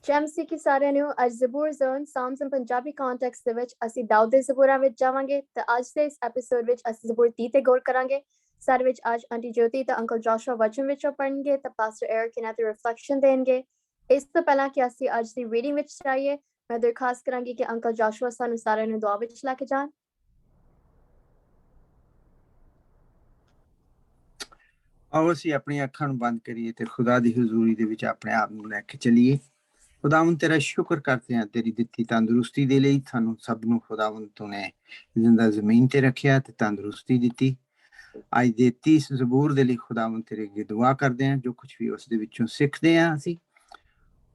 ਜੈਮਸੀ ਕੀ ਸਾਰਿਆਂ ਨੂੰ ਅੱਜ ਜ਼ਬੂਰ ਜ਼ੋਨ ਸਾਊਂਡਸ ਇਨ ਪੰਜਾਬੀ ਕੰਟੈਕਸਟ ਦੇ ਵਿੱਚ ਅਸੀਂ ਦਾਊਦ ਦੇ ਜ਼ਬੂਰਾਂ ਵਿੱਚ ਜਾਵਾਂਗੇ ਤੇ ਅੱਜ ਦੇ ਇਸ ਐਪੀਸੋਡ ਵਿੱਚ ਅਸੀਂ ਜ਼ਬੂਰ 30 ਤੇ ਗੌਰ ਕਰਾਂਗੇ। ਸਾਡੇ ਵਿੱਚ ਅੱਜ ਆਂਟੀ ਜੋਤੀ ਤੇ ਅੰਕਲ ਜੋਸ਼ੂਆ ਵਚਨ ਵਿੱਚੋਂ ਪੜ੍ਹਨਗੇ ਤੇ ਪਾਸਟਰ ਐਰਿਕ ਇਹਨਾਂ ਤੇ ਰਿਫਲੈਕਸ਼ਨ ਦੇਣਗੇ। ਇਸ ਤੋਂ ਪਹਿਲਾਂ ਕਿ ਅਸੀਂ ਅੱਜ ਦੀ ਰੀਡਿੰਗ ਵਿੱਚ ਜਾਈਏ, ਮੈਂ ਦਰਖਾਸਤ ਕਰਾਂਗੀ ਕਿ ਅੰਕਲ ਜੋਸ਼ੂਆ ਸਾਨੂੰ ਸਾਰਿਆਂ ਨੂੰ ਦੁਆ ਵਿੱਚ ਲੈ ਕੇ ਜਾਣ। ਆਓ ਅਸੀਂ ਆਪਣੀਆਂ ਅੱਖਾਂ ਨੂੰ ਬੰਦ ਕਰੀਏ ਤੇ ਖੁਦਾ ਦੀ ਹਜ਼ੂਰੀ ਦੇ ਵਿੱਚ ਆਪਣੇ ਆਪ ਨੂੰ ਲੈ ਕੇ ਚੱਲੀਏ। ਖੁਦਾਵੰਦ ਤੇਰਾ ਸ਼ੁਕਰ ਕਰਦੇ ਹਾਂ ਤੇਰੀ ਦਿੱਤੀ ਤੰਦਰੁਸਤੀ ਦੇ ਲਈ। ਸਾਨੂੰ ਸਭ ਨੂੰ ਖੁਦਾਵੰਦ ਤੂੰ ਨੇ ਜ਼ਿੰਦਾ ਜ਼ਮੀਨ ਤੇ ਰੱਖਿਆ ਤੇ ਤੰਦਰੁਸਤੀ ਦਿੱਤੀ। ਅੱਜ ਦੇ 30 ਜ਼ਬੂਰ ਦੇ ਲਈ ਖੁਦਾਵੰਦ ਤੇਰੇ ਅੱਗੇ ਦੁਆ ਕਰਦੇ ਹਾਂ, ਜੋ ਕੁਛ ਵੀ ਉਸ ਦੇ ਵਿੱਚੋਂ ਸਿੱਖਦੇ ਹਾਂ ਅਸੀਂ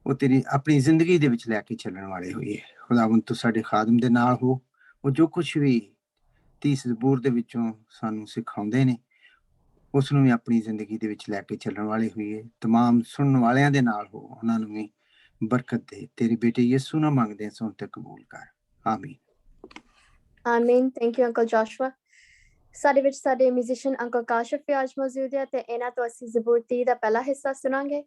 ਉਹ ਤੇਰੀ ਆਪਣੀ ਜ਼ਿੰਦਗੀ ਦੇ ਵਿੱਚ ਲੈ ਕੇ ਚੱਲਣ ਵਾਲੇ ਹੋਈਏ। ਖੁਦਾਵੰਦ ਤੂੰ ਸਾਡੇ ਖਾਦਮ ਦੇ ਨਾਲ ਹੋ, ਉਹ ਜੋ ਕੁਛ ਵੀ 30 ਜ਼ਬੂਰ ਦੇ ਵਿੱਚੋਂ ਸਾਨੂੰ ਸਿਖਾਉਂਦੇ ਨੇ ਉਸ ਨੂੰ ਵੀ ਆਪਣੀ ਜ਼ਿੰਦਗੀ ਦੇ ਵਿੱਚ ਲੈ ਕੇ ਚੱਲਣ ਵਾਲੇ ਹੋਈਏ। ਤਮਾਮ ਸੁਣਨ ਵਾਲਿਆਂ ਦੇ ਨਾਲ ਹੋ, ਉਹਨਾਂ ਨੂੰ ਵੀ ਬਰਕਤ ਦੇ। ਤੇਰੇ ਬੇਟੇ ਯਿਸੂ ਨਾਲ ਮੰਗਦੇ ਹਾਂ, ਸੁਣ ਤੇ ਕਬੂਲ ਕਰ। ਆਮੀਨ ਆਮੀਨ। Thank you uncle Joshua. ਸਾਡੇ ਵਿੱਚ ਸਾਡੇ ਮਿਊਜ਼ੀਸ਼ੀਅਨ ਅੰਕਲ ਕਾਸ਼ਿਫ ਵੀ ਅੱਜ ਮੌਜੂਦ ਹੈ ਤੇ ਇਹਨਾਂ ਤੋਂ ਅਸੀਂ ਜ਼ਬੂਰ 30 ਦਾ ਪਹਿਲਾ ਹਿੱਸਾ ਸੁਣਾਂਗੇ।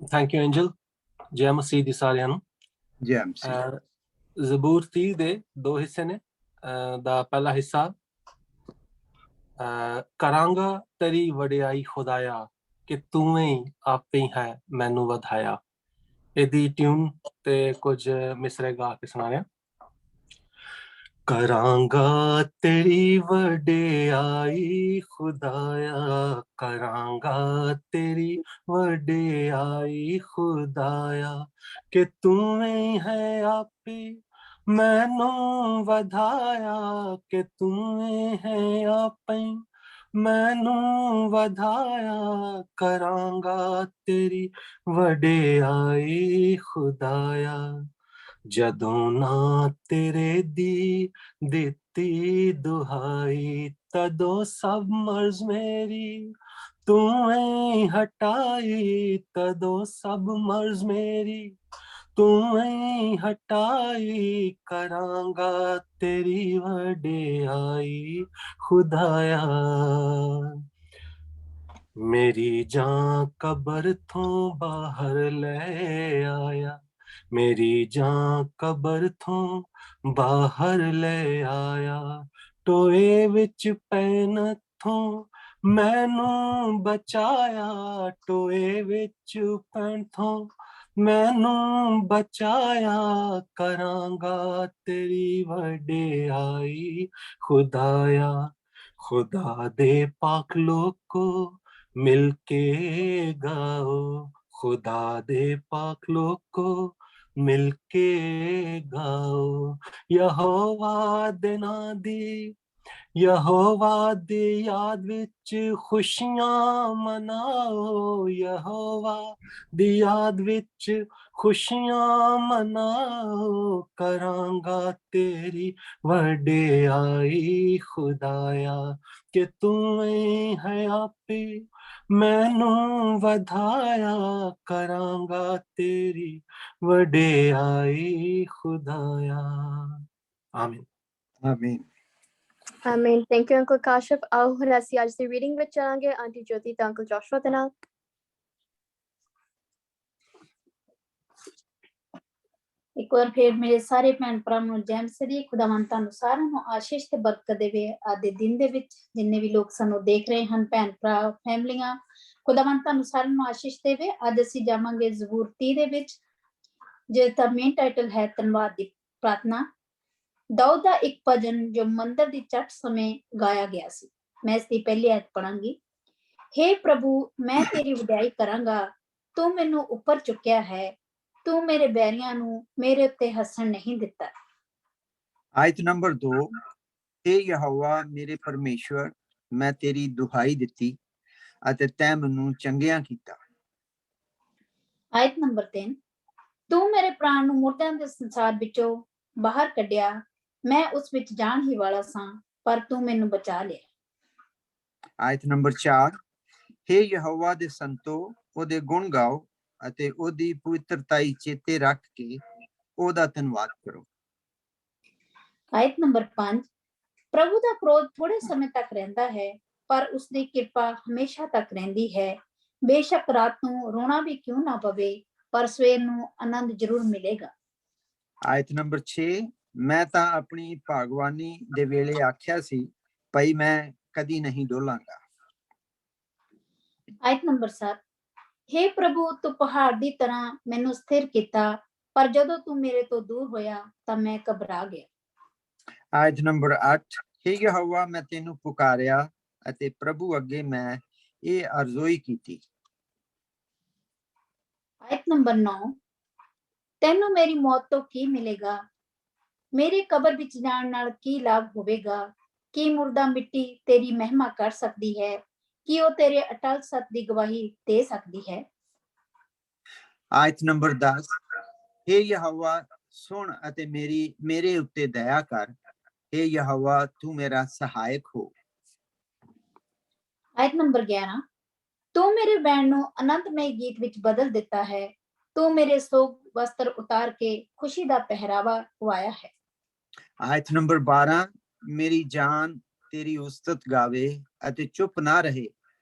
Thank you Angel. ਜੈ ਮਸੀਹ ਦੀ ਸਾਰਿਆਂ ਨੂੰ। ਜੈ ਮਸੀਹ। ਜ਼ਬੂਰ 30 ਦੇ ਦੋ ਹਿੱਸੇ ਨੇ। ਦਾ ਪਹਿਲਾ ਹਿੱਸਾ ਕਰਾਂਗਾ ਤੇਰੀ ਵਡਿਆਈ ਖੁਦਾਇਆ ਕਿ ਤੂੰ ਹੀ ਆਪੇ ਹੈ ਮੈਨੂੰ ਵਧਾਇਆ। ਇਹਦੀ ਟਿਊਨ ਤੇ ਕੁਝ ਮਿਸਰੇ ਗਾ ਕੇ ਸੁਣਾ ਰਿਹਾ। ਕਰਾਂਗਾ ਤੇਰੀ ਵਡਿਆਈ ਖੁਦਾਇਆ, ਕਰਾਂਗਾ ਤੇਰੀ ਵਡਿਆਈ ਖੁਦਾਇਆ ਕਿ ਤੂੰ ਹੀ ਹੈ ਆਪੇ ਮੈਨੂੰ ਵਧਾਇਆ, ਕਿ ਤੂੰ ਹੀ ਹੈ ਆਪੇ ਮੈਨੂੰ ਵਧਾਇਆ। ਕਰਾਂਗਾ ਤੇਰੀ ਵਡਿਆਈ ਖੁਦਾਇਆ, ਜਦੋਂ ਨਾ ਤੇਰੇ ਦੀ ਦਿੱਤੀ ਦੁਹਾਈ ਤਦੋਂ ਸਭ ਮਰਜ਼ ਮੇਰੀ ਤੂੰ ਹੀ ਹਟਾਈ, ਤਦੋਂ ਸਭ ਮਰਜ਼ ਮੇਰੀ ਤੂੰ ਹੀ ਹਟਾਈ। ਕਰਾਂਗਾ ਤੇਰੀ ਵਡਿਆਈ ਖੁਦਾਇਆ। ਮੇਰੀ ਜਾਨ ਕਬਰ ਤੋਂ ਬਾਹਰ ਲੈ ਆਇਆ, ਮੇਰੀ ਜਾਨ ਕਬਰ ਤੋਂ ਬਾਹਰ ਲੈ ਆਇਆ। ਟੋਏ ਵਿੱਚ ਪੈਣ ਤੋਂ ਮੈਨੂੰ ਬਚਾਇਆ, ਟੋਏ ਵਿੱਚ ਪੈਣ ਤੋਂ ਮੈਨੂੰ ਬਚਾਇਆ। ਕਰਾਂਗਾ ਤੇਰੀ ਵਡਿਆਈ ਖੁਦਾਇਆ। ਖੁਦਾ ਦੇ ਪਾਕ ਲੋਕੋ ਮਿਲ ਕੇ ਗਾਓ, ਖੁਦਾ ਦੇ ਪਾਕ ਲੋਕੋ ਮਿਲ ਕੇ ਗਾਓ। ਯਹੋਵਾ ਦੇ ਨਾਂ ਦੀ, ਯਹੋਵਾ ਦੀ ਯਾਦ ਵਿੱਚ ਖੁਸ਼ੀਆਂ ਮਨਾਓ, ਯਹੋਵਾ ਦੀ ਯਾਦ ਵਿੱਚ ਖੁਸ਼ੀਆਂ ਮਨਾਓ। ਕਰਾਂਗਾ ਤੇਰੀ ਵਡਿਆਈ ਖੁਦਾਇਆ ਕਿ ਤੂੰ ਹੀ ਹੈ ਆਪੇ ਮੈਨੂੰ ਵਧਾਇਆ। ਕਰਾਂਗਾ ਤੇਰੀ ਵਡਿਆਈ ਖੁਦਾਇਆ। ਆਮੀਨ ਆਮੀਨ ਆਮੀਨ। Thank you uncle Kashif. ਆਓ ਹੁਣ ਅਸੀਂ ਅੱਜ ਦੀ ਰੀਡਿੰਗ ਵਿੱਚ ਚਲਾਂਗੇ ਆਂਟੀ ਜੋਤੀ ਤੇ ਅੰਕਲ ਜੋਸ਼ੂਆ ਦੇ ਨਾਲ। ਇੱਕ ਵਾਰ ਫਿਰ ਮੇਰੇ ਸਾਰੇ ਭੈਣ ਭਰਾਵਾਂ ਨੂੰ ਜੈ ਮਸੀਹ। ਖੁਦਾਵੰਦ ਤੁਹਾਨੂੰ ਸਾਰਿਆਂ ਨੂੰ ਆਸ਼ੀਸ਼ ਤੇ ਬਰਕਤ ਦੇਵੇ। ਅੱਜ ਦੇ ਦਿਨ ਦੇ ਵਿੱਚ ਜਿੰਨੇ ਵੀ ਲੋਕ ਸਾਨੂੰ ਦੇਖ ਰਹੇ ਹਨ, ਭੈਣ ਭਰਾ, ਫੈਮਲੀਆਂ, ਖੁਦਾਵੰਦ ਤੁਹਾਨੂੰ ਸਾਰਿਆਂ ਨੂੰ ਆਸ਼ੀਸ਼ ਦੇਵੇ। ਅੱਜ ਅਸੀਂ ਜਾਵਾਂਗੇ ਜ਼ਬੂਰ 30 ਦੇ ਵਿੱਚ, ਜਿਹਦਾ ਮੇਨ ਟਾਈਟਲ ਹੈ ਧੰਨਵਾਦ ਦੀ ਪ੍ਰਾਰਥਨਾ। ਦਾਊਦ ਦਾ ਇੱਕ ਭਜਨ ਜੋ ਮੰਦਰ ਦੀ ਚਟ ਸਮੇਂ ਗਾਇਆ ਗਿਆ ਸੀ। ਮੈਂ ਇਸ ਦੀ ਪਹਿਲੀ ਆਇਤ ਪੜਾਂਗੀ। ਹੇ ਪ੍ਰਭੂ, ਮੈਂ ਤੇਰੀ ਵਡਿਆਈ ਕਰਾਂਗਾ, ਤੂੰ ਮੈਨੂੰ ਉੱਪਰ ਚੁੱਕਿਆ ਹੈ, ਤੂੰ ਮੇਰੇ ਬੈਰੀਆਂ ਨੂੰ ਮੇਰੇ ਉੱਤੇ ਹੱਸਣ ਨਹੀਂ ਦਿੱਤਾ। ਆਇਤ ਨੰਬਰ 2। हे ਯਹੋਵਾ ਮੇਰੇ ਪਰਮੇਸ਼ਵਰ, ਮੈਂ ਤੇਰੀ ਦੁਹਾਈ ਦਿੱਤੀ ਅਤੇ ਤੈਂ ਮੈਨੂੰ ਚੰਗਿਆ ਕੀਤਾ। ਆਇਤ ਨੰਬਰ 3। ਤੂੰ ਮੇਰੇ ਪ੍ਰਾਣ ਨੂੰ ਮੁਰਦਿਆਂ ਦੇ ਸੰਸਾਰ ਵਿੱਚੋਂ ਬਾਹਰ ਕੱਢਿਆ, ਮੈਂ ਉਸ ਵਿੱਚ ਜਾਣ ਹੀ ਵਾਲਾ ਸਾਂ, ਪਰ ਤੂੰ ਮੈਨੂੰ ਬਚਾ ਲਿਆ। ਆਇਤ ਨੰਬਰ 4। हे ਯਹੋਵਾ ਦੇ ਸੰਤੋ, ਉਹਦੇ ਗੁਣ ਗਾਓ ਅਤੇ ਉਹਦੀ ਪਵਿੱਤਰਤਾਈ ਚੇਤੇ ਰੱਖ ਕੇ ਉਹਦਾ ਧੰਨਵਾਦ ਕਰੋ। ਆਇਤ ਨੰਬਰ 5। ਪ੍ਰਭੂ ਦਾ ਕ੍ਰੋਧ ਥੋੜੇ ਸਮੇਂ ਤੱਕ ਰਹਿੰਦਾ ਹੈ, ਪਰ ਉਸਦੀ ਕਿਰਪਾ ਹਮੇਸ਼ਾ ਤੱਕ ਰਹਿੰਦੀ ਹੈ। ਬੇਸ਼ੱਕ ਰਾਤ ਨੂੰ ਰੋਣਾ ਵੀ ਕਿਉਂ ਨਾ ਪਵੇ, ਪਰ ਸਵੇਰ ਨੂੰ ਆਨੰਦ ਜ਼ਰੂਰ ਮਿਲੇਗਾ। ਆਇਤ ਨੰਬਰ 6, ਮੈਂ ਤਾਂ ਆਪਣੀ ਭਾਗਵਾਨੀ ਦੇ ਵੇਲੇ ਆਖਿਆ ਸੀ, ਭਈ ਮੈਂ ਕਦੀ ਨਹੀਂ ਡੋਲਾਂਗਾ। ਆਇਤ ਨੰਬਰ 7, हे ਪ੍ਰਭੂ, ਤੂੰ ਪਹਾੜ ਦੀ ਤਰ੍ਹਾਂ ਮੈਨੂੰ ਸਥਿਰ ਕੀਤਾ, ਪਰ ਜਦੋਂ ਤੂੰ ਮੇਰੇ ਤੋਂ ਦੂਰ ਹੋਇਆ ਤਾਂ ਮੈਂ ਘਬਰਾ ਗਿਆ। ਆਇਤ ਨੰਬਰ 8, हे ਯਹੋਵਾ, ਮੈਂ ਤੈਨੂੰ ਪੁਕਾਰਿਆ ਅਤੇ ਪ੍ਰਭੂ ਅੱਗੇ ਮੈਂ ਇਹ ਅਰਜ਼ੋਈ ਕੀਤੀ। ਆਇਤ ਨੰਬਰ 9, ਤੈਨੂੰ ਮੇਰੀ ਮੌਤ ਤੋਂ ਕੀ ਮਿਲੇਗਾ? ਮੇਰੇ ਕਬਰ ਵਿੱਚ ਜਾਣ ਨਾਲ ਕੀ ਲਾਭ ਹੋਵੇਗਾ? ਕੀ ਮੁਰਦਾ ਮਿੱਟੀ ਤੇਰੀ ਮਹਿਮਾ ਕਰ ਸਕਦੀ ਹੈ? ਕੀ ਉਹ ਤੇਰੇ ਅਟਲ ਸੱਚ ਦੀ ਗਵਾਹੀ ਦੇ ਸਕਦੀ ਹੈ? ਆਇਤ ਨੰਬਰ 10, हे ਯਹੋਵਾ, ਸੁਣ ਅਤੇ ਮੇਰੇ ਉੱਤੇ ਦਇਆ ਕਰ। हे ਯਹੋਵਾ, ਤੂੰ ਮੇਰਾ ਸਹਾਇਕ ਹੋ। ਆਇਤ ਨੰਬਰ 11, ਤੂੰ ਮੇਰੇ ਬੈਣ ਨੂੰ ਅਨੰਤਮਈ ਗੀਤ ਵਿੱਚ ਬਦਲ ਦਿੱਤਾ ਹੈ। ਤੂੰ ਮੇਰੇ ਸੋਗ ਵਸਤਰ ਉਤਾਰ ਕੇ ਖੁਸ਼ੀ ਦਾ ਪਹਿਰਾਵਾ ਪਵਾਇਆ ਹੈ। ਆਇਤ ਨੰਬਰ 12, ਮੇਰੀ ਜਾਨ ਤੇਰੀ ਉਸਤਤ ਗਾਵੇ ਅਤੇ ਚੁੱਪ ਨਾ ਰਹੇ।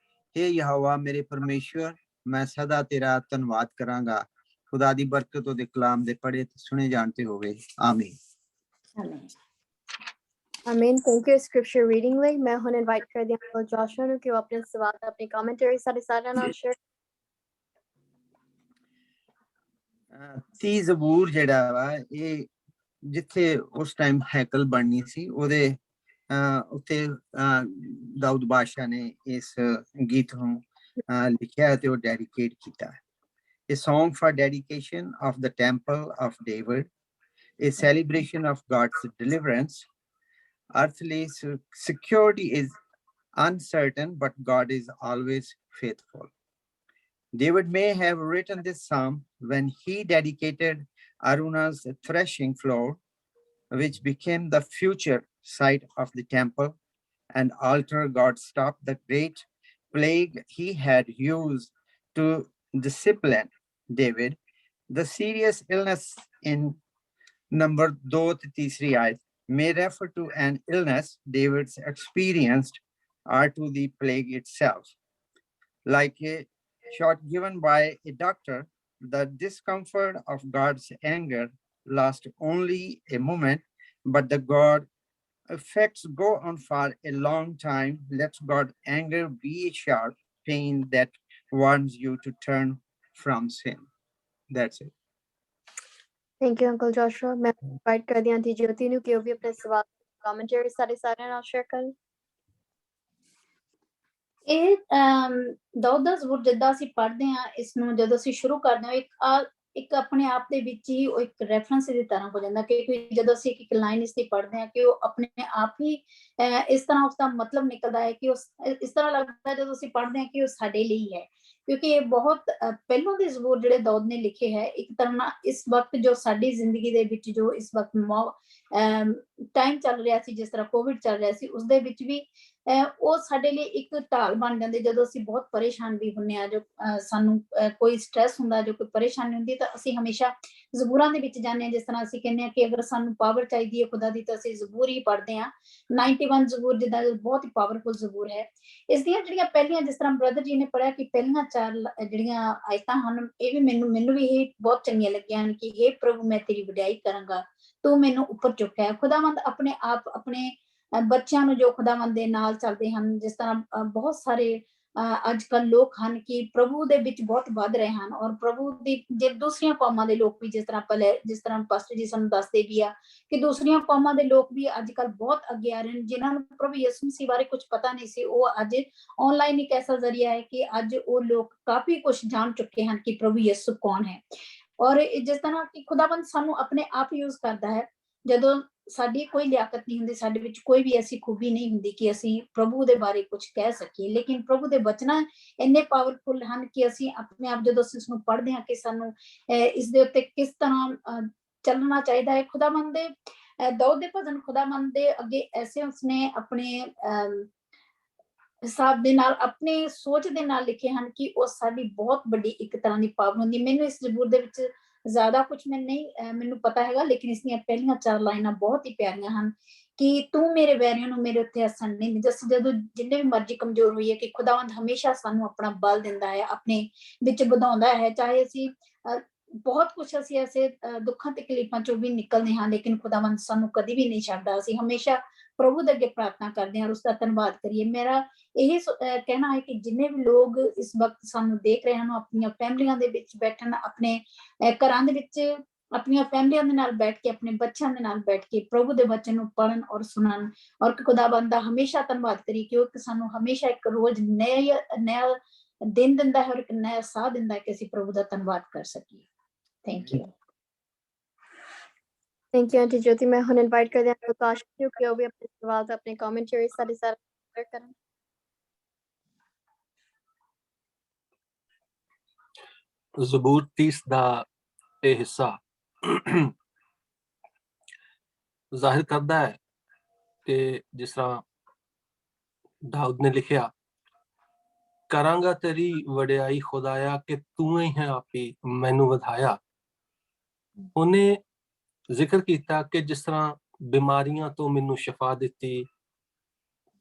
हे ਯਹੋਵਾ ਮੇਰੇ ਪਰਮੇਸ਼ਵਰ, ਮੈਂ ਸਦਾ ਤੇਰਾ ਧੰਨਵਾਦ ਕਰਾਂਗਾ। ਖੁਦਾ ਦੀ ਬਰਕਤ ਉਹਦੇ ਕਲਾਮ ਦੇ ਪੜ੍ਹੇ ਤੇ ਸੁਣੇ ਜਾਣ ਤੇ ਹੋਵੇ। ਆਮੀਨ। ਆਮੀਨ। ਥੈਂਕ ਯੂ ਸਕ੍ਰਿਪਚਰ ਰੀਡਿੰਗ ਲਈ। ਮੈਂ ਹੁਣ ਇਨਵਾਈਟ ਕਰਦੀ ਹਾਂ ਅੰਕਲ ਜੋਸ਼ੂਆ ਨੂੰ ਕਿ ਉਹ ਆਪਣੇ ਸਵਾਲ ਆਪਣੇ ਕਮੈਂਟਰੀ ਸਾਡੇ ਸਾਰਿਆਂ ਨਾਲ ਸ਼ੇਅਰ। 30 ਜ਼ਬੂਰ ਜਿਹੜਾ ਵਾ ਇਹ ਜਿੱਥੇ ਉਸ ਟਾਈਮ ਹੈਕਲ ਬਣਨੀ ਸੀ ਉਹਦੇ ਉੱਤੇ ਦਾਊਦ ਬਾਦਸ਼ਾਹ ਨੇ ਇਸ ਗੀਤ ਨੂੰ ਲਿਖਿਆ ਤੇ ਉਹ ਡੈਡੀਕੇਟ ਕੀਤਾ। A song for dedication of the temple of David, a celebration of God's deliverance. Earthly security is uncertain, but God is always faithful. David may have written this psalm when he dedicated Aruna's threshing floor, which became the future site of the temple and altar. God stopped the great plague he had used to discipline David. The serious illness in number 2 ayat may refer to an illness David's experienced or to the plague itself. Like a shot given by a doctor, the discomfort of God's anger lasts only a moment, but the God effects go on for a long time. Let God's anger be a sharp pain that warns you to turn from sin. That's it. Thank you uncle Joshua. ਮੈਂ invite ਕਰਦੀ ਹਾਂ aunty ਜੋਤੀ ਨੂੰ ਕਿ ਉਹ ਵੀ ਆਪਣੇ ਸਵਾਲ commentary ਸਾਡੇ ਸਾਰਿਆਂ ਨਾਲ ਸ਼ੇਅਰ ਕਰਨ। ਇਹ ਦਾਊਦ ਦਾ ਜ਼ਬੂਰ ਜਿੱਦਾਂ ਅਸੀਂ ਪੜ੍ਹਦੇ ਹਾਂ, ਇਸ ਨੂੰ ਜਦੋਂ ਅਸੀਂ ਸ਼ੁਰੂ ਕਰਦੇ ਹਾਂ ਇੱਕ ਆਪਣੇ ਆਪ ਦੇ ਵਿੱਚ ਹੀ ਉਹ ਇੱਕ ਰੈਫਰੈਂਸ ਦੀ ਤਰ੍ਹਾਂ ਹੋ ਜਾਂਦਾ ਕਿ ਜਦੋਂ ਅਸੀਂ ਇੱਕ ਲਾਈਨ ਇਸ ਦੀ ਪੜ੍ਹਦੇ ਹਾਂ ਕਿ ਉਹ ਆਪਣੇ ਆਪ ਹੀ ਇਸ ਤਰ੍ਹਾਂ ਉਸਦਾ ਮਤਲਬ ਨਿਕਲਦਾ ਹੈ ਕਿ ਇਸ ਤਰ੍ਹਾਂ ਲੱਗਦਾ ਜਦੋਂ ਅਸੀਂ ਪੜ੍ਹਦੇ ਹਾਂ ਕਿ ਉਹ ਸਾਡੇ ਲਈ ਹੈ, ਕਿਉਂਕਿ ਇਹ ਬਹੁਤ ਪਹਿਲੋਂ ਦੇ ਜ਼ਬੂਰ ਜਿਹੜੇ ਦਾਊਦ ਨੇ ਲਿਖੇ ਹੈ ਇੱਕ ਤਰ੍ਹਾਂ ਨਾਲ ਇਸ ਵਕਤ ਜੋ ਸਾਡੀ ਜ਼ਿੰਦਗੀ ਦੇ ਵਿੱਚ ਜੋ ਇਸ ਵਕਤ ਟਾਈਮ ਚੱਲ ਰਿਹਾ ਸੀ, ਜਿਸ ਤਰ੍ਹਾਂ ਕੋਵਿਡ ਚੱਲ ਰਿਹਾ ਸੀ, ਉਸਦੇ ਵਿੱਚ ਵੀ ਉਹ ਸਾਡੇ ਲਈ ਇੱਕ ਢਾਲ ਬਣ ਜਾਂਦੇ ਜਦੋਂ ਅਸੀਂ ਬਹੁਤ ਪਰੇਸ਼ਾਨ ਵੀ ਹੁੰਦੇ ਹਾਂ, ਜੋ ਸਾਨੂੰ ਕੋਈ ਸਟ੍ਰੈਸ ਹੁੰਦਾ, ਜੋ ਕੋਈ ਪਰੇਸ਼ਾਨੀ ਹੁੰਦੀ ਤਾਂ ਅਸੀਂ ਹਮੇਸ਼ਾ ਜ਼ਬੂਰਾਂ ਦੇ ਵਿੱਚ ਜਾਂਦੇ ਹਾਂ। ਜਿਸ ਤਰ੍ਹਾਂ ਅਸੀਂ ਕਹਿੰਦੇ ਹਾਂ ਕਿ ਅਗਰ ਸਾਨੂੰ ਪਾਵਰ ਚਾਹੀਦੀ ਹੈ ਖੁਦਾ ਦੀ ਤਾਂ ਅਸੀਂ ਜ਼ਬੂਰ ਹੀ ਪੜ੍ਹਦੇ ਹਾਂ। 91 ਜ਼ਬੂਰ ਜਿੱਦਾਂ ਬਹੁਤ ਹੀ ਪਾਵਰਫੁਲ ਜ਼ਬੂਰ ਹੈ। ਇਸ ਦੀਆਂ ਜਿਹੜੀਆਂ ਪਹਿਲੀਆਂ, ਜਿਸ ਤਰ੍ਹਾਂ ਬ੍ਰਦਰ ਜੀ ਨੇ ਪੜ੍ਹਿਆ ਕਿ ਪਹਿਲੀਆਂ 4 ਜਿਹੜੀਆਂ ਆਇਤਾਂ ਹਨ, ਇਹ ਵੀ ਮੈਨੂੰ ਵੀ ਇਹ ਬਹੁਤ ਚੰਗੀਆਂ ਲੱਗੀਆਂ ਹਨ ਕਿ हे ਪ੍ਰਭੂ ਮੈਂ ਤੇਰੀ ਵਡਿਆਈ ਕਰਾਂਗਾ, ਤੂੰ ਮੈਨੂੰ ਉੱਪਰ ਚੁੱਕਿਆ। ਖੁਦਾਵੰਦ ਆਪਣੇ ਆਪ ਆਪਣੇ ਬੱਚਿਆਂ ਨੂੰ ਜੋ ਖੁਦਾਵੰਦ ਦੇ ਨਾਲ ਚੱਲਦੇ ਹਨ, ਜਿਸ ਤਰ੍ਹਾਂ ਬਹੁਤ ਸਾਰੇ ਅੱਜ ਕੱਲ੍ਹ ਲੋਕ ਹਨ ਕਿ ਪ੍ਰਭੂ ਦੇ ਵਿੱਚ ਬਹੁਤ ਵੱਧ ਰਹੇ ਹਨ ਔਰ ਪ੍ਰਭੂ ਦੀ ਜੇ ਦੂਸਰੀਆਂ ਕੌਮਾਂ ਦੇ ਲੋਕ ਵੀ ਜਿਸ ਤਰ੍ਹਾਂ ਪਾਸਟਰ ਜੀ ਸਾਨੂੰ ਦੱਸਦੇ ਵੀ ਆ ਕਿ ਦੂਸਰੀਆਂ ਕੌਮਾਂ ਦੇ ਲੋਕ ਵੀ ਅੱਜ ਕੱਲ੍ਹ ਬਹੁਤ ਅੱਗੇ ਆ ਰਹੇ ਨੇ, ਜਿਨ੍ਹਾਂ ਨੂੰ ਪ੍ਰਭੂ ਯਿਸੂ ਮਸੀਹ ਬਾਰੇ ਕੁਝ ਪਤਾ ਨਹੀਂ ਸੀ, ਉਹ ਅੱਜ ਆਨਲਾਈਨ ਇੱਕ ਐਸਾ ਜ਼ਰੀਆ ਹੈ ਕਿ ਅੱਜ ਉਹ ਲੋਕ ਕਾਫੀ ਕੁਝ ਜਾਣ ਚੁੱਕੇ ਹਨ ਕਿ ਪ੍ਰਭੂ ਯਿਸੂ ਕੌਣ ਹੈ। ਔਰ ਜਿਸ ਤਰ੍ਹਾਂ ਕਿ ਖੁਦਾਵੰਦ ਸਾਨੂੰ ਆਪਣੇ ਆਪ ਯੂਜ਼ ਕਰਦਾ ਹੈ ਜਦੋਂ ਸਾਡੀ ਕੋਈ ਲਿਆਕਤ ਨਹੀਂ ਹੁੰਦੀ, ਸਾਡੇ ਵਿੱਚ ਕੋਈ ਵੀ ਐਸੀ ਖੂਬੀ ਨਹੀਂ ਹੁੰਦੀ ਕਿ ਅਸੀਂ ਪ੍ਰਭੂ ਦੇ ਬਾਰੇ ਕੁਝ ਕਹਿ ਸਕੀਏ, ਲੇਕਿਨ ਪ੍ਰਭੂ ਦੇ ਬਚਨਾਂ ਇੰਨੇ ਪਾਵਰਫੁਲ ਹਨ ਕਿ ਅਸੀਂ ਆਪਣੇ ਆਪ ਜਦੋਂ ਅਸੀਂ ਇਸ ਨੂੰ ਪੜ੍ਹਦੇ ਹਾਂ ਕਿ ਸਾਨੂੰ ਇਸ ਦੇ ਉੱਤੇ ਕਿਸ ਤਰ੍ਹਾਂ ਚੱਲਣਾ ਚਾਹੀਦਾ ਹੈ। ਖੁਦਾਵੰਦ ਦੇ ਦਾਊਦ ਦੇ ਭਜਨ ਖੁਦਾਵੰਦ ਦੇ ਅੱਗੇ ਐਸੇ ਉਸਨੇ ਆਪਣੇ ਹਿਸਾਬ ਦੇ ਨਾਲ ਆਪਣੀ ਸੋਚ ਦੇ ਨਾਲ ਲਿਖੇ ਹਨ ਕਿ ਉਹ ਸਾਡੀ ਬਹੁਤ ਵੱਡੀ ਇੱਕ ਤਰ੍ਹਾਂ ਦੀ ਪਾਵਰ ਹੁੰਦੀ। ਮੈਨੂੰ ਇਸ ਜ਼ਬੂਰ ਦੇ ਵਿੱਚ ਜ਼ਿਆਦਾ ਕੁਝ ਮੈਨੂੰ ਪਤਾ ਹੈਗਾ, ਲੇਕਿਨ ਇਸ ਦੀਆਂ ਪਹਿਲੀਆਂ 4 ਲਾਈਨਾਂ ਬਹੁਤ ਹੀ ਪਿਆਰੀਆਂ ਹਨ ਕਿ ਤੂੰ ਮੇਰੇ ਵੈਰੀਆਂ ਨੂੰ ਮੇਰੇ ਉੱਤੇ ਹੱਸਣ ਨਹੀਂ ਦਿੰਦਾ। ਜਦੋਂ ਜਿੰਨੇ ਵੀ ਮਰਜ਼ੀ ਕਮਜ਼ੋਰ ਹੋਈਏ ਕਿ ਖੁਦਾਵੰਦ ਹਮੇਸ਼ਾ ਸਾਨੂੰ ਆਪਣਾ ਬਲ ਦਿੰਦਾ ਹੈ, ਆਪਣੇ ਵਿੱਚ ਵਧਾਉਂਦਾ ਹੈ। ਚਾਹੇ ਅਸੀਂ ਬਹੁਤ ਕੁਛ ਅਸੀਂ ਐਸੇ ਦੁੱਖਾਂ ਤਕਲੀਫਾਂ ਚੋਂ ਵੀ ਨਿਕਲਦੇ ਹਾਂ, ਲੇਕਿਨ ਖੁਦਾਵੰਦ ਸਾਨੂੰ ਕਦੀ ਵੀ ਨਹੀਂ ਛੱਡਦਾ। ਅਸੀਂ ਹਮੇਸ਼ਾ ਪ੍ਰਭੂ ਦੇ ਅੱਗੇ ਪ੍ਰਾਰਥਨਾ ਕਰਦੇ ਹਾਂ ਔਰ ਉਸਦਾ ਧੰਨਵਾਦ ਕਰੀਏ। ਮੇਰਾ ਇਹ ਕਹਿਣਾ ਹੈ ਕਿ ਜਿੰਨੇ ਵੀ ਲੋਕ ਇਸ ਵਕਤ ਸਾਨੂੰ ਦੇਖ ਰਹੇ ਹਨ, ਆਪਣੀਆਂ ਫੈਮਲੀਆਂ ਦੇ ਵਿੱਚ ਬੈਠਣ, ਆਪਣੇ ਘਰਾਂ ਦੇ ਵਿੱਚ ਆਪਣੀਆਂ ਫੈਮਲੀਆਂ ਦੇ ਨਾਲ ਬੈਠ ਕੇ, ਆਪਣੇ ਬੱਚਿਆਂ ਦੇ ਨਾਲ ਬੈਠ ਕੇ ਪ੍ਰਭੂ ਦੇ ਵਚਨ ਨੂੰ ਪੜ੍ਹਨ ਔਰ ਸੁਣਨ, ਔਰ ਖੁਦਾਵੰਦ ਦਾ ਹਮੇਸ਼ਾ ਧੰਨਵਾਦ ਕਰੀਏ ਕਿ ਉਹ ਸਾਨੂੰ ਹਮੇਸ਼ਾ ਇੱਕ ਰੋਜ਼ ਨया ਦਿਨ ਦਿੰਦਾ ਹੈ ਔਰ ਇੱਕ ਨया ਸਾਹ ਦਿੰਦਾ ਹੈ ਕਿ ਅਸੀਂ ਪ੍ਰਭੂ ਦਾ ਧੰਨਵਾਦ ਕਰ ਸਕੀਏ। Thank you. Thank you aunty Jyoti. ਮੈਂ ਹੁਣ ਇਨਵਾਈਟ ਕਰਦੇ ਹਾਂ ਪ੍ਰਕਾਸ਼ ਨੂੰ ਕਿ ਉਹ ਵੀ ਆਪਣੇ ਸਵਾਲ ਤੇ ਆਪਣੇ ਕਮੈਂਟਰੀ ਸਾਡੇ ਸਾਥ ਸ਼ੇਅਰ ਕਰਨ। ਜ਼ਬੂਰ 30 ਦਾ ਇਹ ਹਿੱਸਾ ਜ਼ਾਹਿਰ ਕਰਦਾ ਹੈ ਕਿ ਜਿਸ ਤਰ੍ਹਾਂ ਦਾਊਦ ਨੇ ਲਿਖਿਆ, ਕਰਾਂਗਾ ਤੇਰੀ ਵਡਿਆਈ ਖੁਦਾਇਆ ਕਿ ਤੂੰ ਹੀ ਹੈ ਆਪੀ ਮੈਨੂੰ ਵਧਾਇਆ। ਉਹਨੇ ਜ਼ਿਕਰ ਕੀਤਾ ਕਿ ਜਿਸ ਤਰ੍ਹਾਂ ਬਿਮਾਰੀਆਂ ਤੋਂ ਮੈਨੂੰ ਸ਼ਿਫਾ ਦਿੱਤੀ,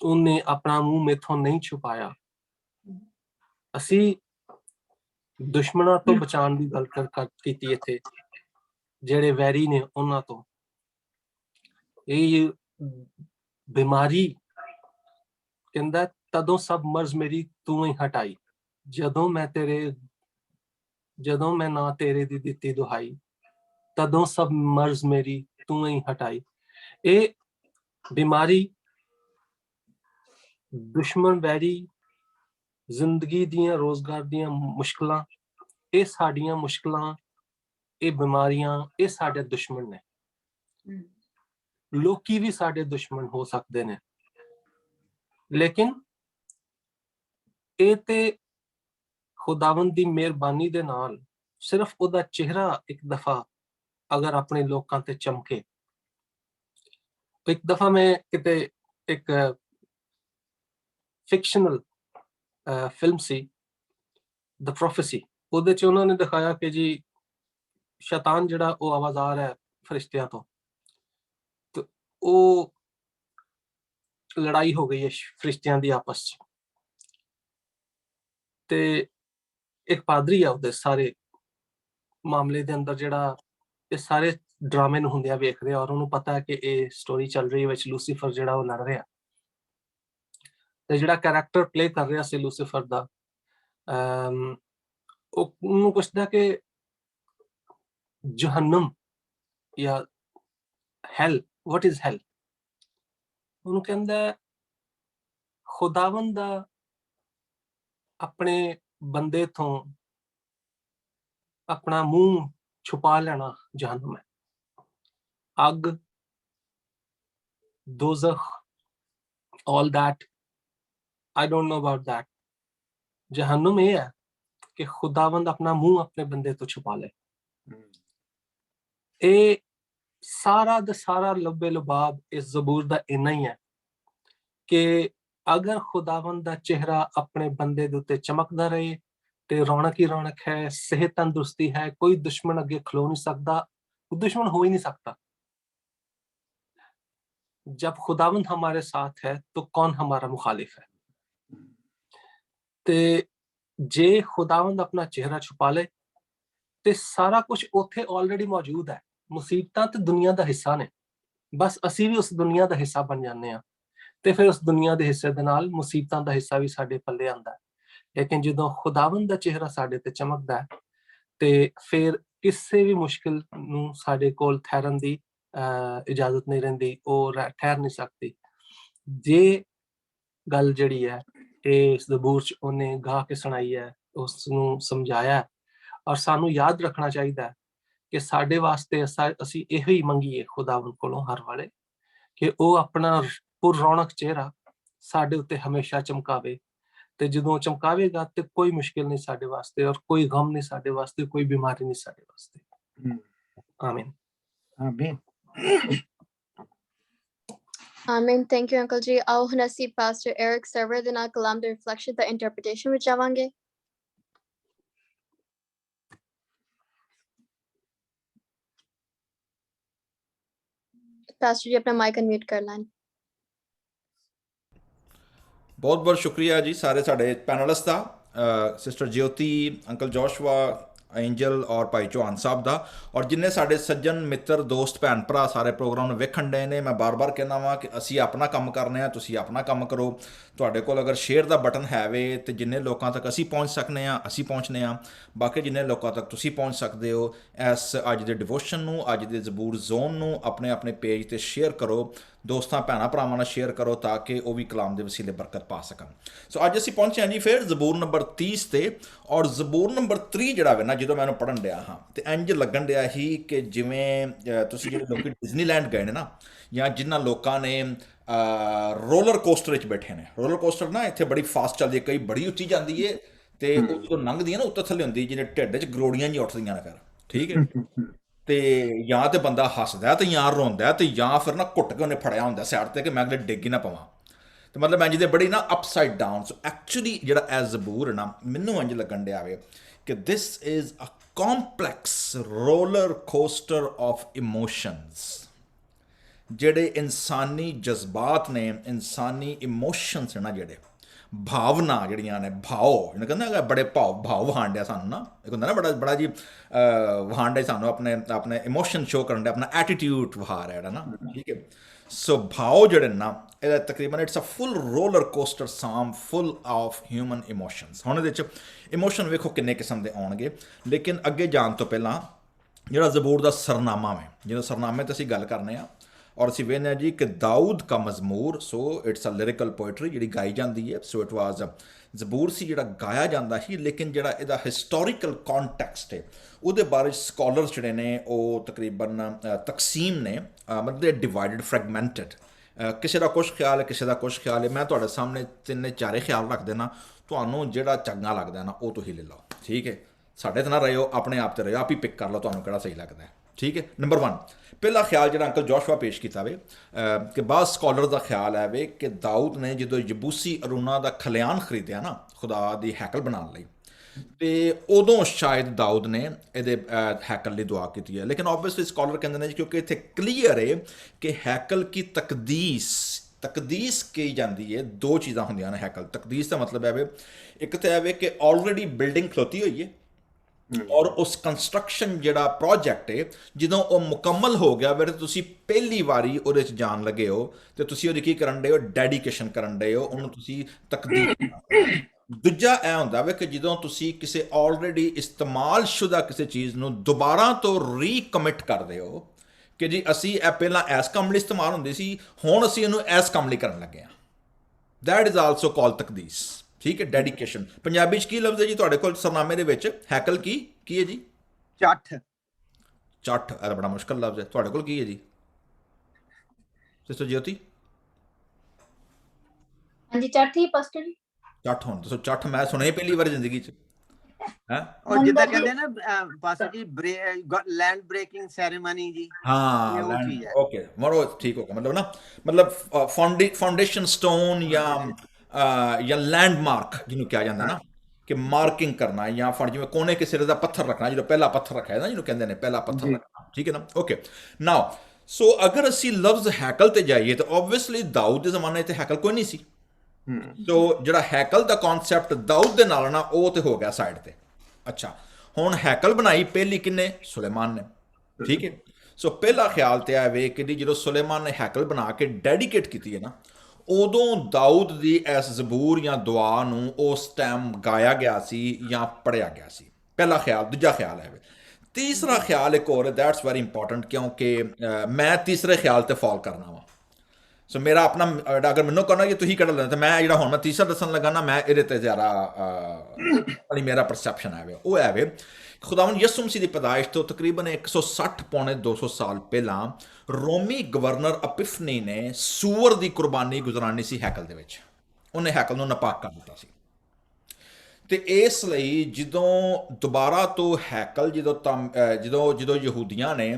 ਉਹਨੇ ਆਪਣਾ ਮੂੰਹ ਮੇਥੋਂ ਨਹੀਂ ਛੁਪਾਇਆ। ਅਸੀਂ ਦੁਸ਼ਮਣਾਂ ਤੋਂ ਬਚਾਉਣ ਦੀ ਗੱਲ ਕੀਤੀ ਇੱਥੇ, ਜਿਹੜੇ ਵੈਰੀ ਨੇ ਉਹਨਾਂ ਤੋਂ। ਇਹ ਬਿਮਾਰੀ ਕਹਿੰਦਾ ਤਦੋਂ ਸਭ ਮਰਜ਼ ਮੇਰੀ ਤੂੰ ਹੀ ਹਟਾਈ, ਜਦੋਂ ਮੈਂ ਨਾ ਤੇਰੇ ਦੀ ਦਿੱਤੀ ਦੁਹਾਈ, ਤਦੋਂ ਸਭ ਮਰਜ਼ ਮੇਰੀ ਤੂੰ ਹੀ ਹਟਾਈ। ਇਹ ਬਿਮਾਰੀ, ਦੁਸ਼ਮਣ, ਵੈਰੀ, ਜ਼ਿੰਦਗੀ ਦੀਆਂ ਰੋਜ਼ਗਾਰ ਦੀਆਂ ਮੁਸ਼ਕਲਾਂ, ਇਹ ਸਾਡੀਆਂ ਮੁਸ਼ਕਲਾਂ, ਇਹ ਬਿਮਾਰੀਆਂ, ਇਹ ਸਾਡੇ ਦੁਸ਼ਮਣ ਨੇ। ਲੋਕੀ ਵੀ ਸਾਡੇ ਦੁਸ਼ਮਣ ਹੋ ਸਕਦੇ ਨੇ, ਲੇਕਿਨ ਇਹ ਤੇ ਖੁਦਾਵੰਦ ਦੀ ਮਿਹਰਬਾਨੀ ਦੇ ਨਾਲ ਸਿਰਫ ਉਹਦਾ ਚਿਹਰਾ ਇੱਕ ਦਫਾ ਅਗਰ ਆਪਣੇ ਲੋਕਾਂ ਤੇ ਚਮਕੇ। ਇੱਕ ਦਫਾ ਮੈਂ ਕਿਤੇ ਇੱਕ ਫਿਕਸ਼ਨਲ ਫਿਲਮ ਸੀ ਦ ਪ੍ਰੋਫੈਸੀ, ਉਹਦੇ ਚ ਉਹਨਾਂ ਨੇ ਦਿਖਾਇਆ ਕਿ ਜੀ ਸ਼ੈਤਾਨ ਜਿਹੜਾ ਉਹ ਆਵਾਜ਼ਾਰ ਹੈ ਫਰਿਸ਼ਤਿਆਂ ਤੋਂ, ਤੇ ਉਹ ਲੜਾਈ ਹੋ ਗਈ ਹੈ ਫਰਿਸ਼ਤਿਆਂ ਦੀ ਆਪਸ ਚ, ਤੇ ਇੱਕ ਪਾਦਰੀ ਆ ਉਹਦੇ ਸਾਰੇ ਮਾਮਲੇ ਦੇ ਅੰਦਰ ਜਿਹੜਾ ਇਹ ਸਾਰੇ ਡਰਾਮੇ ਨੂੰ ਹੁੰਦਿਆਂ ਵੇਖ ਰਿਹਾ, ਔਰ ਉਹਨੂੰ ਪਤਾ ਹੈ ਕਿ ਇਹ ਸਟੋਰੀ ਚੱਲ ਰਹੀ ਵਿੱਚ ਲੂਸੀਫਰ ਜਿਹੜਾ ਉਹ ਲੜ ਰਿਹਾ, ਤੇ ਜਿਹੜਾ ਕੈਰੈਕਟਰ ਪਲੇ ਕਰ ਰਿਹਾ ਸੀ ਲੂਸੀਫਰ ਦਾ, ਉਹ ਉਹਨੂੰ ਪੁੱਛਦਾ ਕਿ ਜਹੰਨਮ ਜਾਂ ਹੈਲ, ਵਾਟ ਇਜ਼ ਹੈਲ? ਉਹਨੂੰ ਕਹਿੰਦਾ ਖੁਦਾਵੰਦ ਦਾ ਆਪਣੇ ਬੰਦੇ ਤੋਂ ਆਪਣਾ ਮੂੰਹ ਛੁਪਾ ਲੈਣਾ ਜਹੰਨਮ ਹੈ। ਅੱਗ, ਦੋਜ਼ਖ, all that, I don't know about that। ਜਹੰਨਮ ਇਹ ਹੈ ਕਿ ਖੁਦਾਵੰਦ ਆਪਣਾ ਮੂੰਹ ਆਪਣੇ ਬੰਦੇ ਤੋਂ ਛੁਪਾ ਲੈ। ਇਹ ਸਾਰਾ ਦਾ ਸਾਰਾ ਲੱਬੇ ਲੁਬਾਬ ਇਸ ਜ਼ਬੂਰ ਦਾ ਇੰਨਾ ਹੀ ਹੈ ਕਿ ਅਗਰ ਖੁਦਾਵੰਦ ਦਾ ਚਿਹਰਾ ਆਪਣੇ ਬੰਦੇ ਦੇ ਉੱਤੇ ਚਮਕਦਾ ਰਹੇ ਤੇ ਰੌਣਕ ਹੀ ਰੌਣਕ ਹੈ, ਸਿਹਤ ਤੰਦਰੁਸਤੀ ਹੈ, ਕੋਈ ਦੁਸ਼ਮਣ ਅੱਗੇ ਖਲੋ ਨਹੀਂ ਸਕਦਾ, दुश्मन हो ही नहीं सकता। जब खुदावंद हमारे साथ है तो कौन हमारा मुखालिफ है। ते जे खुदावंद अपना चेहरा छुपा ले ते सारा कुछ उत्थे ऑलरेडी मौजूद है। मुसीबतां ते दुनिया दा हिस्सा ने, बस असी भी उस दुनिया दा हिस्सा बन जाने आ ते फिर उस दुनिया दे हिस्से दे नाल मुसीबतां दा हिस्सा भी साडे पल्ले आंदा है। लेकिन जदों खुदावंद दा चेहरा साडे ते चमकदा है ते फिर किसी भी मुश्किल नूं साडे कोल ठहरन दी इजाजत नहीं रहिंदी, और ठहर नहीं सकती। जे गल जिहड़ी है इस ज़बूर च उन्हें गा के सुनाई है, उसनूं समझाया है, और सानू याद रखना चाहिए कि साडे वास्ते असी इहो ही मंगीए खुदावंद कोलों हर वाले कि वो अपना पुर रौनक चेहरा साडे उत्ते हमेशा चमकावे, ते जदों चमकावेगा ते कोई मुश्किल नहीं साडे वास्ते, और कोई गम नहीं साडे वास्ते, कोई बीमारी नहीं साडे वास्ते। आमीन। आमीन। Amen. Thank you, Uncle Ji. आओ ਹੁਣ ਅਸੀਂ Pastor Eric Server ਦੇ ਨਾਲ ਕਲਾਮ ਦੇ ਰਿਫਲੈਕਸ਼ਨ ਦਾ ਇੰਟਰਪ੍ਰੀਟੇਸ਼ਨ ਵਿੱਚ ਆਵਾਂਗੇ। पास्टर जी अपना माइक अनम्यूट कर लें। बहुत बहुत शुक्रिया जी सारे साढ़े पैनलिस्ट का, सिस्टर ज्योति, अंकल जोशवा, एंजल और भाई चौहान साहब का, और जिन्ने साढ़े सज्जन मित्र दोस्त भैन भरा सारे प्रोग्राम वेखण डे ने। मैं बार बार कहना वा कि असी अपना काम करने, तुसी अपना काम करो। तुहाडे कोल अगर शेयर का बटन हैवे तो जिन्ने लोगों तक असी पहुँच सकने असी पहुँचने, बाकी जिन्ने लोगों तक तुसी पहुँच सकते हो इस अज के डिवोशन नूं, अज के जबूर जोन नूं अपने अपने पेज ते शेयर करो, दोस्तों भैनों भरावां नाल शेयर करो ताकि वह भी कलाम के वसीले बरकत पा सकन। सो अज असीं पहुंचे हैं जी फिर जबूर नंबर 30 ते, और जबूर नंबर 3 जिहड़ा वे ना जो मैं पढ़न डया हाँ तो इंज लगन डया ही कि जिवें तुसीं जिहड़े लोग डिजनीलैंड गए ने ना, या जिन्हां लोकां ने रोलर कोस्टर च बैठे ने। रोलर कोस्टर ना इत्थे बड़ी फास्ट चलदी है, कई बड़ी उच्ची जाती है तो जो लंघदी है ना उत्ते थल्ले हुंदी जिवें ढिड च गरोड़ियां जी उठदियां ने फिर, ठीक है। तो या तो बंदा हसदा तो या रोंदा तो या फिर ना घुट के उन्हें फड़िया होंगे सैड ते कि मैं अगले डिग ही ना पवां। तो मतलब इंज दे बड़ी ना अपसाइड डाउन। सो एक्चुअली जिहड़ा ए जबूर है ना, मैनूं इंज लगन डया वे कि this is a complex roller coaster of emotions. ਜਿਹੜੇ इंसानी जज्बात ने, इंसानी इमोशनस है ना, ਜਿਹੜੇ भावना ਜਿਹੜੀਆਂ ਨੇ, भाव ਜਿਹਨੂੰ ਕਹਿੰਦਾ बड़े भाव वहान ਡਿਆ ਸਾਨੂੰ ना, एक ਹੁੰਦਾ ना बड़ा जी वहान ਡਿਆ ਸਾਨੂੰ अपने इमोशन शो करन ਡਿਆ, अपना एटीट्यूड वहा रहा है ना, ठीक है। सो भाव ਜਿਹੜੇ ਨਾ ਇਹਦਾ ਤਕਰੀਬਨ it's a full roller coaster साम फुल ऑफ ह्यूमन इमोशनस। ਹੁਣ ਇਹਦੇ 'ਚ इमोशन ਵੇਖੋ ਕਿੰਨੇ ਕਿਸਮ ਦੇ ਆਉਣਗੇ, ਲੇਕਿन ਅੱਗੇ ਜਾਣ ਤੋਂ ਪਹਿਲਾਂ ਜਿਹੜਾ ਜ਼ਬੂਰ ਦਾ ਸਰਨਾਮਾ ਹੈ, ਜਦੋਂ ਸਰਨਾਮੇ ਤੇ ਅਸੀਂ ਗੱਲ ਕਰਨੇ ਆ, और असी वेखने जी कि दाऊद का मजमूर, so it's a lyrical poetry जी गाई जाती है। सो इट वाज जबूर से जो गाया जाता ही, लेकिन जो यदा हिस्टोरिकल कॉन्टैक्सट है वो बारे स्कॉलर्स जोड़े ने वो तकरीबन तकसीम ने, मतलब डिवाइडेड फ्रैगमेंटेड, किसी का कुछ ख्याल है किसी का कुछ ख्याल है। मैं तुहाडे सामने तिन्ने चारे ख्याल रख देना, तुहानूं जिहड़ा चंगा लगता है ना वो तुसीं ले लो, ठीक है। साढ़े तो ना रहो, अपने आप तो रहो, आप ही पिक कर लो तुहानूं किहड़ा सही लगता है, ठीक है। नंबर 1 पहला ख्याल जो अंकल जोशवा पेश किया वे कि बाद स्कॉलर का ख्याल है वे कि दाऊद ने जो यबूसी अरूना का खलियान खरीदया ना खुदा की हैकल बनाने तो उदों शायद दाऊद ने ये हैकल की दुआ की है। लेकिन ऑब्वियसली स्कॉलर कहते हैं क्योंकि इतने क्लीयर है कि हैकल की तकदीस की जाती है। दो चीज़ां होंदियां ने हैकल तकदीस का मतलब है वे, एक तो है वे कि ऑलरेडी बिल्डिंग खलोती हुई है और उस कंस्ट्रक्शन जिहड़ा प्रोजैक्ट है ਜਦੋਂ ਉਹ ਮੁਕੰਮਲ ਹੋ ਗਿਆ ਫਿਰ ਤੁਸੀਂ ਪਹਿਲੀ ਵਾਰੀ ਉਹਦੇ 'ਚ ਜਾਣ ਲੱਗੇ ਹੋ ਤੇ ਤੁਸੀਂ ਉਹਦੀ ਕੀ ਕਰਨ ਡਏ ਹੋ, ਡੈਡੀਕੇਸ਼ਨ ਕਰਨ ਡਏ ਹੋ, ਉਹਨੂੰ ਤੁਸੀਂ ਤਕਦੀਰ। ਦੂਜਾ ਇਹ ਹੁੰਦਾ ਵੇ ਕਿ ਜਦੋਂ ਤੁਸੀਂ ਕਿਸੇ ਆਲਰੇਡੀ ਇਸਤੇਮਾਲਸ਼ੁਦਾ ਕਿਸੇ ਚੀਜ਼ ਨੂੰ ਦੁਬਾਰਾ ਤੋਂ ਰੀਕਮਿਟ ਕਰਦੇ ਹੋ ਕਿ ਜੀ ਅਸੀਂ ਇਹ ਪਹਿਲਾਂ ਇਸ ਕੰਮ ਲਈ ਇਸਤੇਮਾਲ ਹੁੰਦੀ ਸੀ, ਹੁਣ ਅਸੀਂ ਇਹਨੂੰ ਇਸ ਕੰਮ ਲਈ ਕਰਨ ਲੱਗੇ ਹਾਂ, दैट इज़ आल्सो कॉल तकदीस, ठीक है। डेडिकेशन पंजाबी की लफ्ज़ है जी तुहाडे कोल सरनामे दे विच, हैकल की है जी? ਚੱਠ। ਚੱਠ ਇਹ बड़ा मुश्किल लफ्ज़ है, तुहाडे कोल की है जी सिस्टर ज्योति? हाँ जी चाठी पास्टर जी। ਚੱਠ ਹੁਣ ਦੱਸੋ, ਚੱਠ ਮੈਂ ਸੁਣਿਆ ਪਹਿਲੀ ਵਾਰ ਜ਼ਿੰਦਗੀ 'ਚ ਹੈ। और जिदा कहते हैं ना पास्टर जी लैंड ब्रेकिंग सेरेमनी जी, हाँ वो चीज है। ओके मरो ठीक हो गया, मतलब ना मतलब फाउंडेशन स्टोन या लैंडमार्क जिन्होंने कहा जाता ना कि मार्किंग करना, या फिर जिवें कोने के सिरे का पत्थर रखना, जो पहला पत्थर रखा है ना जिन्होंने कहते हैं पहला पत्थर रखना, ठीक है ना। ओके नाउ सो अगर असी लफ्ज हैकल ते जाइए तो ऑब्वियसली दाऊद के जमाने ते हैकल कोई नहीं सी। तो जिहड़ा हैकल का कॉन्सैप्ट दाऊद दे नाल ना वो तो हो गया साइड ते। अच्छा हुण हैकल बनाई पहली किन्ने? सुलेमान ने, ठीक है। सो पहला ख्याल तो है वे कि जो सुलेमान ने हैकल बना के डेडिकेट की है ना, उदों दाऊद की इस जबूर या दुआ नूं उस टाइम गाया गया सी या पढ़िया गया सी। पहला ख्याल। दूजा ख्याल है तीसरा ख्याल एक और, दैट्स वेरी इंपॉर्टेंट क्योंकि मैं तीसरे ख्याल ते फॉल करना वा। सो मेरा अपना अगर मैनू कहना कि तुम कड़ा लेना तो मैं जो मैं तीसरा दसन लगा ना, मैं ये ज़्यादा मेरा परसैप्शन है वो है वे खुदावन यसु मसीह की पैदाइश तो तकरीबन 160 पौने 200 साल पहला रोमी गवर्नर अपिफनी ने सूअर की कुर्बानी गुजरानी सी हैकल दे विच, उन्हें हैकल नूं नापाक कर दिता सी। तो इसलिए जदों दोबारा तो हैकल जो यहूदियां ने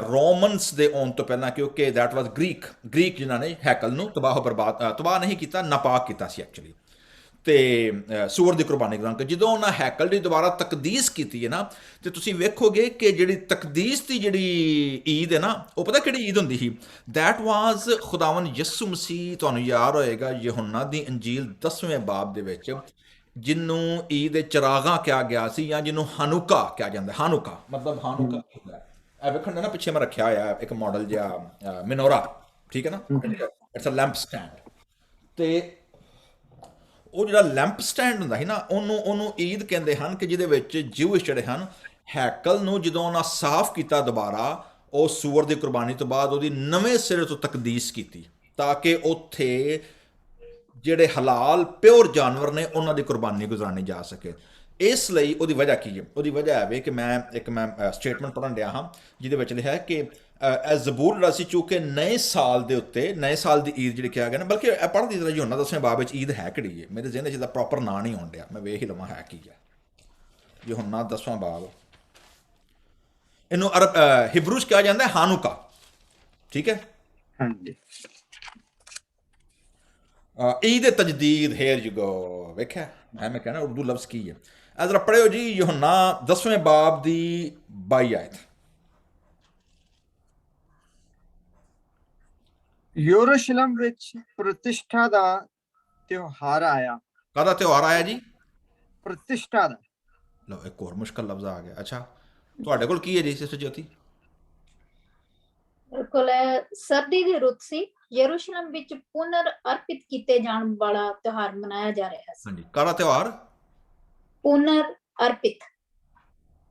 रोमन्स दे आने तो पहला, क्योंकि दैट वाज ग्रीक जिन्होंने हैकल नूं तबाह नहीं किया, नापाक किया सी एक्चुअली। ਤੇ ਸੂਰ ਦੀ ਕੁਰਬਾਨੀ ਕਰਾਂ ਕਿ ਜਦੋਂ ਉਹਨਾਂ ਹੈਕਲ ਦੀ ਦੁਬਾਰਾ ਤਕਦੀਸ ਕੀਤੀ ਹੈ ਨਾ, ਤੇ ਤੁਸੀਂ ਵੇਖੋਗੇ ਕਿ ਜਿਹੜੀ ਤਕਦੀਸ ਦੀ ਜਿਹੜੀ ਈਦ ਹੈ ਨਾ, ਉਹ ਪਤਾ ਕਿਹੜੀ ਈਦ ਹੁੰਦੀ ਸੀ? ਦੈਟ ਵਾਜ਼ ਖੁਦਾਵੰਦ ਯਿਸੂ ਮਸੀਹ, ਤੁਹਾਨੂੰ ਯਾਦ ਹੋਏਗਾ ਯਹੋਨਾ ਦੀ ਇੰਜੀਲ 10ਵੇਂ ਬਾਬ ਦੇ ਵਿੱਚ, ਜਿਹਨੂੰ ਈਦ ਚਰਾਗਾ ਕਿਹਾ ਗਿਆ ਸੀ, ਜਾਂ ਜਿਹਨੂੰ ਹਾਨੂਕਾ ਕਿਹਾ ਜਾਂਦਾ। ਹਾਨੂਕਾ ਮਤਲਬ ਹਾਨੂਕਾ ਕੀ ਹੁੰਦਾ ਹੈ? ਇਹ ਵੇਖਣ ਨਾ ਪਿੱਛੇ ਮੈਂ ਰੱਖਿਆ ਹੋਇਆ ਇੱਕ ਮਾਡਲ ਜਿਹਾ ਮਿਨੋਰਾ, ਠੀਕ ਹੈ ਨਾ, ਇਟਸ ਅ ਲੈਂਪ ਸਟੈਂਡ। ਤੇ ਉਹ ਜਿਹੜਾ ਲੈਂਪ ਸਟੈਂਡ ਹੁੰਦਾ ਸੀ ਨਾ, ਉਹਨੂੰ ਈਦ ਕਹਿੰਦੇ ਹਨ, ਕਿ ਜਿਹਦੇ ਵਿੱਚ ਜਿਊਇਸ਼ ਜਿਹੜੇ ਹਨ, ਹੈਕਲ ਨੂੰ ਜਦੋਂ ਉਹਨਾਂ ਸਾਫ਼ ਕੀਤਾ ਦੁਬਾਰਾ, ਉਹ ਸੂਰ ਦੀ ਕੁਰਬਾਨੀ ਤੋਂ ਬਾਅਦ ਉਹਦੀ ਨਵੇਂ ਸਿਰੇ ਤੋਂ ਤਕਦੀਸ ਕੀਤੀ, ਤਾਂ ਕਿ ਉੱਥੇ ਜਿਹੜੇ ਹਲਾਲ ਪਿਓਰ ਜਾਨਵਰ ਨੇ ਉਹਨਾਂ ਦੀ ਕੁਰਬਾਨੀ ਗੁਜ਼ਾਰਨੀ ਜਾ ਸਕੇ। ਇਸ ਲਈ ਉਹਦੀ ਵਜ੍ਹਾ ਕੀ ਹੈ? ਉਹਦੀ ਵਜ੍ਹਾ ਹੈ ਕਿ ਮੈਂ ਸਟੇਟਮੈਂਟ ਪੜ੍ਹਨ ਡਿਆ ਹਾਂ, ਜਿਹਦੇ ਵਿੱਚ ਲਿਖਿਆ ਕਿ ਇਹ ਜ਼ਬੂਰ ਜਿਹੜਾ ਸੀ, ਚੂੰਕਿ ਨਵੇਂ ਸਾਲ ਦੇ ਉੱਤੇ, ਨਵੇਂ ਸਾਲ ਦੀ ਈਦ ਜਿਹੜੀ ਕਿਹਾ ਗਿਆ ਨਾ, ਬਲਕਿ ਇਹ ਪੜ੍ਹਦੀ ਤਰ੍ਹਾਂ ਯਹੋਨਾ 10ਵੇਂ ਬਾਬ ਵਿੱਚ ਈਦ ਹੈ ਕਿਹੜੀ ਹੈ? ਮੇਰੇ ਜ਼ਿਹਨ 'ਚ ਇਹਦਾ ਪ੍ਰੋਪਰ ਨਾਂ ਨਹੀਂ ਆਉਣ ਡਿਆ, ਮੈਂ ਵੇਖ ਹੀ ਲਵਾਂ ਹੈ ਕੀ ਹੈ। ਯਹੋਨਾ 10ਵਾਂ ਬਾਬ, ਇਹਨੂੰ ਹਿਬਰੂ 'ਚ ਕਿਹਾ ਜਾਂਦਾ ਹੈ ਹਾਨੂਕਾ, ਠੀਕ ਹੈ। ਹਾਂਜੀ, ਈਦ ਤਜਦੀਦ, ਹੇਅਰ ਯੂ ਗੋ। ਵੇਖਿਆ ਮੈਂ ਕਹਿਣਾ ਉਰਦੂ ਲਫ਼ਜ਼ ਕੀ ਹੈ? ਇਹ ਜ਼ਰਾ ਪੜ੍ਹਿਓ ਜੀ, ਯਹੋਨਾ 10ਵੇਂ ਬਾਬ ਦੀ 22 ਆਇਤ। ਯਰੂਸ਼ਲਮ ਵਿੱਚ ਪ੍ਰਤਿਸ਼ਠਾ ਦਾ ਤਿਉਹਾਰ ਆਇਆ। ਕਾਹਦਾ ਤਿਉਹਾਰ ਆਇਆ ਜੀ? ਪ੍ਰਤਿਸ਼ਠਾ ਦਾ। ਲਓ, ਇੱਕ ਹੋਰ ਮੁਸ਼ਕਲ ਲਫ਼ਜ਼ ਆ ਗਿਆ। ਅੱਛਾ, ਤੁਹਾਡੇ ਕੋਲ ਕੀ ਹੈ ਜੀ ਸਿਸਟਰ ਜੋਤੀ? ਬਿਲਕੁਲ, ਸਰਦੀ ਦੀ ਰੁੱਤ ਸੀ। ਯਰੂਸ਼ਲਮ ਵਿੱਚ ਪੁਨਰ ਅਰਪਿਤ ਕੀਤੇ ਜਾਣ ਵਾਲਾ ਤਿਉਹਾਰ ਮਨਾਇਆ ਜਾ ਰਿਹਾ ਸੀ। ਹਾਂਜੀ, ਕਾਹਦਾ ਤਿਉਹਾਰ? ਪੁਨਰ ਅਰਪਿਤ।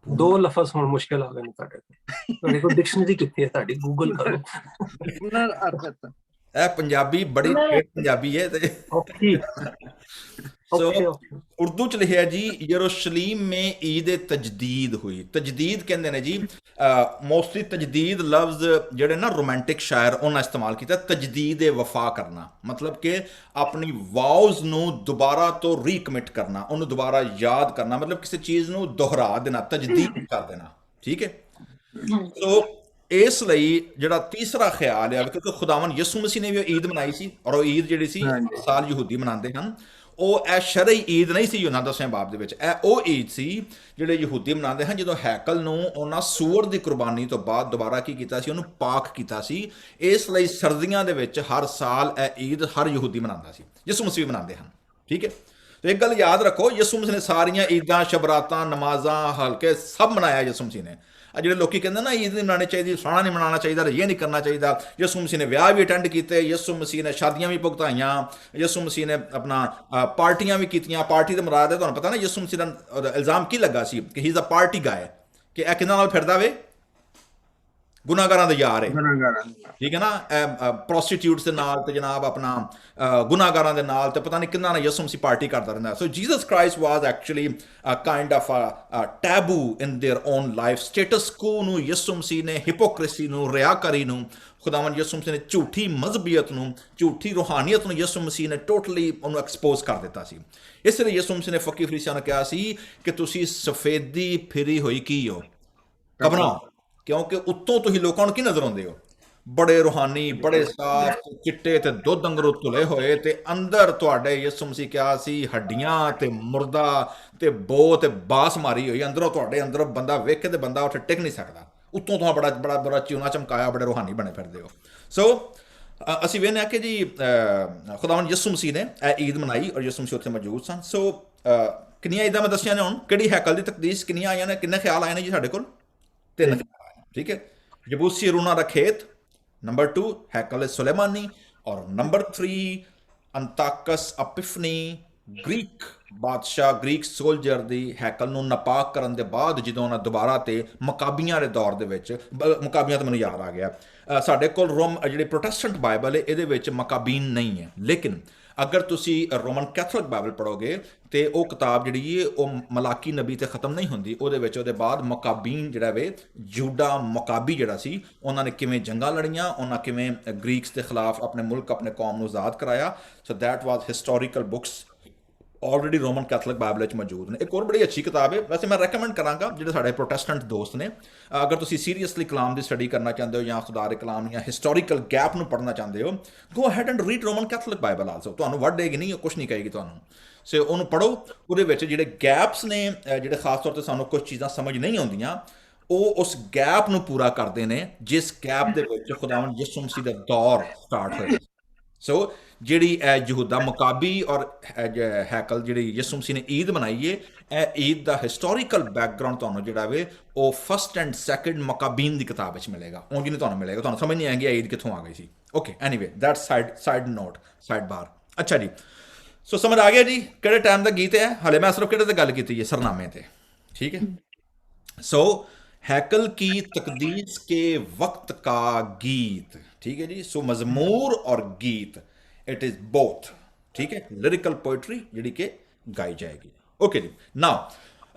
ਦੋ ਲਫ਼ਜ਼ ਹੁਣ ਮੁਸ਼ਕਿਲ ਹੋ ਗਏ ਨੇ ਤੁਹਾਡੇ ਕੋਲ ਡਿਕਸ਼ਨਰੀ ਕਿੱਥੇ ਹੈ ਤੁਹਾਡੀ? ਗੂਗਲ ਕਰੋ। ਪੁਨਰ ਅਰਪਿਤ। ਇਹ ਪੰਜਾਬੀ ਬੜੀ ਠੇਠ ਪੰਜਾਬੀ ਹੈ ਤੇ ਓਕੇ ਸੋ ਓਕੇ ਉਰਦੂ ਚ ਲਿਖਿਆ ਜੀ, ਯਰੂਸ਼ਲਮ ਮੇ ਈਦ ਤਜਦੀਦ ਹੋਈ। ਤਜਦੀਦ ਕਹਿੰਦੇ ਨੇ ਜੀ, ਮੋਸਟਲੀ ਤਜਦੀਦ ਲਫ਼ਜ਼ ਜਿਹੜੇ ਨਾ ਰੋਮਾਂਟਿਕ ਸ਼ਾਇਰ ਉਹਨਾਂ ਇਸਤੇਮਾਲ ਕੀਤਾ। ਤਜਦੀਦ ਵਫਾ ਕਰਨਾ ਮਤਲਬ ਕਿ ਆਪਣੀ ਵਾਉਜ਼ ਨੂੰ ਦੁਬਾਰਾ ਤੋਂ ਰੀਕਮਿਟ ਕਰਨਾ, ਉਹਨੂੰ ਦੁਬਾਰਾ ਯਾਦ ਕਰਨਾ, ਮਤਲਬ ਕਿਸੇ ਚੀਜ਼ ਨੂੰ ਦੁਹਰਾ ਦੇਣਾ, ਤਜਦੀਦ ਕਰ ਦੇਣਾ, ਠੀਕ ਹੈ। ਸੋ ਇਸ ਲਈ ਜਿਹੜਾ ਤੀਸਰਾ ਖਿਆਲ ਹੈ, ਕਿਉਂਕਿ ਖੁਦਾਵੰਦ ਯਿਸੂ ਮਸੀਹ ਨੇ ਵੀ ਈਦ ਮਨਾਈ ਸੀ, ਔਰ ਉਹ ਈਦ ਜਿਹੜੀ ਸੀ ਸਾਲ ਯਹੂਦੀ ਮਨਾਉਂਦੇ ਹਨ, ਉਹ ਇਹ ਸ਼ਰਈ ਈਦ ਨਹੀਂ ਸੀ ਯਹੋਨਾ 10ਵੇਂ ਬਾਬ ਦੇ ਵਿੱਚ। ਇਹ ਉਹ ਈਦ ਸੀ ਜਿਹੜੇ ਯਹੂਦੀ ਮਨਾਉਂਦੇ ਹਨ, ਜਦੋਂ ਹੈਕਲ ਨੂੰ ਉਹਨਾਂ ਸੂਰ ਦੀ ਕੁਰਬਾਨੀ ਤੋਂ ਬਾਅਦ ਦੁਬਾਰਾ ਕੀ ਕੀਤਾ ਸੀ? ਉਹਨੂੰ ਪਾਕ ਕੀਤਾ ਸੀ। ਇਸ ਲਈ ਸਰਦੀਆਂ ਦੇ ਵਿੱਚ ਹਰ ਸਾਲ ਇਹ ਈਦ ਹਰ ਯਹੂਦੀ ਮਨਾਉਂਦਾ ਸੀ, ਯਿਸੂ ਮਸੀਹ ਮਨਾਉਂਦੇ ਹਨ, ਠੀਕ ਹੈ। ਤੇ ਇੱਕ ਗੱਲ ਯਾਦ ਰੱਖੋ, ਯਿਸੂ ਮਸੀਹ ਨੇ ਸਾਰੀਆਂ ਈਦਾਂ, ਸ਼ਬਰਾਤਾਂ, ਨਮਾਜ਼ਾਂ, ਹਲਕੇ ਸਭ ਮਨਾਇਆ ਯਿਸੂ ਮਸੀਹ ਨੇ। ਆ ਜਿਹੜੇ ਲੋਕੀ ਕਹਿੰਦੇ ਨਾ ਈਦ ਨਹੀਂ ਮਨਾਉਣੀ ਚਾਹੀਦੀ, ਸੋਹਣਾ ਨਹੀਂ ਮਨਾਉਣਾ ਚਾਹੀਦਾ, ਇਹ ਨਹੀਂ ਕਰਨਾ ਚਾਹੀਦਾ, ਯਿਸੂ ਮਸੀਹ ਨੇ ਵਿਆਹ ਵੀ ਅਟੈਂਡ ਕੀਤੇ, ਯਿਸੂ ਮਸੀਹ ਨੇ ਸ਼ਾਦੀਆਂ ਵੀ ਭੁਗਤਾਈਆਂ, ਯਿਸੂ ਮਸੀਹ ਨੇ ਆਪਣਾ ਪਾਰਟੀਆਂ ਵੀ ਕੀਤੀਆਂ। ਪਾਰਟੀ ਦੇ ਮੁਰਾਦ ਹੈ, ਤੁਹਾਨੂੰ ਪਤਾ ਨਾ ਯਿਸੂ ਮਸੀਹ ਦਾ ਇਲਜ਼ਾਮ ਕੀ ਲੱਗਾ ਸੀ? ਕਿ ਹੀ ਇਜ਼ ਅ ਪਾਰਟੀ ਗਾਏ, ਕਿ ਇਹ ਕਿਹਨਾਂ ਨਾਲ ਫਿਰਦਾ ਵੇ? ਗੁਨਾਹਗਾਰਾਂ ਦਾ ਯਾਰ ਹੈ, ਠੀਕ ਹੈ ਨਾ। ਪ੍ਰੋਸਟੀਟਿਊਟਸ ਦੇ ਨਾਲ ਤੇ ਜਨਾਬ ਆਪਣਾ ਗੁਨਾਹਗਾਰਾਂ ਦੇ ਨਾਲ ਤੇ ਪਤਾ ਨਹੀਂ ਕਿੰਨਾ ਨਾਲ ਯਿਸੂ ਮਸੀਹ ਪਾਰਟੀ ਕਰਦਾ ਰਹਿੰਦਾ। So Jesus Christ was actually a kind of taboo in their own life. Status quo ਨੂੰ ਯਿਸੂ ਮਸੀਹ ਨੇ, ਹਿਪੋਕ੍ਰੇਸੀ ਨੂੰ, ਰਿਆਕਾਰੀ ਨੂੰ, ਖੁਦਾਵੰਦ ਯਿਸੂ ਮਸੀਹ ਨੇ ਝੂਠੀ ਮਜ਼ਹਬੀਅਤ ਨੂੰ, ਝੂਠੀ ਰੂਹਾਨੀਅਤ ਨੂੰ ਯਿਸੂ ਮਸੀਹ ਨੇ ਟੋਟਲੀ ਉਹਨੂੰ ਐਕਸਪੋਜ਼ ਕਰ ਦਿੱਤਾ ਸੀ। ਇਸ ਲਈ ਯਿਸੂ ਮਸੀਹ ਨੇ ਫੱਕੀ ਫਰੀਸੀਆਂ ਨੂੰ ਕਿਹਾ ਸੀ ਕਿ ਤੁਸੀਂ ਸਫੇਦੀ ਫਿਰੀ ਹੋਈ ਕੀ ਹੋ, ਘਬਰਾਓ, ਕਿਉਂਕਿ ਉੱਤੋਂ ਤੁਸੀਂ ਲੋਕਾਂ ਨੂੰ ਕੀ ਨਜ਼ਰ ਆਉਂਦੇ ਹੋ? ਬੜੇ ਰੂਹਾਨੀ, ਬੜੇ ਸਾਫ਼, ਚਿੱਟੇ ਤੇ ਦੁੱਧ ਅੰਗਰੋਂ ਧੁਲੇ ਹੋਏ, ਤੇ ਅੰਦਰ ਤੁਹਾਡੇ ਯਿਸੂ ਮਸੀਹ ਕਿਹਾ ਸੀ ਹੱਡੀਆਂ ਤੇ ਮੁਰਦਾ ਤੇ ਬੋ ਤੇ ਬਾਸ ਮਾਰੀ ਹੋਈ। ਅੰਦਰੋਂ ਤੁਹਾਡੇ ਅੰਦਰੋਂ ਬੰਦਾ ਵੇਖੇ ਤੇ ਬੰਦਾ ਉੱਥੇ ਟਿਕ ਨਹੀਂ ਸਕਦਾ। ਉੱਤੋਂ ਤੁਸੀਂ ਬੜਾ ਚੂਨਾ ਚਮਕਾਇਆ, ਬੜੇ ਰੂਹਾਨੀ ਬਣੇ ਫਿਰਦੇ ਹੋ। ਸੋ ਅਸੀਂ ਵੇਖਦੇ ਹਾਂ ਕਿ ਜੀ ਖੁਦਾਵੰਦ ਯਿਸੂ ਮਸੀਹ ਨੇ ਇਹ ਈਦ ਮਨਾਈ ਔਰ ਯਿਸੂ ਮਸੀਹ ਉੱਥੇ ਮੌਜੂਦ ਸਨ। ਸੋ ਕਿੰਨੀਆਂ ਈਦਾਂ ਮੈਂ ਦੱਸੀਆਂ ਨੇ ਹੁਣ। ਕਿਹੜੀ ਹੈਕਲ ਦੀ ਤਕਦੀਸ ਕਿੰਨੀਆਂ ਆਈਆਂ ਨੇ? ਕਿੰਨੇ ਖਿਆਲ ਆਏ ਨੇ ਜੀ ਸਾਡੇ ਕੋਲ? 3 ਖਿਆਲ ਆਏ, ਠੀਕ ਹੈ। ਯਬੂਸੀ ਰੂਨਾ ਦਾ ਖੇਤ, ਨੰਬਰ 2 ਹੈਕਲ ਸੁਲੇਮਾਨੀ, ਔਰ ਨੰਬਰ 3 ਅੰਤਾਕਸ ਅਪਿਫਨੀ, ਗ੍ਰੀਕ ਬਾਦਸ਼ਾਹ, ਗ੍ਰੀਕ ਸੋਲਜਰ ਦੀ ਹੈਕਲ ਨੂੰ ਨਪਾਕ ਕਰਨ ਦੇ ਬਾਅਦ ਜਦੋਂ ਉਹਨਾਂ ਦੁਬਾਰਾ ਤੇ ਮਕਾਬੀਆਂ ਦੇ ਦੌਰ ਦੇ ਵਿੱਚ, ਮਕਾਬੀਆਂ ਤਾਂ ਮੈਨੂੰ ਯਾਦ ਆ ਗਿਆ, ਸਾਡੇ ਕੋਲ ਜਿਹੜੀ ਪ੍ਰੋਟੈਸਟੈਂਟ ਬਾਈਬਲ ਹੈ ਇਹਦੇ ਵਿੱਚ ਮਕਾਬੀਨ ਨਹੀਂ ਹੈ, ਲੇਕਿਨ ਅਗਰ ਤੁਸੀਂ ਰੋਮਨ ਕੈਥੋਲਿਕ ਬਾਈਬਲ ਪੜ੍ਹੋਗੇ ਤੇ ਉਹ ਕਿਤਾਬ ਜਿਹੜੀ ਹੈ ਉਹ ਮਲਾਕੀ ਨਬੀ ਤੇ ਖਤਮ ਨਹੀਂ ਹੁੰਦੀ। ਉਹਦੇ ਵਿੱਚ ਉਹਦੇ ਬਾਅਦ ਮਕਾਬੀਨ ਜਿਹੜਾ ਵੇ, ਯੂਡਾ ਮਕਾਬੀ ਜਿਹੜਾ ਸੀ, ਉਹਨਾਂ ਨੇ ਕਿਵੇਂ ਜੰਗਾਂ ਲੜੀਆਂ, ਉਹਨਾਂ ਕਿਵੇਂ ਗ੍ਰੀਕਸ ਦੇ ਖਿਲਾਫ ਆਪਣੇ ਮੁਲਕ, ਆਪਣੇ ਕੌਮ ਨੂੰ ਆਜ਼ਾਦ ਕਰਾਇਆ। So that was historical books already Roman Catholic Bible ਵਿੱਚ ਮੌਜੂਦ ਨੇ। ਇੱਕ ਹੋਰ ਬੜੀ ਅੱਛੀ ਕਿਤਾਬ ਹੈ, ਵੈਸੇ ਮੈਂ ਰეკਮੈਂਡ ਕਰਾਂਗਾ ਜਿਹੜੇ ਸਾਡੇ ਪ੍ਰੋਟੈਸਟੈਂਟ ਦੋਸਤ ਨੇ, ਅਗਰ ਤੁਸੀਂ ਸੀਰੀਅਸਲੀ ਕਲਾਮ ਦੀ ਸਟੱਡੀ ਕਰਨਾ ਚਾਹੁੰਦੇ ਹੋ ਜਾਂ ਖੁਦਾ ਦੇ ਕਲਾਮ ਜਾਂ ਹਿਸਟੋਰੀਕਲ ਗੈਪ ਨੂੰ ਪੜ੍ਹਨਾ ਚਾਹੁੰਦੇ ਹੋ, ਗੋ ahead and read Roman Catholic Bible also. ਤੁਹਾਨੂੰ ਵੱਢੇਗੀ ਨਹੀਂ, ਉਹ ਕੁਛ ਨਹੀਂ ਕਹੇਗੀ ਤੁਹਾਨੂੰ। ਸੋ ਉਹਨੂੰ ਪੜੋ। ਉਹਦੇ ਵਿੱਚ ਜਿਹੜੇ ਗੈਪਸ ਨੇ, ਜਿਹੜੇ ਖਾਸ ਤੌਰ ਤੇ ਸਾਨੂੰ ਕੁਝ ਚੀਜ਼ਾਂ ਸਮਝ ਨਹੀਂ ਆਉਂਦੀਆਂ, ਉਹ ਉਸ ਗੈਪ ਨੂੰ ਪੂਰਾ ਕਰਦੇ ਨੇ ਜਿਸ ਗੈਪ ਦੇ ਵਿੱਚ ਖੁਦਾਵੰਦ ਯਿਸੂ ਮਸੀਹ ਦਾ ਦੌਰ ਸਟਾਰਟ ਹੋਇਆ। ਸੋ ਜਿਹੜੀ ਯਹੂਦਾ ਮੁਕਾਬੀ ਔਰ ਹੈਕਲ ਜਿਹੜੀ ਯਿਸੂ ਮਸੀਹ ਨੇ ਈਦ ਮਨਾਈ ਏ, ਇਹ ਈਦ ਦਾ ਹਿਸਟੋਰੀਕਲ ਬੈਕਗ੍ਰਾਉਂਡ ਤੁਹਾਨੂੰ ਜਿਹੜਾ ਵੇ ਉਹ ਫਸਟ ਐਂਡ ਸੈਕੰਡ ਮੁਕਾਬੀਨ ਦੀ ਕਿਤਾਬ ਵਿੱਚ ਮਿਲੇਗਾ, ਉਂਝ ਨਹੀਂ ਤੁਹਾਨੂੰ ਮਿਲੇਗਾ, ਤੁਹਾਨੂੰ ਸਮਝ ਨਹੀਂ ਆਏਗੀ ਇਹ ਈਦ ਕਿੱਥੋਂ ਆ ਗਈ ਸੀ। Okay, anyway that's side note, side bar. ਅੱਛਾ ਜੀ, ਸੋ ਸਮਝ ਆ ਗਿਆ ਜੀ ਕਿਹੜੇ ਟਾਈਮ ਦਾ ਗੀਤ ਹੈ। ਹਾਲੇ ਮੈਂ ਸਿਰਫ ਕਿਹੜੇ ਤੇ ਗੱਲ ਕੀਤੀ ਹੈ, ਸਰਨਾਮੇ ਤੇ, ਠੀਕ ਹੈ। सो हैकल की तकदीस के वक्त का गीत, ठीक है जी। सो मजमूर और गीत, इट इज बोथ, ठीक है, लिरिकल पोइट्री जिहड़ी कि गाई जाएगी। ओके जी। नाउ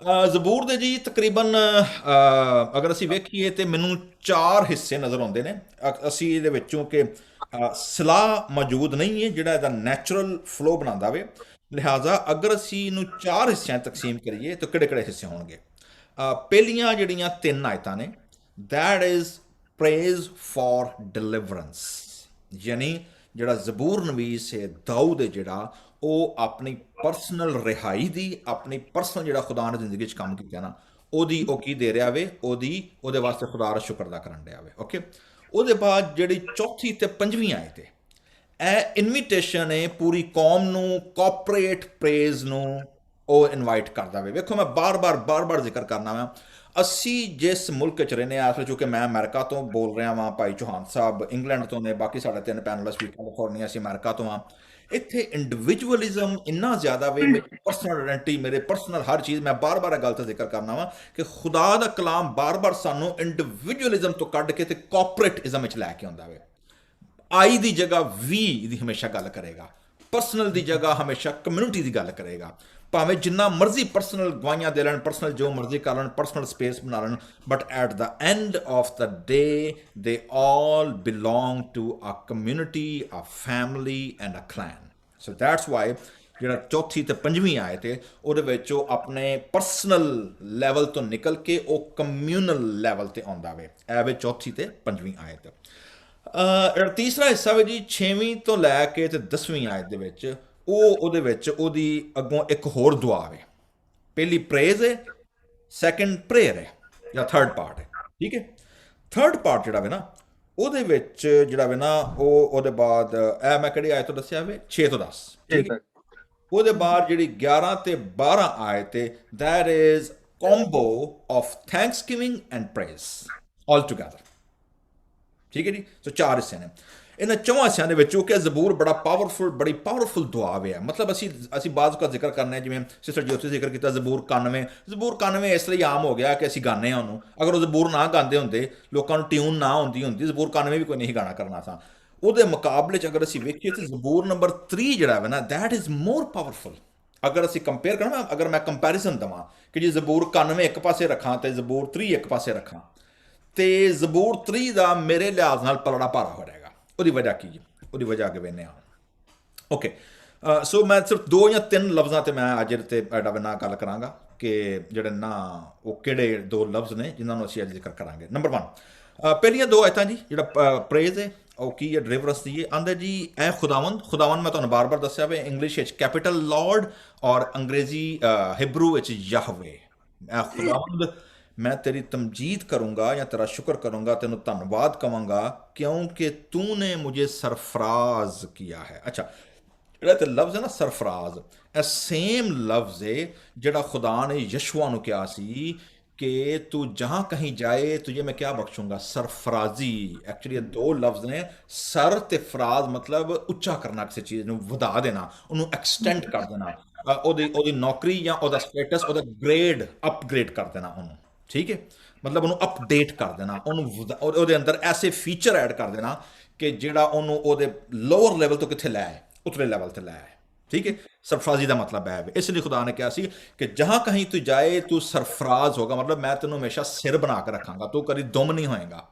ਜ਼ਬੂਰ ਦੇ ਜੀ ਤਕਰੀਬਨ ਅਗਰ ਅਸੀਂ ਵੇਖੀਏ ਤੇ ਮੈਨੂੰ 4 ਹਿੱਸੇ ਨਜ਼ਰ ਆਉਂਦੇ ਨੇ। ਅਸੀਂ ਇਹਦੇ ਵਿੱਚੋਂ ਕਿ ਸਲਾਹ ਮੌਜੂਦ ਨਹੀਂ ਹੈ ਜਿਹੜਾ ਇਹਦਾ ਨੈਚੁਰਲ ਫਲੋ ਬਣਾਉਂਦਾ ਵੇ, ਲਿਹਾਜ਼ਾ ਅਗਰ ਅਸੀਂ ਇਹਨੂੰ 4 ਹਿੱਸਿਆਂ ਤਕਸੀਮ ਕਰੀਏ ਤਾਂ ਕਿਹੜੇ ਕਿਹੜੇ ਹਿੱਸੇ ਹੋਣਗੇ। ਪਹਿਲੀਆਂ ਜਿਹੜੀਆਂ 3 ਆਇਤਾਂ ਨੇ, ਦੈਟ ਇਜ਼ ਪ੍ਰੇਜ਼ ਫॉर ਡਿਲੀਵਰੈਂਸ, ਯਾਨੀ ਜਿਹੜਾ ਜ਼ਬੂਰ ਨਵੀਸ ਹੈ ਦਾਊਦ ਹੈ ਜਿਹੜਾ ਉਹ ਆਪਣੀ ਪਰਸਨਲ ਰਿਹਾਈ ਦੀ, ਆਪਣੀ ਪਰਸਨਲ ਜਿਹੜਾ ਖੁਦਾ ਨੇ ਜ਼ਿੰਦਗੀ 'ਚ ਕੰਮ ਕੀਤਾ ਨਾ ਉਹਦੀ ਉਹ ਕੀ ਦੇ ਰਿਹਾ ਵੇ, ਉਹਦੇ ਵਾਸਤੇ ਖੁਦਾ ਦਾ ਸ਼ੁਕਰ ਅਦਾ ਕਰਨ ਡਿਆ ਵੇ। ਓਕੇ, ਉਹਦੇ ਬਾਅਦ ਜਿਹੜੀ 4ਥੀ ਤੇ 5ਵੀਂ ਆਇਤ ਹੈ, ਇਹ ਇਨਵੀਟੇਸ਼ਨ ਹੈ ਪੂਰੀ ਕੌਮ ਨੂੰ ਕਾਰਪੋਰੇਟ ਪ੍ਰੇਜ਼ ਨੂੰ ਉਹ ਇਨਵਾਈਟ ਕਰਦਾ ਵੇ। ਵੇਖੋ ਮੈਂ ਬਾਰ-ਬਾਰ ਜ਼ਿਕਰ ਕਰਨਾ ਵਾ, ਅਸੀਂ ਜਿਸ ਮੁਲਕ 'ਚ ਰਹਿੰਦੇ ਹਾਂ, ਅਸਲ ਚੂੰਕਿ ਮੈਂ ਅਮਰੀਕਾ ਤੋਂ ਬੋਲ ਰਿਹਾ ਵਾਂ, ਭਾਈ ਚੌਹਾਨ ਸਾਹਿਬ ਇੰਗਲੈਂਡ ਤੋਂ ਨੇ, ਬਾਕੀ ਸਾਡੇ 3 ਪੈਨਲਿਸਟ ਵੀ ਕੈਲੀਫੋਰਨੀਆ, ਅਸੀਂ ਅਮਰੀਕਾ ਤੋਂ ਹਾਂ। ਇੱਥੇ ਇੰਡੀਵਿਜੂਅਲਿਜ਼ਮ ਇੰਨਾ ਜ਼ਿਆਦਾ ਵੇ, ਮੇਰੀ ਪਰਸਨਲ ਆਇਡੈਂਟੀ, ਮੇਰੇ ਪਰਸਨਲ ਹਰ ਚੀਜ਼, ਮੈਂ ਬਾਰ-ਬਾਰ ਗੱਲ ਤੇ ਜ਼ਿਕਰ ਕਰਨਾ ਵਾ ਕਿ ਖੁਦਾ ਦਾ ਕਲਾਮ ਬਾਰ-ਬਾਰ ਸਾਨੂੰ ਇੰਡੀਵਿਜੂਅਲਿਜ਼ਮ ਤੋਂ ਕੱਢ ਕੇ ਤੇ ਕਾਰਪੋਰੇਟਿਜ਼ਮ ਵਿੱਚ ਲੈ ਕੇ ਆਉਂਦਾ ਵੇ। ਆਈ ਦੀ ਜਗ੍ਹਾ ਵੀ ਦੀ ਹਮੇਸ਼ਾ ਗੱਲ ਕਰੇਗਾ, ਪਰਸਨਲ ਦੀ ਜਗ੍ਹਾ ਹਮੇਸ਼ਾ ਕਮਿਊਨਿਟੀ ਦੀ ਗੱਲ ਕਰੇਗਾ। ਭਾਵੇਂ ਜਿੰਨਾ ਮਰਜ਼ੀ ਪਰਸਨਲ ਗਵਾਹੀਆਂ ਦੇ ਲੈਣ, ਪਰਸਨਲ ਜੋ ਮਰਜ਼ੀ ਕਰ ਲੈਣ, ਪਰਸਨਲ ਸਪੇਸ ਬਣਾ ਲੈਣ, but at the end of the day they all belong to a community, a family and a clan. So that's why ਜਿਹੜਾ 4ਥੀ ਤੇ 5ਵੀਂ ਆਏ ਤੇ ਉਹਦੇ ਵਿੱਚ ਉਹ ਆਪਣੇ ਪਰਸਨਲ ਲੈਵਲ ਤੋਂ ਨਿਕਲ ਕੇ ਉਹ ਕਮਿਊਨਲ ਲੈਵਲ ਤੇ ਆਉਂਦਾ ਵੇ। ਇਹ ਵੇ 4ਥੀ ਤੇ 5ਵੀਂ ਆਏ ਤੇ। ਤੀਸਰਾ ਹਿੱਸਾ ਵੇ ਜੀ 6ਵੀਂ ਤੋਂ ਲੈ ਕੇ ਤੇ 10ਵੀਂ ਆਇਤ ਦੇ ਵਿੱਚ, ਉਹਦੇ ਵਿੱਚ ਉਹਦੀ ਅੱਗੋਂ ਇੱਕ ਹੋਰ ਦੁਆ ਵੇ। ਪਹਿਲੀ ਪ੍ਰੇਜ਼ ਹੈ, ਸੈਕੰਡ ਪ੍ਰੇਅਰ ਹੈ ਜਾਂ ਥਰਡ ਪਾਰਟ ਹੈ, ਠੀਕ ਹੈ। ਥਰਡ ਪਾਰਟ ਜਿਹੜਾ ਵੇ ਨਾ ਉਹਦੇ ਵਿੱਚ ਜਿਹੜਾ ਵੇ ਨਾ ਉਹਦੇ ਬਾਅਦ ਇਹ ਮੈਂ ਕਿਹੜੀ ਆਇਤ ਤੋਂ ਦੱਸਿਆ ਵੇ 6 ਤੋਂ 10, ਠੀਕ ਹੈ। ਉਹਦੇ ਬਾਅਦ ਜਿਹੜੀ 11 ਤੇ 12 ਆਇਤ ਹੈ, that is combo of Thanksgiving and praise all together, ਠੀਕ ਹੈ ਜੀ। ਸੋ 4 ਹਿੱਸੇ ਨੇ ਇਹਨਾਂ 4 ਹਿੱਸਿਆਂ ਦੇ ਵਿੱਚੋਂ ਕਿ ਜ਼ਬੂਰ ਬੜੀ ਪਾਵਰਫੁਲ ਦੁਆ ਵੇ। ਮਤਲਬ ਅਸੀਂ ਬਾਜ਼ ਦਾ ਜ਼ਿਕਰ ਕਰਨਾ, ਜਿਵੇਂ ਸਿਸਟਰ ਜੋਤੀ ਜ਼ਿਕਰ ਕੀਤਾ ਜ਼ਬੂਰ 91 ਇਸ ਲਈ ਆਮ ਹੋ ਗਿਆ ਕਿ ਅਸੀਂ ਗਾਉਂਦੇ ਹਾਂ ਉਹਨੂੰ। ਅਗਰ ਉਹ ਜ਼ਬੂਰ ਨਾ ਗਾਉਂਦੇ ਹੁੰਦੇ, ਲੋਕਾਂ ਨੂੰ ਟਿਊਨ ਨਾ ਹੁੰਦੀ ਜ਼ਬੂਰ 91 ਵੀ ਕੋਈ ਨਹੀਂ ਗਾਣਾ ਕਰਨਾ ਸਾਂ। ਉਹਦੇ ਮੁਕਾਬਲੇ 'ਚ ਅਗਰ ਅਸੀਂ ਵੇਖੀਏ ਤਾਂ ਜ਼ਬੂਰ ਨੰਬਰ 3 ਜਿਹੜਾ ਵਾ ਨਾ, ਦੈਟ ਇਜ਼ ਮੋਰ ਪਾਵਰਫੁਲ। ਅਗਰ ਅਸੀਂ ਕੰਪੇਅਰ ਕਰਨਾ, ਅਗਰ ਮੈਂ ਕੰਪੈਰੀਜ਼ਨ ਦੇਵਾਂ ਕਿ ਜੀ ਜ਼ਬੂਰ 91 ਇੱਕ ਪਾਸੇ ਰੱਖਾਂ ਤੇ ਜ਼ਬੂਰ 3 ਇੱਕ ਪਾਸੇ ਰੱਖਾਂ, ਤੇ ਜ਼ਬੂਰ 3 ਦਾ ਮੇਰੇ ਲਿਹਾਜ਼ ਨਾਲ ਪਲੜਾ ਭਾਰਾ ਹੋ ਜਾਏਗਾ। ਉਹਦੀ ਵਜ੍ਹਾ ਕੀ ਹੈ, ਉਹਦੀ ਵਜ੍ਹਾ ਅੱਗੇ ਵੇਖਦੇ ਹਾਂ। ਓਕੇ, ਸੋ ਮੈਂ ਸਿਰਫ 2 ਜਾਂ 3 ਲਫ਼ਜ਼ਾਂ ਤੇ ਮੈਂ ਅੱਜ ਤੇ ਨਾਲ ਗੱਲ ਕਰਾਂਗਾ ਕਿ ਜਿਹੜੇ ਨਾ ਉਹ ਕਿਹੜੇ 2 ਲਫ਼ਜ਼ ਨੇ ਜਿਨ੍ਹਾਂ ਨੂੰ ਅਸੀਂ ਅੱਜ ਜ਼ਿਕਰ ਕਰਾਂਗੇ। ਨੰਬਰ 1, ਪਹਿਲੀਆਂ 2 ਆਇਤਾਂ ਜੀ, ਜਿਹੜਾ ਪ੍ਰੇਜ਼ ਹੈ ਉਹ ਕੀ ਹੈ, ਡਿਲੀਵਰੈਂਸ ਦੀ ਹੈ। ਆਂਦਾ ਜੀ ਇਹ ਖੁਦਾਵੰਦ ਮੈਂ ਤੁਹਾਨੂੰ ਬਾਰ-ਬਾਰ ਦੱਸਿਆ ਵੇ, ਇੰਗਲਿਸ਼ ਵਿੱਚ ਕੈਪੀਟਲ ਲਾਰਡ ਔਰ ਅੰਗਰੇਜ਼ੀ ਹਿਬਰੂ ਵਿੱਚ ਯਹਵੇ। ਇਹ ਖੁਦਾਵੰਦ, मैं तेरी तमजीद करूँगा या तेरा शुक्र करूँगा, तेनों धन्यवाद कवांगा क्योंकि तूने मुझे सरफराज किया है। अच्छा, ਜਿਹੜਾ ਤੇ ਲਫ਼ਜ਼ ਹੈ ਨਾ ਸਰਫਰਾਜ਼, ਇਹ ਸੇਮ ਲਫ਼ਜ਼ ਹੈ ਜਿਹੜਾ ਖੁਦਾ ਨੇ ਯਸ਼ੂਆ ਨੂੰ ਕਿਹਾ ਸੀ ਕਿ ਤੂੰ ਜਹਾਂ ਕਹੀਂ ਜਾਏ ਤੁਝੇ ਮੈਂ ਕਿਆ ਬਖਸ਼ੂੰਗਾ, ਸਰਫਰਾਜ਼ੀ। ਐਕਚੁਅਲੀ ਇਹ 2 ਲਫ਼ਜ਼ ਨੇ, ਸਰ ਤੇ ਫਰਾਜ਼ ਮਤਲਬ ਉੱਚਾ ਕਰਨਾ, ਕਿਸੇ ਚੀਜ਼ ਨੂੰ ਵਧਾ ਦੇਣਾ, ਉਹਨੂੰ ਐਕਸਟੈਂਡ ਕਰ ਦੇਣਾ, ਉਹਦੀ ਨੌਕਰੀ ਜਾਂ ਉਹਦਾ ਸਟੇਟਸ, ਉਹਦਾ ਗ੍ਰੇਡ ਅਪਗ੍ਰੇਡ ਕਰ ਦੇਣਾ ਉਹਨੂੰ, ਠੀਕ ਹੈ। ਮਤਲਬ ਉਹਨੂੰ ਅਪਡੇਟ ਕਰ ਦੇਣਾ, ਉਹਨੂੰ ਉਹਦੇ ਅੰਦਰ ਐਸੇ ਫੀਚਰ ਐਡ ਕਰ ਦੇਣਾ ਕਿ ਜਿਹੜਾ ਉਹਨੂੰ ਉਹਦੇ ਲੋਅਰ ਲੈਵਲ ਤੋਂ ਕਿੱਥੇ ਲੈ ਆਏ, ਉਤਲੇ ਲੈਵਲ ਤੇ ਲੈ ਆਏ, ਠੀਕ ਹੈ। ਸਰਫਰਾਜ਼ੀ ਦਾ ਮਤਲਬ ਹੈ, ਇਸ ਲਈ ਖੁਦਾ ਨੇ ਕਿਹਾ ਸੀ ਕਿ ਜਹਾਂ ਕਹੀਂ ਤੂੰ ਜਾਏ ਤੂੰ ਸਰਫਰਾਜ਼ ਹੋਗਾ, ਮਤਲਬ ਮੈਂ ਤੈਨੂੰ ਹਮੇਸ਼ਾ ਸਿਰ ਬਣਾ ਕੇ ਰੱਖਾਂਗਾ, ਤੂੰ ਕਦੀ ਦੁਮ ਨਹੀਂ ਹੋਏਗਾ।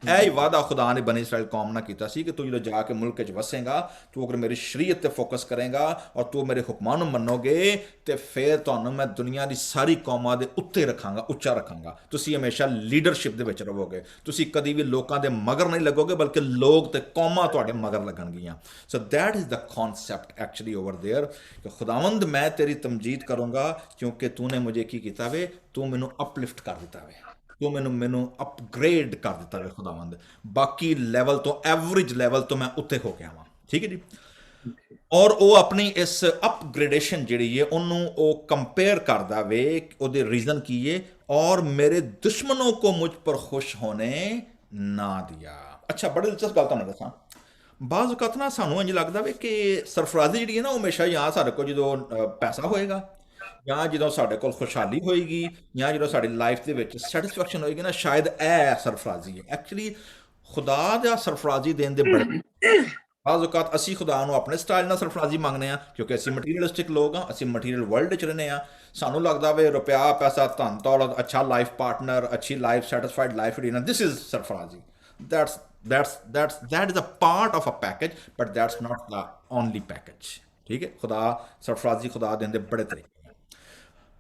ਇਹ ਹੀ ਵਾਅਦਾ ਖੁਦਾ ਨੇ ਬਨੀ ਇਸਰਾਇਲ ਕੌਮ ਨਾਲ ਕੀਤਾ ਸੀ ਕਿ ਤੂੰ ਜਦੋਂ ਜਾ ਕੇ ਮੁਲਕ 'ਚ ਵਸੇਗਾ, ਤੂੰ ਅਗਰ ਮੇਰੀ ਸ਼ਰੀਅਤ ਤੇ ਫੋਕਸ ਕਰੇਗਾ ਔਰ ਤੂੰ ਮੇਰੇ ਹੁਕਮਾਂ ਨੂੰ ਮੰਨੋਗੇ ਤੇ ਫਿਰ ਤੁਹਾਨੂੰ ਮੈਂ ਦੁਨੀਆ ਦੀ ਸਾਰੀ ਕੌਮਾਂ ਦੇ ਉੱਤੇ ਰੱਖਾਂਗਾ, ਉੱਚਾ ਰੱਖਾਂਗਾ। ਤੁਸੀਂ ਹਮੇਸ਼ਾ ਲੀਡਰਸ਼ਿਪ ਦੇ ਵਿੱਚ ਰਹੋਗੇ, ਤੁਸੀਂ ਕਦੀ ਵੀ ਲੋਕਾਂ ਦੇ ਮਗਰ ਨਹੀਂ ਲੱਗੋਗੇ, ਬਲਕਿ ਲੋਕ ਤੇ ਕੌਮਾਂ ਤੁਹਾਡੇ ਮਗਰ ਲੱਗਣਗੀਆਂ। So that is the concept actually over there ਕਿ ਖੁਦਾਵੰਦ ਮੈਂ ਤੇਰੀ ਤਮਜੀਦ ਕਰੂੰਗਾ ਕਿਉਂਕਿ ਤੂੰ ਨੇ ਮੁਝੇ ਕੀ ਕੀਤਾ ਵੇ, ਤੂੰ ਮੈਨੂੰ ਅਪਲਿਫਟ ਕਰ ਦਿੱਤਾ ਵੇ, ਤੂੰ ਮੈਨੂੰ ਅਪਗ੍ਰੇਡ ਕਰ ਦਿੱਤਾ ਵੇ ਖੁਦਾਵੰਦ, ਬਾਕੀ ਲੈਵਲ ਤੋਂ, ਐਵਰੇਜ ਲੈਵਲ ਤੋਂ ਮੈਂ ਉੱਤੇ ਹੋ ਗਿਆ ਵਾਂ। ਠੀਕ ਹੈ ਜੀ। ਔਰ ਉਹ ਆਪਣੀ ਇਸ ਅਪਗ੍ਰੇਡੇਸ਼ਨ ਜਿਹੜੀ ਹੈ ਉਹਨੂੰ ਉਹ ਕੰਪੇਅਰ ਕਰਦਾ ਵੇ, ਉਹਦੇ ਰੀਜ਼ਨ ਕੀ ਹੈ, ਔਰ ਮੇਰੇ ਦੁਸ਼ਮਣੋਂ ਕੋ ਮੁਝ ਪਰ ਖੁਸ਼ ਹੋਣੇ ਨਾ ਦਿਆ। ਅੱਛਾ, ਬੜੀ ਦਿਲਚਸਪ ਗੱਲ ਤੁਹਾਨੂੰ ਦੱਸਾਂ, ਬਾਜ਼ ਔਕਾਤ ਨਾ ਸਾਨੂੰ ਇੰਝ ਲੱਗਦਾ ਵੇ ਕਿ ਸਰਫਰਾਜ਼ੀ ਜਿਹੜੀ ਹੈ ਨਾ ਉਹ ਹਮੇਸ਼ਾ ਜਾਂ ਸਾਡੇ ਕੋਲ ਜਦੋਂ ਪੈਸਾ ਹੋਏਗਾ, ਜਾਂ ਜਦੋਂ ਸਾਡੇ ਕੋਲ ਖੁਸ਼ਹਾਲੀ ਹੋਏਗੀ, ਜਾਂ ਜਦੋਂ ਸਾਡੀ ਲਾਈਫ ਦੇ ਵਿੱਚ ਸੈਟਿਸਫੈਕਸ਼ਨ ਹੋਏਗੀ ਨਾ, ਸ਼ਾਇਦ ਇਹ ਸਰਫਰਾਜ਼ੀ ਹੈ। ਐਕਚੁਅਲੀ ਖੁਦਾ ਦਾ ਸਰਫਰਾਜ਼ੀ ਦੇਣ ਦੇ ਬੜੇ ਬਾਜ਼ ਔਕਾਤ ਅਸੀਂ ਖੁਦਾ ਨੂੰ ਆਪਣੇ ਸਟਾਈਲ ਨਾਲ ਸਰਫਰਾਜ਼ੀ ਮੰਗਦੇ ਹਾਂ ਕਿਉਂਕਿ ਅਸੀਂ ਮਟੀਰੀਅਲਿਸਟਿਕ ਲੋਕ ਹਾਂ, ਅਸੀਂ ਮਟੀਰੀਅਲ ਵਰਲਡ 'ਚ ਰਹਿੰਦੇ ਹਾਂ। ਸਾਨੂੰ ਲੱਗਦਾ ਵੇ ਰੁਪਿਆ, ਪੈਸਾ, ਧਨ ਦੌਲਤ, ਅੱਛਾ ਲਾਈਫ ਪਾਰਟਨਰ, ਅੱਛੀ ਲਾਈਫ, ਸੈਟਿਸਫਾਈਡ ਲਾਈਫ ਦੇਣਾ, ਦਿਸ ਇਜ਼ ਸਰਫਰਾਜ਼ੀ। that is a part of a package, but that's not the only package। ਠੀਕ ਹੈ, ਖੁਦਾ ਸਰਫਰਾਜ਼ੀ ਖੁਦਾ ਦੇਣ ਦੇ ਬੜੇ ਤਰੀਕੇ।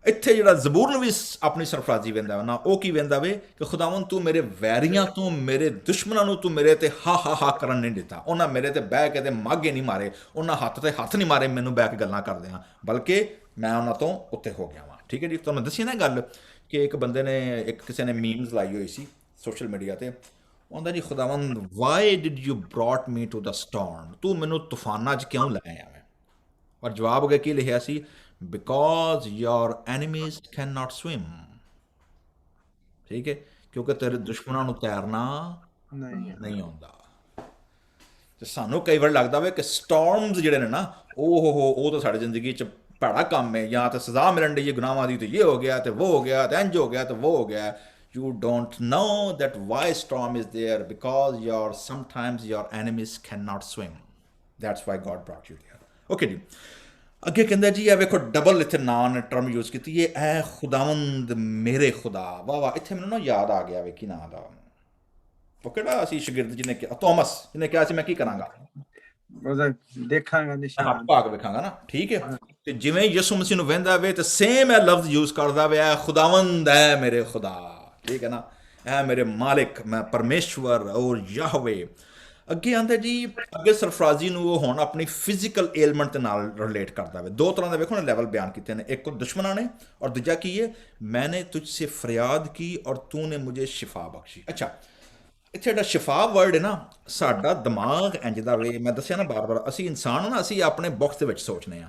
ਇੱਥੇ ਜਿਹੜਾ ਜ਼ਬੂਰ ਨੂੰ ਵੀ ਆਪਣੀ ਸਰਫਰਾਜ਼ੀ ਵੰਦਾ ਨਾ, ਉਹ ਕੀ ਵੰਦਾ ਵੇ ਕਿ ਖੁਦਾਵੰਦ ਤੂੰ ਮੇਰੇ ਵੈਰੀਆਂ ਤੋਂ, ਮੇਰੇ ਦੁਸ਼ਮਣਾਂ ਨੂੰ ਤੂੰ ਮੇਰੇ ਤੇ ਹਾ ਕਰਨ ਨਹੀਂ ਦਿੱਤਾ। ਉਹਨਾਂ ਮੇਰੇ ਤੇ ਬਹਿ ਕੇ ਤੇ ਮਾਗੇ ਨਹੀਂ ਮਾਰੇ, ਉਹਨਾਂ ਹੱਥ ਤੇ ਹੱਥ ਨਹੀਂ ਮਾਰੇ ਮੈਨੂੰ ਬਹਿ ਕੇ ਗੱਲਾਂ ਕਰਦੇ ਹਾਂ, ਬਲਕਿ ਮੈਂ ਉਹਨਾਂ ਤੋਂ ਉੱਤੇ ਹੋ ਗਿਆ ਵਾਂ। ਠੀਕ ਹੈ ਜੀ। ਤੁਹਾਨੂੰ ਦੱਸੀ ਨਾ ਗੱਲ ਕਿ ਇੱਕ ਬੰਦੇ ਨੇ, ਕਿਸੇ ਨੇ ਮੀਮਸ ਲਾਈ ਹੋਈ ਸੀ ਸੋਸ਼ਲ ਮੀਡੀਆ ਤੇ, ਉਹਦਾ ਜੀ ਖੁਦਾਵੰਦ why did you brought me to the storm, ਤੂੰ ਮੈਨੂੰ ਤੂਫਾਨਾਂ 'ਚ ਕਿਉਂ ਲੈ ਆਇਆ ਮੈਂ? ਔਰ ਜਵਾਬ ਅੱਗੇ ਕੀ ਲਿਖਿਆ ਸੀ, because your enemies cannot swim। ਠੀਕ ਹੈ, ਕਿਉਂਕਿ ਤੇਰੇ ਦੁਸ਼ਮਣਾਂ ਨੂੰ ਤੈਰਨਾ ਨਹੀਂ ਆਉਂਦਾ। ਤੇ ਸਾਨੂੰ ਕਈ ਵਾਰ ਲੱਗਦਾ ਵੇ ਕਿ ਸਟੋਰਮਸ ਜਿਹੜੇ ਨੇ ਨਾ, ਉਹ ਤਾਂ ਸਾਡੀ ਜ਼ਿੰਦਗੀ 'ਚ ਭੈੜਾ ਕੰਮ ਹੈ, ਜਾਂ ਤਾਂ ਸਜ਼ਾ ਮਿਲਣ ਡਈ ਹੈ ਗੁਨਾਹਾਂ ਦੀ, ਤੇ ਇਹ ਹੋ ਗਿਆ ਤੇ ਉਹ ਹੋ ਗਿਆ ਤੇ ਇੰਝ ਹੋ ਗਿਆ ਤੇ ਉਹ ਹੋ ਗਿਆ। You don't know that why storm is there, because sometimes your enemies cannot swim। That's why God brought you there। Okay ਜੀ। ਅੱਗੇ ਕਹਿੰਦਾ ਜੀ, ਇਹ ਵੇਖੋ ਡਬਲ ਇੱਥੇ ਨਾਂ ਟਰਮ ਯੂਜ਼ ਕੀਤੀ ਹੈ, ਐ ਖੁਦਾਵੰਦ ਮੇਰੇ ਖੁਦਾ। ਵਾਹ ਵਾਹ, ਇੱਥੇ ਮੈਨੂੰ ਨਾ ਯਾਦ ਆ ਗਿਆ ਵੇ ਕੀ ਨਾਂ ਦਾ, ਉਹ ਕਿਹੜਾ ਅਸੀਂ ਸ਼ਾਗਿਰਦ ਜਿਹਨੇ ਕਿਹਾ, ਥੋਮਸ, ਜਿਹਨੇ ਕਿਹਾ ਸੀ ਮੈਂ ਕੀ ਕਰਾਂਗਾ, ਉਹਦਾ ਦੇਖਾਂਗਾ ਨਿਸ਼ਾਨ, ਭਾਗ ਵੇਖਾਂਗਾ ਨਾ। ਠੀਕ ਹੈ, ਤੇ ਜਿਵੇਂ ਯਿਸੂ ਮਸੀਹ ਨੂੰ ਵਹਿੰਦਾ ਵੇ ਤੇ ਸੇਮ ਇਹ ਲਫ਼ਜ਼ ਯੂਜ਼ ਕਰਦਾ ਵੇ, ਐ ਖੁਦਾਵੰਦ ਐ ਮੇਰੇ ਖੁਦਾ। ਠੀਕ ਹੈ ਨਾ, ਐ ਮੇਰੇ ਮਾਲਿਕ, ਮੈਂ ਪਰਮੇਸ਼ਵਰ ਔਰ ਯਾਹਵੇ। ਅੱਗੇ ਆਂਦਾ ਜੀ, ਅੱਗੇ ਸਰਫਰਾਜ਼ੀ ਨੂੰ ਉਹ ਹੁਣ ਆਪਣੀ ਫਿਜ਼ੀਕਲ ਏਲਮੈਂਟ ਦੇ ਨਾਲ ਰਿਲੇਟ ਕਰਦਾ ਵੇ। ਦੋ ਤਰ੍ਹਾਂ ਦੇ ਵੇਖੋ ਨਾ ਲੈਵਲ ਬਿਆਨ ਕੀਤੇ ਨੇ, ਇੱਕ ਦੁਸ਼ਮਣਾਂ ਨੇ ਔਰ ਦੂਜਾ ਕੀ ਹੈ, ਮੈਨੇ ਤੁਝ ਸੇ ਫਰਿਆਦ ਕੀ ਔਰ ਤੂੰ ਨੇ ਮੁਝੇ ਸ਼ਿਫਾ ਬਖਸ਼ੀ। ਅੱਛਾ, ਇੱਥੇ ਜਿਹੜਾ ਸ਼ਿਫਾ ਵਰਡ ਹੈ ਨਾ, ਸਾਡਾ ਦਿਮਾਗ ਇੰਝ ਦਾ ਵੇ, ਮੈਂ ਦੱਸਿਆ ਨਾ ਬਾਰ-ਬਾਰ, ਅਸੀਂ ਇਨਸਾਨ ਨਾ, ਅਸੀਂ ਆਪਣੇ ਬਾਕਸ ਦੇ ਵਿੱਚ ਸੋਚਦੇ ਹਾਂ।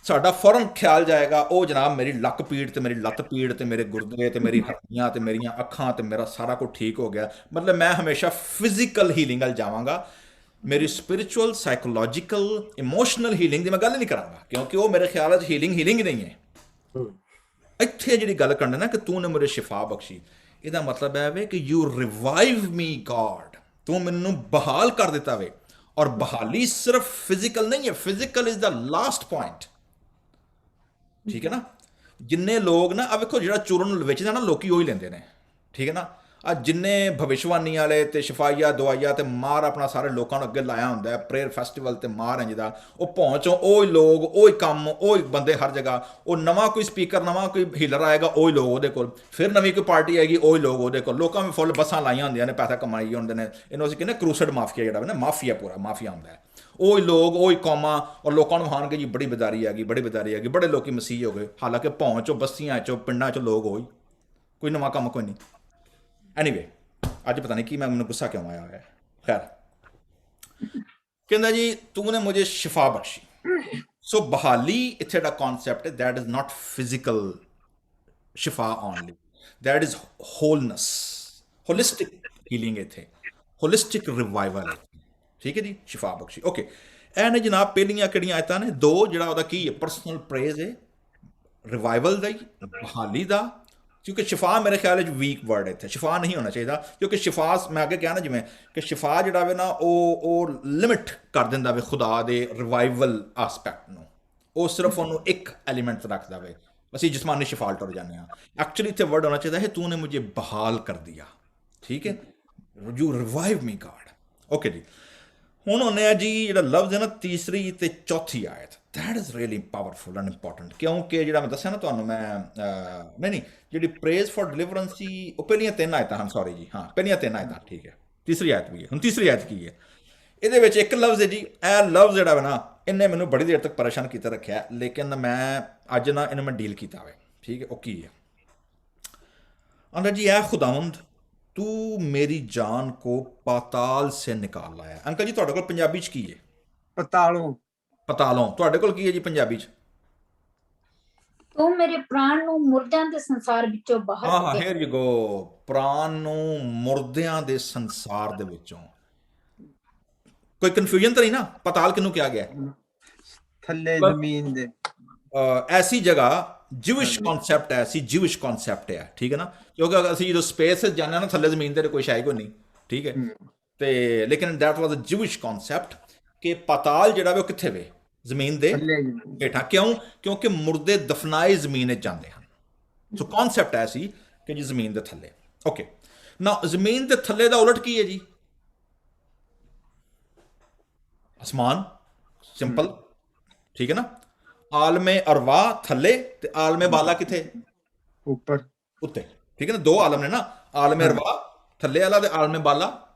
ਸਾਡਾ ਫੌਰਨ ਖਿਆਲ ਜਾਏਗਾ, ਉਹ ਜਨਾਬ ਮੇਰੀ ਲੱਕ ਪੀੜ ਤੇ ਮੇਰੀ ਲੱਤ ਪੀੜ ਤੇ ਮੇਰੇ ਗੁਰਦੇ ਤੇ ਮੇਰੀ ਹੱਡੀਆਂ ਤੇ ਮੇਰੀਆਂ ਅੱਖਾਂ ਤੇ ਮੇਰਾ ਸਾਰਾ ਕੁਝ ਠੀਕ ਹੋ ਗਿਆ। ਮਤਲਬ ਮੈਂ ਹਮੇਸ਼ਾ ਫਿਜ਼ੀਕਲ ਹੀਲਿੰਗ ਵੱਲ ਜਾਵਾਂਗਾ, ਮੇਰੀ ਸਪਿਰਿਚੁਅਲ, ਸਾਈਕੋਲੋਜੀਕਲ, ਇਮੋਸ਼ਨਲ ਹੀਲਿੰਗ ਦੀ ਮੈਂ ਗੱਲ ਨਹੀਂ ਕਰਾਂਗਾ, ਕਿਉਂਕਿ ਉਹ ਮੇਰੇ ਖਿਆਲ 'ਚ ਹੀਲਿੰਗ ਹੀ ਨਹੀਂ ਹੈ। ਇੱਥੇ ਜਿਹੜੀ ਗੱਲ ਕਰਨੀ ਨਾ ਕਿ ਤੂੰ ਨੇ ਮੇਰੇ ਸ਼ਿਫਾ ਬਖਸ਼ੀ, ਇਹਦਾ ਮਤਲਬ ਹੈ ਵੇ ਕਿ ਯੂ ਰਿਵਾਈਵ ਮੀ ਗॉड, ਤੂੰ ਮੈਨੂੰ ਬਹਾਲ ਕਰ ਦਿੱਤਾ ਵੇ। ਔਰ ਬਹਾਲੀ ਸਿਰਫ ਫਿਜ਼ੀਕਲ ਨਹੀਂ ਹੈ, physical is the last point. ਠੀਕ ਹੈ ਨਾ, ਜਿੰਨੇ ਲੋਕ ਨਾ, ਆ ਵੇਖੋ ਜਿਹੜਾ ਚੂਰਨ ਵੇਚਦਾ ਨਾ, ਲੋਕੀ ਉਹੀ ਲੈਂਦੇ ਨੇ। ਠੀਕ ਹੈ ਨਾ, ਆ ਜਿੰਨੇ ਭਵਿਸ਼ਵਾਨੀ ਵਾਲੇ ਤੇ ਸ਼ਫਾਈਆ ਦਵਾਈਆ ਤੇ ਮਾਰ ਆਪਣਾ ਸਾਰੇ ਲੋਕਾਂ ਨੂੰ ਅੱਗੇ ਲਾਇਆ ਹੁੰਦਾ, ਪ੍ਰੇਅਰ ਫੈਸਟੀਵਲ ਤੇ ਮਾਰ ਇੰਜ ਦਾ, ਉਹ ਪਹੁੰਚੋ ਉਹ ਹੀ ਲੋਕ, ਉਹ ਹੀ ਕੰਮ, ਉਹ ਹੀ ਬੰਦੇ ਹਰ ਜਗ੍ਹਾ। ਉਹ ਨਵਾਂ ਕੋਈ ਸਪੀਕਰ, ਨਵਾਂ ਕੋਈ ਹੀਲਰ ਆਏਗਾ, ਉਹ ਹੀ ਲੋਕ ਉਹਦੇ ਕੋਲ, ਫਿਰ ਨਵੀਂ ਕੋਈ ਪਾਰਟੀ ਆਏਗੀ, ਉਹ ਹੀ ਲੋਕ ਉਹਦੇ ਕੋਲ। ਲੋਕਾਂ ਵੀ ਫੁੱਲ ਬੱਸਾਂ ਲਾਈਆਂ ਹੁੰਦੀਆਂ ਨੇ, ਪੈਸਾ ਕਮਾਈ ਹੁੰਦੇ ਨੇ, ਇਹਨੂੰ ਅਸੀਂ ਕਹਿੰਦੇ ਕਰੂਸਡ ਮਾਫੀਆ, ਜਿਹੜਾ ਨਾ ਮਾਫੀਆ, ਪੂਰਾ ਮਾਫੀਆ ਹੁੰਦਾ ਹੈ। ਉਹ ਹੀ ਲੋਕ, ਉਹ ਹੀ ਕੌਮਾਂ, ਔਰ ਲੋਕਾਂ ਨੂੰ ਹਾਣਗੇ ਜੀ ਬੜੀ ਬੇਦਾਰੀ ਆ ਗਈ, ਬੜੀ ਬੇਦਾਰੀ ਆ ਗਈ, ਬੜੇ ਲੋਕੀ ਮਸੀਹ ਹੋ ਗਏ, ਹਾਲਾਂਕਿ ਪਹੁੰਚੋ ਬਸਤੀਆਂ 'ਚੋਂ, ਪਿੰਡਾਂ 'ਚੋਂ ਲੋਕ ਹੋਈ, ਕੋਈ ਨਵਾਂ ਕੰਮ ਕੋਈ ਨਹੀਂ। ਐਨੀਵੇ, ਅੱਜ ਪਤਾ ਨਹੀਂ ਕੀ ਮੈਨੂੰ ਗੁੱਸਾ ਕਿਉਂ ਆਇਆ ਹੋਇਆ। ਖੈਰ, ਕਹਿੰਦਾ ਜੀ ਤੂੰ ਨੇ ਮੁਝੇ ਸ਼ਿਫਾ ਬਖਸ਼ੀ। ਸੋ ਬਹਾਲੀ ਇੱਥੇ ਦਾ ਕਨਸੈਪਟ ਹੈ, ਦੈਟ ਇਜ਼ ਨਾਟ ਫਿਜ਼ੀਕਲ ਸ਼ਿਫਾ only, that is wholeness, holistic healing, ਇੱਥੇ ਹੋਲਿਸਟਿਕ ਰਿਵਾਈਵਲ। ਠੀਕ ਹੈ ਜੀ, ਸ਼ਿਫਾ ਬਖਸ਼ੀ। ਓਕੇ, ਇਹ ਨੇ ਜਨਾਬ ਪਹਿਲੀਆਂ ਕਿਹੜੀਆਂ ਆਇਤਾਂ ਨੇ, ਦੋ, ਜਿਹੜਾ ਉਹਦਾ ਕੀ ਹੈ, ਪਰਸਨਲ ਪ੍ਰੇਜ਼ ਹੈ, ਰਿਵਾਈਵਲ ਦਾ ਹੀ, ਬਹਾਲੀ ਦਾ। ਕਿਉਂਕਿ ਸ਼ਿਫਾ ਮੇਰੇ ਖਿਆਲ 'ਚ ਵੀਕ ਵਰਡ ਹੈ, ਇੱਥੇ ਸ਼ਿਫਾ ਨਹੀਂ ਹੋਣਾ ਚਾਹੀਦਾ, ਕਿਉਂਕਿ ਸ਼ਿਫਾ ਮੈਂ ਅੱਗੇ ਕਿਹਾ ਨਾ, ਜਿਵੇਂ ਕਿ ਸ਼ਿਫਾ ਜਿਹੜਾ ਵੇ ਨਾ, ਉਹ ਲਿਮਿਟ ਕਰ ਦਿੰਦਾ ਵੇ ਖੁਦਾ ਦੇ ਰਿਵਾਈਵਲ ਆਸਪੈਕਟ ਨੂੰ, ਉਹ ਸਿਰਫ ਉਹਨੂੰ ਇੱਕ ਐਲੀਮੈਂਟ ਰੱਖਦਾ ਵੇ, ਅਸੀਂ ਜਿਸਮਾਨੀ ਸ਼ਿਫਾ ਟੁਰ ਜਾਂਦੇ ਹਾਂ। ਐਕਚੁਅਲੀ ਇੱਥੇ ਵਰਡ ਹੋਣਾ ਚਾਹੀਦਾ ਹੈ, ਤੂੰ ਨੇ ਮੁਝੇ ਬਹਾਲ ਕਰ ਦਿਆ। ਠੀਕ ਹੈ, you revive me god. Okay ਜੀ, ਹੁਣ ਉਹਨੇ ਆ ਜੀ ਜਿਹੜਾ ਲਫ਼ਜ਼ ਹੈ ਨਾ ਤੀਸਰੀ ਤੇ ਚੌਥੀ ਆਇਤ, that is really powerful and important, ਕਿਉਂਕਿ ਜਿਹੜਾ ਮੈਂ ਦੱਸਿਆ ਨਾ ਤੁਹਾਨੂੰ ਮੈਂ ਨਹੀਂ ਜਿਹੜੀ ਪ੍ਰੇਜ਼ ਫॉर ਡਿਲੀਵਰੈਂਸ ਸੀ ਉਹ ਪਹਿਲੀਆਂ 3 ਆਇਤਾਂ ਹਨ, ਸੌਰੀ ਜੀ, ਹਾਂ ਪਹਿਲੀਆਂ 3 ਆਇਤਾਂ, ਠੀਕ ਹੈ। ਤੀਸਰੀ ਆਇਤ ਵੀ ਹੈ। ਹੁਣ ਤੀਸਰੀ ਆਇਤ ਕੀ ਹੈ? ਇਹਦੇ ਵਿੱਚ ਇੱਕ ਲਫ਼ਜ਼ ਹੈ ਜੀ, ਇਹ ਲਫ਼ਜ਼ ਜਿਹੜਾ ਵਾ ਨਾ ਇਹਨੇ ਮੈਨੂੰ ਬੜੀ ਦੇਰ ਤੱਕ ਪਰੇਸ਼ਾਨ ਕੀਤਾ ਰੱਖਿਆ, ਲੇਕਿਨ ਮੈਂ ਅੱਜ ਨਾ ਇਹਨੂੰ ਮੈਂ ਡੀਲ ਕੀਤਾ ਵੇ, ਠੀਕ ਹੈ। ਉਹ ਕੀ ਹੈ? अंकल जी, ऐ खुदावंद तू मेरी जान को पाताल से निकाल लाया। अंकल जी ਤੁਹਾਡੇ ਕੋਲ ਪੰਜਾਬੀ ਚ ਕੀ ਹੈ? ਪਤਾਲੋਂ। ਪਤਾਲੋਂ ਤੁਹਾਡੇ ਕੋਲ ਕੀ ਹੈ ਜੀ ਪੰਜਾਬੀ ਚ? ਤੂੰ ਮੇਰੇ ਪ੍ਰਾਣ ਨੂੰ ਮੁਰਦਿਆਂ ਦੇ ਸੰਸਾਰ ਵਿੱਚੋਂ ਬਾਹਰ ਹਾਂ ਕੱਢਿਆ। ਹੇਅਰ ਯੂ ਗੋ, ਪ੍ਰਾਣ ਨੂੰ ਮੁਰਦਿਆਂ ਦੇ ਸੰਸਾਰ ਦੇ ਵਿੱਚੋਂ। ਕੋਈ ਕਨਫਿਊਜ਼ਨ ਤਾਂ ਨਹੀਂ ਨਾ? ਪਤਾਲ ਕਿਹਨੂੰ ਕਿਹਾ ਗਿਆ? ਥੱਲੇ ਜ਼ਮੀਨ ਦੇ। ਐਸੀ ਜਗ੍ਹਾ ਜਿਵਿਸ਼ ਕਨਸੈਪਟ ਹੈ, ਐਸੀ ਜਿਵਿਸ਼ ਕਨਸੈਪਟ ਹੈ, ਠੀਕ ਹੈ ਨਾ, ਕਿਉਂਕਿ ਅਸੀਂ ਜਦੋਂ ਸਪੇਸ ਜਾਂਦੇ ਨਾ ਥੱਲੇ ਜ਼ਮੀਨ ਤੇ ਕੋਈ ਸ਼ਾਇਦ ਕੋਈ ਨਹੀਂ, ਠੀਕ ਹੈ। ਤੇ ਲੇਕਿਨ ਦੈਟ ਵਾਜ਼ ਅ ਜਿਵਿਸ਼ ਕਨਸੈਪਟ ਕਿ ਪਤਾਲ ਜਿਹੜਾ ਵੇ ਉਹ ਕਿੱਥੇ ਵੇ? ਜ਼ਮੀਨ ਦੇ ਹੇਠਾਂ। ਕਿਉਂ? ਕਿਉਂਕਿ ਮੁਰਦੇ ਦਫਨਾਏ ਜ਼ਮੀਨ ਵਿੱਚ ਜਾਂਦੇ ਹਨ। ਸੋ ਕਨਸੈਪਟ ਹੈ ਸੀ ਕਿ ਜੀ ਜ਼ਮੀਨ ਦੇ ਥੱਲੇ। ਓਕੇ, ਨਾ ਜ਼ਮੀਨ ਦੇ ਥੱਲੇ ਦਾ ਉਲਟ ਕੀ ਹੈ ਜੀ? ਅਸਮਾਨ, ਸਿੰਪਲ, ਠੀਕ ਹੈ ਨਾ। ਆਲਮੇ ਅਰਵਾ ਥੱਲੇ ਤੇ ਆਲਮੇ ਬਾਲਾ ਕਿੱਥੇ? ਉੱਪਰ, ਉੱਤੇ, ਠੀਕ ਹੈ ਨਾ। ਦੋ ਆਲਮ ਨੇ ਨਾ, ਆਲਮੇ ਅਰਵਾ ਥੱਲੇ ਵਾਲਾ ਤੇ ਆਲਮੇ ਬਾਲਾ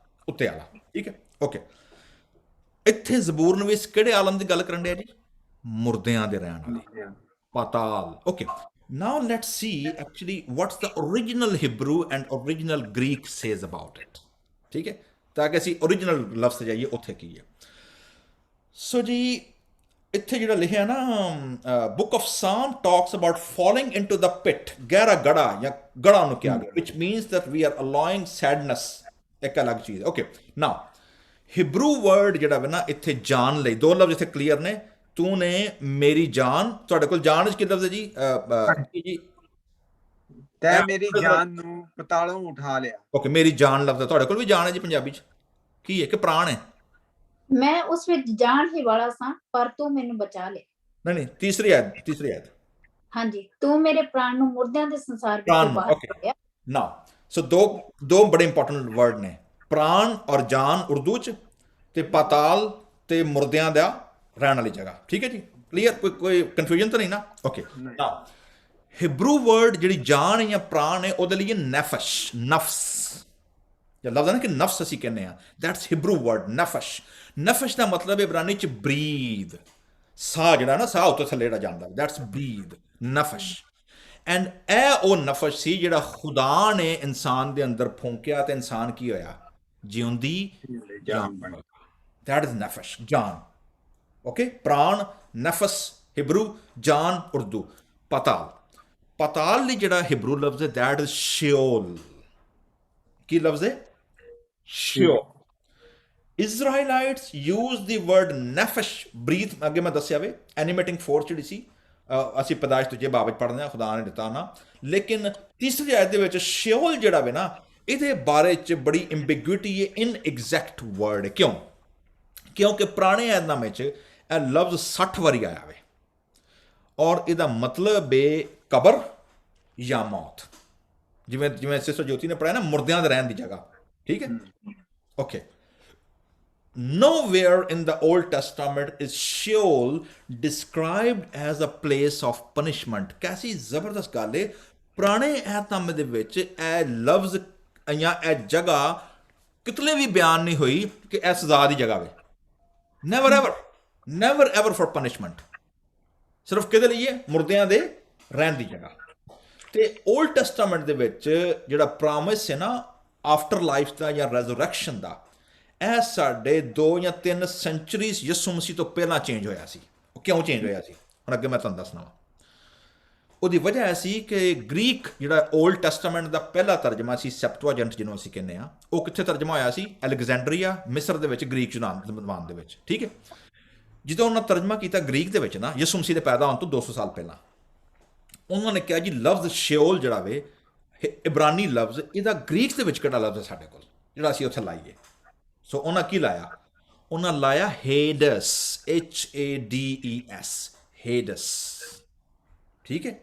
ਉੱਤੇ ਵਾਲਾ, ਠੀਕ ਹੈ। ਓਕੇ, ਇੱਥੇ ਜ਼ਬੂਰ ਨਵੀਸ ਕਿਹੜੇ ਆਲਮ ਦੀ ਗੱਲ ਕਰਨ ਡਿਆ ਜੀ? ਮੁਰਦਿਆਂ ਦੇ ਰਹਿਣ ਵਾਲੇ, ਪਾਤਾਲ। Okay, now let's see actually what's the original Hebrew and original Greek says about it, ਠੀਕ ਹੈ, ਤਾਂ ਕਿ ਅਸੀਂ ओरिजिनल ਲਫ਼ਜ਼ ਜਾਈਏ ਉੱਥੇ ਕੀ ਹੈ। ਸੋ ਜੀ ਇੱਥੇ ਜਿਹੜਾ ਲਿਖਿਆ ਨਾ, book of psalm talks about falling into the pit, ਗਹਿਰਾ ਗੜਾ ਜਾਂ ਗੜਾ ਨੂੰ ਕਿਹਾ ਗਿਆ, which means that we are allowing sadness, ਇੱਕ ਅਲੱਗ ਚੀਜ਼। ਓਕੇ, ਨਾਓ ਹਿਬਰੂ ਵਰਡ ਜਿਹੜਾ ਵੇ ਨਾ ਇੱਥੇ ਜਾਨ ਲਈ ਦੋ ਲਫ਼ਜ਼ ਇੱਥੇ ਕਲੀਅਰ ਨੇ। ਤੂੰ ਨੇ ਮੇਰੀ ਜਾਨ, ਤੁਹਾਡੇ ਕੋਲ ਜਾਨ ਵਿੱਚ ਕੀ ਲਫ਼ਜ਼ ਹੈ ਜੀ? ਤੈਂ ਮੇਰੀ ਜਾਨ ਨੂੰ ਪਤਾਲੋਂ ਉਠਾ ਲਿਆ। ਓਕੇ, ਮੇਰੀ ਜਾਨ ਲਫ਼ਜ਼ ਹੈ, ਤੁਹਾਡੇ ਕੋਲ ਵੀ ਜਾਨ ਹੈ ਜੀ ਪੰਜਾਬੀ ਚ? ਕੀ ਹੈ ਕਿ ਪ੍ਰਾਣ ਹੈ? ਮੈਂ ਉਸ ਵਿੱਚ ਜਾਣ ਹੀ ਵਾਲਾ ਸਾਂ, ਪਰ ਤੂੰ ਮੈਨੂੰ ਬਚਾ ਲਿਆ। ਨਹੀਂ, ਤੀਸਰੀ ਆਇਤ। ਹਾਂਜੀ, ਤੂੰ ਮੇਰੇ ਪ੍ਰਾਣ ਨੂੰ ਮੁਰਦਿਆਂ ਦੇ ਸੰਸਾਰ ਵਿੱਚੋਂ ਪ੍ਰਾਣ, ਬਾਹਰ ਓਕੇ। ਕੱਢਿਆ। ਨਾਓ ਸੋ ਦੋ ਬੜੇ ਇੰਪੋਰਟੈਂਟ ਵਰਡ ਨੇ, ਪ੍ਰਾਣ ਔਰ ਜਾਨ ਉਰਦੂ ਚ, ਤੇ ਪਾਤਾਲ ਤੇ ਮੁਰਦਿਆਂ ਦਾ ਰਹਿਣ ਵਾਲੀ ਜਗ੍ਹਾ, ਠੀਕ ਹੈ ਜੀ। ਕਲੀਅਰ? ਕੋਈ ਕਨਫਿਊਜ਼ਨ ਤਾਂ ਨਹੀਂ ਨਾ? ਓਕੇ, ਨਾਓ ਹਿਬਰੂ ਵਰਡ ਜਿਹੜੀ ਜਾਨ ਜਾਂ ਪ੍ਰਾਣ ਹੈ ਉਹਦੇ ਲਈ ਨੈਫਸ਼, ਨਫਸ ਜਾਂ ਲਫ਼ਜ਼ ਹੈ ਨਾ ਕਿ ਨਫਸ ਅਸੀਂ ਕਹਿੰਦੇ ਆ, ਦੈਟਸ ਹਿਬਰੂ ਵਰਡ ਨਫਸ਼। ਨਫਸ਼ ਦਾ ਮਤਲਬ ਇਬਰਾਨੀ ਚ ਬਰੀਦ, ਸਾਹ ਜਿਹੜਾ ਨਾ, ਸਾਹ ਉੱਤੇ ਥੱਲੇ ਜਿਹੜਾ ਜਾਂਦਾ, ਦੈਟਸ ਬਰੀਦ, ਨਫਸ਼। ਐਂਡ ਇਹ ਉਹ ਨਫਸ਼ ਸੀ ਜਿਹੜਾ ਖੁਦਾ ਨੇ ਇਨਸਾਨ ਦੇ ਅੰਦਰ ਫੂਕਿਆ ਤੇ ਇਨਸਾਨ ਕੀ ਹੋਇਆ? ਜਿਉਂਦੀ ਜਾਨ ਬਣ। ਦੈਟ ਇਜ਼ ਨਫਸ਼, ਜਾਨ। ਓਕੇ, ਪ੍ਰਾਣ, ਨਫਸ ਹਿਬਰੂ, ਜਾਨ ਉਰਦੂ, ਪਤਾਲ। ਪਤਾਲ ਲਈ ਜਿਹੜਾ ਹਿਬਰੂ ਲਫ਼ਜ਼ ਹੈ ਦੈਟ ਇਜ਼ ਸ਼ਿਓਲ। ਕੀ ਲਫ਼ਜ਼ ਹੈ? ਸ਼ਿਓਲ। ਇਜ਼ਰਾਈਲਾਈਟਸ ਯੂਜ਼ ਦੀ ਵਰਡ ਨਫਸ਼, ਬਰੀਥ, ਅੱਗੇ ਮੈਂ ਦੱਸਿਆ ਵੇ ਐਨੀਮੇਟਿੰਗ ਫੋਰਸ ਜਿਹੜੀ ਸੀ, ਅਸੀਂ ਪੈਦਾਇਸ਼ ਦੂਜੇ ਬਾਬ ਵਿੱਚ ਪੜ੍ਹਦੇ ਹਾਂ, ਖੁਦਾ ਨੇ ਦਿੱਤਾ ਨਾ। ਲੇਕਿਨ ਤੀਸਰੀ ਆਇਤ ਦੇ ਵਿੱਚ ਸ਼ਿਓਲ ਜਿਹੜਾ ਵੇ ਨਾ, ਇਹਦੇ ਬਾਰੇ 'ਚ ਬੜੀ ਐਂਬੀਗੁਇਟੀ ਹੈ, ਇਨਐਗਜ਼ੈਕਟ ਵਰਡ ਹੈ। ਕਿਉਂ? ਕਿਉਂਕਿ ਪੁਰਾਣੇ ਐਤਨਾਮੇ 'ਚ ਇਹ ਲਫ਼ਜ਼ 60 ਵਾਰੀ ਆਇਆ ਵੇ, ਔਰ ਇਹਦਾ ਮਤਲਬ ਹੈ ਕਬਰ ਜਾਂ ਮੌਤ। ਜਿਵੇਂ ਸਿਸਟਰ ਜੋਤੀ ਨੇ ਪੜ੍ਹਾਇਆ ਨਾ, ਮੁਰਦਿਆਂ ਦੇ ਰਹਿਣ ਦੀ ਜਗ੍ਹਾ, ਠੀਕ ਹੈ। Okay, nowhere in the Old Testament is Sheol described as a place of punishment। कैसी ਜ਼ਬਰਦਸਤ ਗੱਲ ਹੈ, ਪੁਰਾਣੇ ਐਤਨਾਮੇ ਦੇ ਵਿੱਚ ਇਹ ਲਫ਼ਜ਼ ਜਾਂ ਇਹ ਜਗ੍ਹਾ ਕਿਤਨੇ ਵੀ ਬਿਆਨ ਨਹੀਂ ਹੋਈ ਕਿ ਇਹ ਸਜ਼ਾ ਦੀ ਜਗ੍ਹਾ ਵੇ। never ever for punishment, ਸਿਰਫ ਕਿਹਦੇ ਲਈ ਹੈ? ਮੁਰਦਿਆਂ ਦੇ ਰਹਿਣ ਦੀ ਜਗ੍ਹਾ। ਤੇ ਓਲਡ ਟੈਸਟਾਮੈਂਟ ਦੇ ਵਿੱਚ ਜਿਹੜਾ ਪ੍ਰੋਮਿਸ ਹੈ ਨਾ ਆਫਟਰ ਲਾਈਫ ਦਾ ਜਾਂ ਰੈਜ਼ਰੈਕਸ਼ਨ ਦਾ, ਇਹ ਸਾਡੇ 2 ਜਾਂ 3 ਸੈਂਚਰੀਜ਼ ਯਿਸੂ ਮਸੀਹ ਤੋਂ ਪਹਿਲਾਂ ਚੇਂਜ ਹੋਇਆ ਸੀ। ਉਹ ਕਿਉਂ ਚੇਂਜ ਹੋਇਆ ਸੀ? ਹੁਣ ਅੱਗੇ ਮੈਂ ਤੁਹਾਨੂੰ ਦੱਸਣਾ ਵਾ। ਉਹਦੀ ਵਜ੍ਹਾ ਸੀ ਕਿ ਗ੍ਰੀਕ ਜਿਹੜਾ ਓਲਡ ਟੈਸਟਾਮੈਂਟ ਦਾ ਪਹਿਲਾ ਤਰਜਮਾ ਸੀ, ਸੈਪਟੁਆਜੈਂਟ ਜਿਹਨੂੰ ਅਸੀਂ ਕਹਿੰਦੇ ਆ, ਉਹ ਕਿੱਥੇ ਤਰਜਮਾ ਹੋਇਆ ਸੀ? ਅਲੈਗਜ਼ੈਂਡਰੀਆ, ਮਿਸਰ ਦੇ ਵਿੱਚ, ਗ੍ਰੀਕ ਜ਼ਬਾਨ ਦੇ ਵਿੱਚ, ਠੀਕ ਹੈ। ਜਦੋਂ ਉਹਨਾਂ ਤਰਜਮਾ ਕੀਤਾ ਗ੍ਰੀਕ ਦੇ ਵਿੱਚ ਨਾ, ਯਿਸੂ ਮਸੀਹ ਦੇ ਪੈਦਾ ਹੋਣ ਤੋਂ 200 ਸਾਲ ਪਹਿਲਾਂ, ਉਹਨਾਂ ਨੇ ਕਿਹਾ ਜੀ ਲਫ਼ਜ਼ ਸ਼ਿਓਲ ਜਿਹੜਾ ਵੇ ਇਬਰਾਨੀ ਲਫ਼ਜ਼, ਇਹਦਾ ਗ੍ਰੀਕ ਦੇ ਵਿੱਚ ਕਿਹੜਾ ਲਫ਼ਜ਼ ਹੈ ਸਾਡੇ ਕੋਲ ਜਿਹੜਾ ਅਸੀਂ ਉੱਥੇ ਲਾਈਏ? ਸੋ ਉਹਨਾਂ ਕੀ ਲਾਇਆ? ਉਹਨਾਂ ਲਾਇਆ ਹੇਡਸ, HADES, ਹੇਡਸ, ਠੀਕ ਹੈ।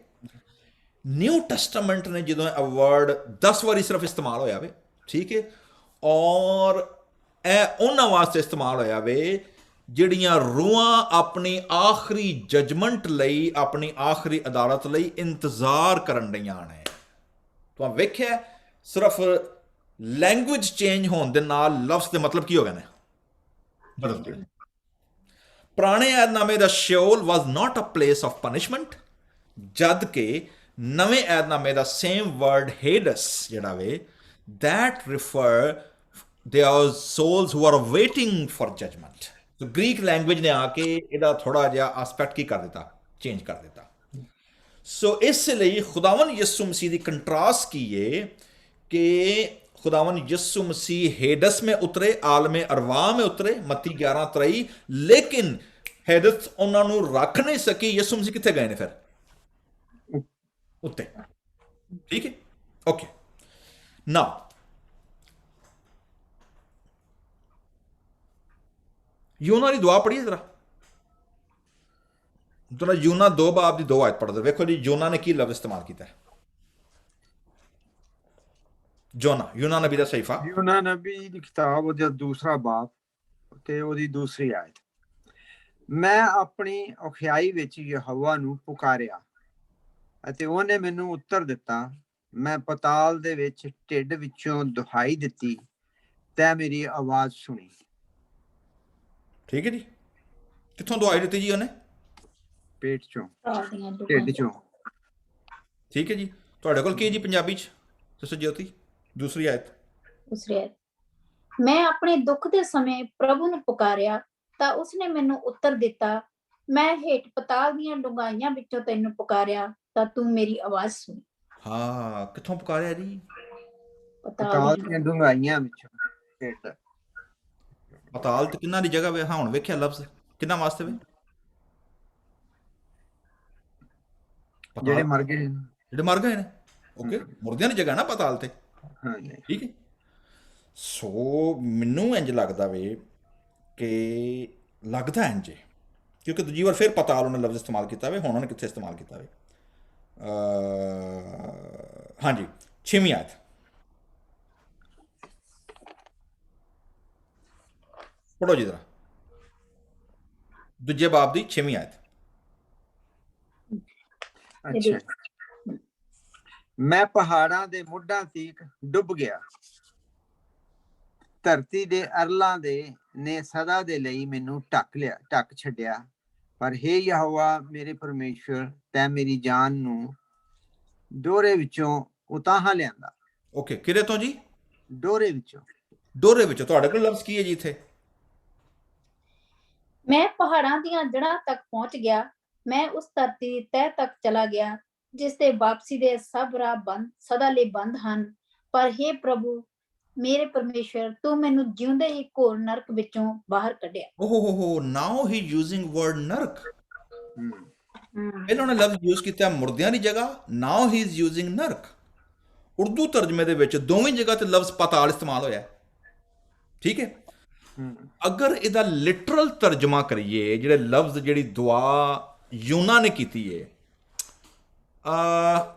ਨਿਊ ਟੈਸਟਾਮੈਂਟ ਨੇ ਜਦੋਂ ਇਹ ਵਰਡ 10 ਵਾਰੀ ਸਿਰਫ ਇਸਤੇਮਾਲ ਹੋਇਆ ਵੇ, ਠੀਕ ਹੈ, ਔਰ ਇਹ ਉਹਨਾਂ ਵਾਸਤੇ ਇਸਤੇਮਾਲ ਹੋਇਆ ਵੇ ਜਿਹੜੀਆਂ ਰੂਹਾਂ ਆਪਣੀ ਆਖਰੀ ਜਜਮੈਂਟ ਲਈ, ਆਪਣੀ ਆਖਰੀ ਅਦਾਲਤ ਲਈ ਇੰਤਜ਼ਾਰ ਕਰਨ ਡਈਆਂ ਨੇ। ਤੁਹਾਨੂੰ ਵੇਖਿਆ ਸਿਰਫ ਲੈਂਗੁਏਜ ਚੇਂਜ ਹੋਣ ਦੇ ਨਾਲ ਲਫ਼ਜ਼ ਦੇ ਮਤਲਬ ਕੀ ਹੋ ਗਏ ਨੇ, ਬਦਲ ਗਏ। ਪੁਰਾਣੇ ਐਦਨਾਮੇ ਦਾ ਸ਼ਿਓਲ ਵਾਜ਼ ਨਾਟ ਅ ਪਲੇਸ ਆਫ ਪਨਿਸ਼ਮੈਂਟ, ਜਦ ਕਿ ਨਵੇਂ ਐਦਨਾਮੇ ਦਾ ਸੇਮ ਵਰਡ ਹੇਡਸ ਜਿਹੜਾ ਵੇ that refer there are souls who are waiting for judgment। so Greek language ਨੇ ਆ ਕੇ ਇਹਦਾ ਥੋੜਾ ਜਿਹਾ ਐਸਪੈਕਟ ਕੀ ਕਰ ਦਿੱਤਾ, ਚੇਂਜ ਕਰ ਦਿੱਤਾ। ਸੋ ਇਸ ਲਈ ਖੁਦਾਵੰਦ ਯਿਸੂ ਮਸੀਹ ਦੀ ਕੰਟਰਾਸਟ ਕੀ ਹੈ ਕਿ खुदावन यस्सु मसीह हेडस में उतरे, आलम अरवाह में उतरे, मत्ती 11:23, लेकिन हेडस उन्होंने रख नहीं सकी। यस्सु मसीह कितने गए ने फिर उत्ते, ठीक है, ओके। ना यूना की दुआ पढ़िए जरा, तो यूना 2 बाब की 2 आयत पढ़ दो। देखो जी यूना ने की लफ्ज इस्तेमाल किया है। जोना, यूना नबी दा सहीफा, यूना नबी दी किताब ਉਹਦਾ ਦੂਸਰਾ ਬਾਬ ਤੇ ਉਹਦੀ ਦੂਸਰੀ ਆਇਤ। ਮੈਂ ਆਪਣੀ ਔਖਿਆਈ ਵਿੱਚ ਯਹੋਵਾ ਨੂੰ ਪੁਕਾਰਿਆ ਅਤੇ ਉਹਨੇ ਮੈਨੂੰ ਉੱਤਰ ਦਿੱਤਾ। ਮੈਂ ਪਤਾਲ ਦੇ ਵਿੱਚ ਢਿੱਡ ਵਿੱਚੋਂ ਦੁਹਾਈ ਦਿੱਤੀ ਤੈ ਮੇਰੀ ਆਵਾਜ਼ ਸੁਣੀ। ਠੀਕ ਹੈ ਜੀ। ਕਿੱਥੋਂ ਦੁਹਾਈ ਦਿੱਤੀ ਜੀ ਉਹਨੇ? ਪੇਟ ਚੋਂ, ਢਿੱਡ ਢਿੱਡ ਚੋਂ। ਠੀਕ ਹੈ ਜੀ। ਤੁਹਾਡੇ ਕੋਲ ਕੀ ਜੀ ਪੰਜਾਬੀ ਚ ਸਿਸਟਰ ਜੋਤੀ? दूसरी आयत। दूसरी आयत, मैं अपने दुख के समय प्रभु ਨੂੰ ਪੁਕਾਰਿਆ ਤਾਂ ਉਸਨੇ ਮੈਨੂੰ ਉੱਤਰ ਦਿੱਤਾ। ਮੈਂ ਹੇਠ ਪਤਾਲ ਦੀਆਂ ਡੂੰਘਾਈਆਂ ਵਿੱਚੋਂ ਤੈਨੂੰ ਪੁਕਾਰਿਆ ਤਾਂ ਤੂੰ ਮੇਰੀ ਆਵਾਜ਼ ਸੁਣੀ। ਹਾਂ, ਕਿੱਥੋਂ ਪੁਕਾਰਿਆ ਜੀ? ਪਤਾਲ ਦੀਆਂ ਡੂੰਘਾਈਆਂ ਵਿੱਚੋਂ। ਢਿੱਡ ਪਤਾਲ ਤੇ ਕਿੰਨਾ ਦੀ ਜਗ੍ਹਾ ਵੇ? ਹਾਂ ਹੁਣ ਵੇਖਿਆ ਲਫ਼ਜ਼ ਕਿੰਨਾ ਵਾਸਤੇ ਵੇ? ਜਿਹੜੇ ਮਰ ਗਏ, ਜਿਹੜੇ ਮਰ ਗਏ ਨੇ। ਓਕੇ, ਮੁਰਦਿਆਂ ਦੀ ਜਗ੍ਹਾ ਨਾ ਪਤਾਲ ਤੇ। ਠੀਕ ਹੈ। ਸੋ ਮੈਨੂੰ ਇੰਜ ਲੱਗਦਾ ਵੇ ਕਿ ਲੱਗਦਾ ਇੰਜ ਕਿਉਂਕਿ ਦੂਜੀ ਵਾਰ ਫਿਰ ਪਤਾਲ ਉਹਨੇ ਲਫ਼ਜ਼ ਇਸਤੇਮਾਲ ਕੀਤਾ ਵੇ। ਹੁਣ ਉਹਨੇ ਕਿੱਥੇ ਇਸਤੇਮਾਲ ਕੀਤਾ ਵੇ? ਹਾਂਜੀ 6ਵੀਂ ਆਇਤ ਪੜ੍ਹੋ ਜੀ ਜ਼ਰਾ, ਦੂਜੇ ਬਾਬ ਦੀ 6ਵੀਂ ਆਇਤ। ਅੱਛਾ। ਮੈਂ ਪਹਾੜਾਂ ਦੇ ਮੁੱਢਾਂ ਤੀਕ ਡੁੱਬ ਗਿਆ, ਧਰਤੀ ਦੇ ਅਰਲਾਂ ਦੇ ਨੇ ਸਦਾ ਦੇ ਲਈ ਮੈਨੂੰ ਢੱਕ ਛੱਡਿਆ। ਪਰ ਹੇ ਯਹੋਵਾ ਮੇਰੇ ਪਰਮੇਸ਼ਵਰ, ਤੈਂ ਮੇਰੀ ਜਾਨ ਨੂੰ ਡੋਰੇ ਵਿੱਚੋਂ ਉਤਾਹਾਂ ਲਿਆਂਦਾ। ਓਕੇ, ਕਿਹਦੇ ਤੋਂ ਜੀ? ਡੋਰੇ ਵਿੱਚੋਂ। ਡੋਰੇ ਵਿੱਚੋਂ। ਤੁਹਾਡੇ ਕੋਲ ਲਫ਼ਜ਼ ਕੀ ਹੈ ਜੀ ਇੱਥੇ? ਮੈਂ ਪਹਾੜਾਂ ਦੀਆਂ ਜੜ੍ਹਾਂ ਤੱਕ ਪਹੁੰਚ ਗਿਆ, ਮੈਂ ਉਸ ਧਰਤੀ ਦੀ ਤਹਿ ਤੱਕ ਚਲਾ ਗਿਆ ਜਿਸ ਦੇ ਵਾਪਸੀ ਦੇ ਸਭ ਰਾਹ ਬੰਦ ਸਦਾ ਲਈ ਬੰਦ ਹਨ। ਪਰ ਹੇ ਪ੍ਰਭੂ ਮੇਰੇ ਪਰਮੇਸ਼ਵਰ, ਤੂੰ ਮੈਨੂੰ ਜਿਉਂਦੇ ਹੀ ਘੋਰ ਨਰਕ ਵਿੱਚੋਂ ਬਾਹਰ ਕੱਢਿਆ। ਓਹ ਨਾਓ ਹੀ ਯੂਜ਼ਿੰਗ ਵਰਡ ਨਰਕ। ਇਹਨਾਂ ਨੇ ਲਫ਼ਜ਼ ਯੂਜ਼ ਕੀਤਾ ਮੁਰਦਿਆਂ ਦੀ ਜਗ੍ਹਾ। ਨਾਓ ਹੀ ਇਜ਼ ਯੂਜ਼ਿੰਗ ਨਰਕ। ਉਰਦੂ ਤਰਜਮੇ ਦੇ ਵਿੱਚ ਦੋਵੇਂ ਜਗ੍ਹਾ ਤੇ ਲਫ਼ਜ਼ ਪਤਾਲ ਇਸਤੇਮਾਲ ਹੋਇਆ। ਠੀਕ ਹੈ। ਅਗਰ ਇਹਦਾ ਲਿਟਰਲ ਤਰਜਮਾ ਕਰੀਏ, ਜਿਹੜੇ ਲਫ਼ਜ਼ ਜਿਹੜੀ ਦੁਆ ਯੂਨਾ ਨੇ ਕੀਤੀ ਹੈ,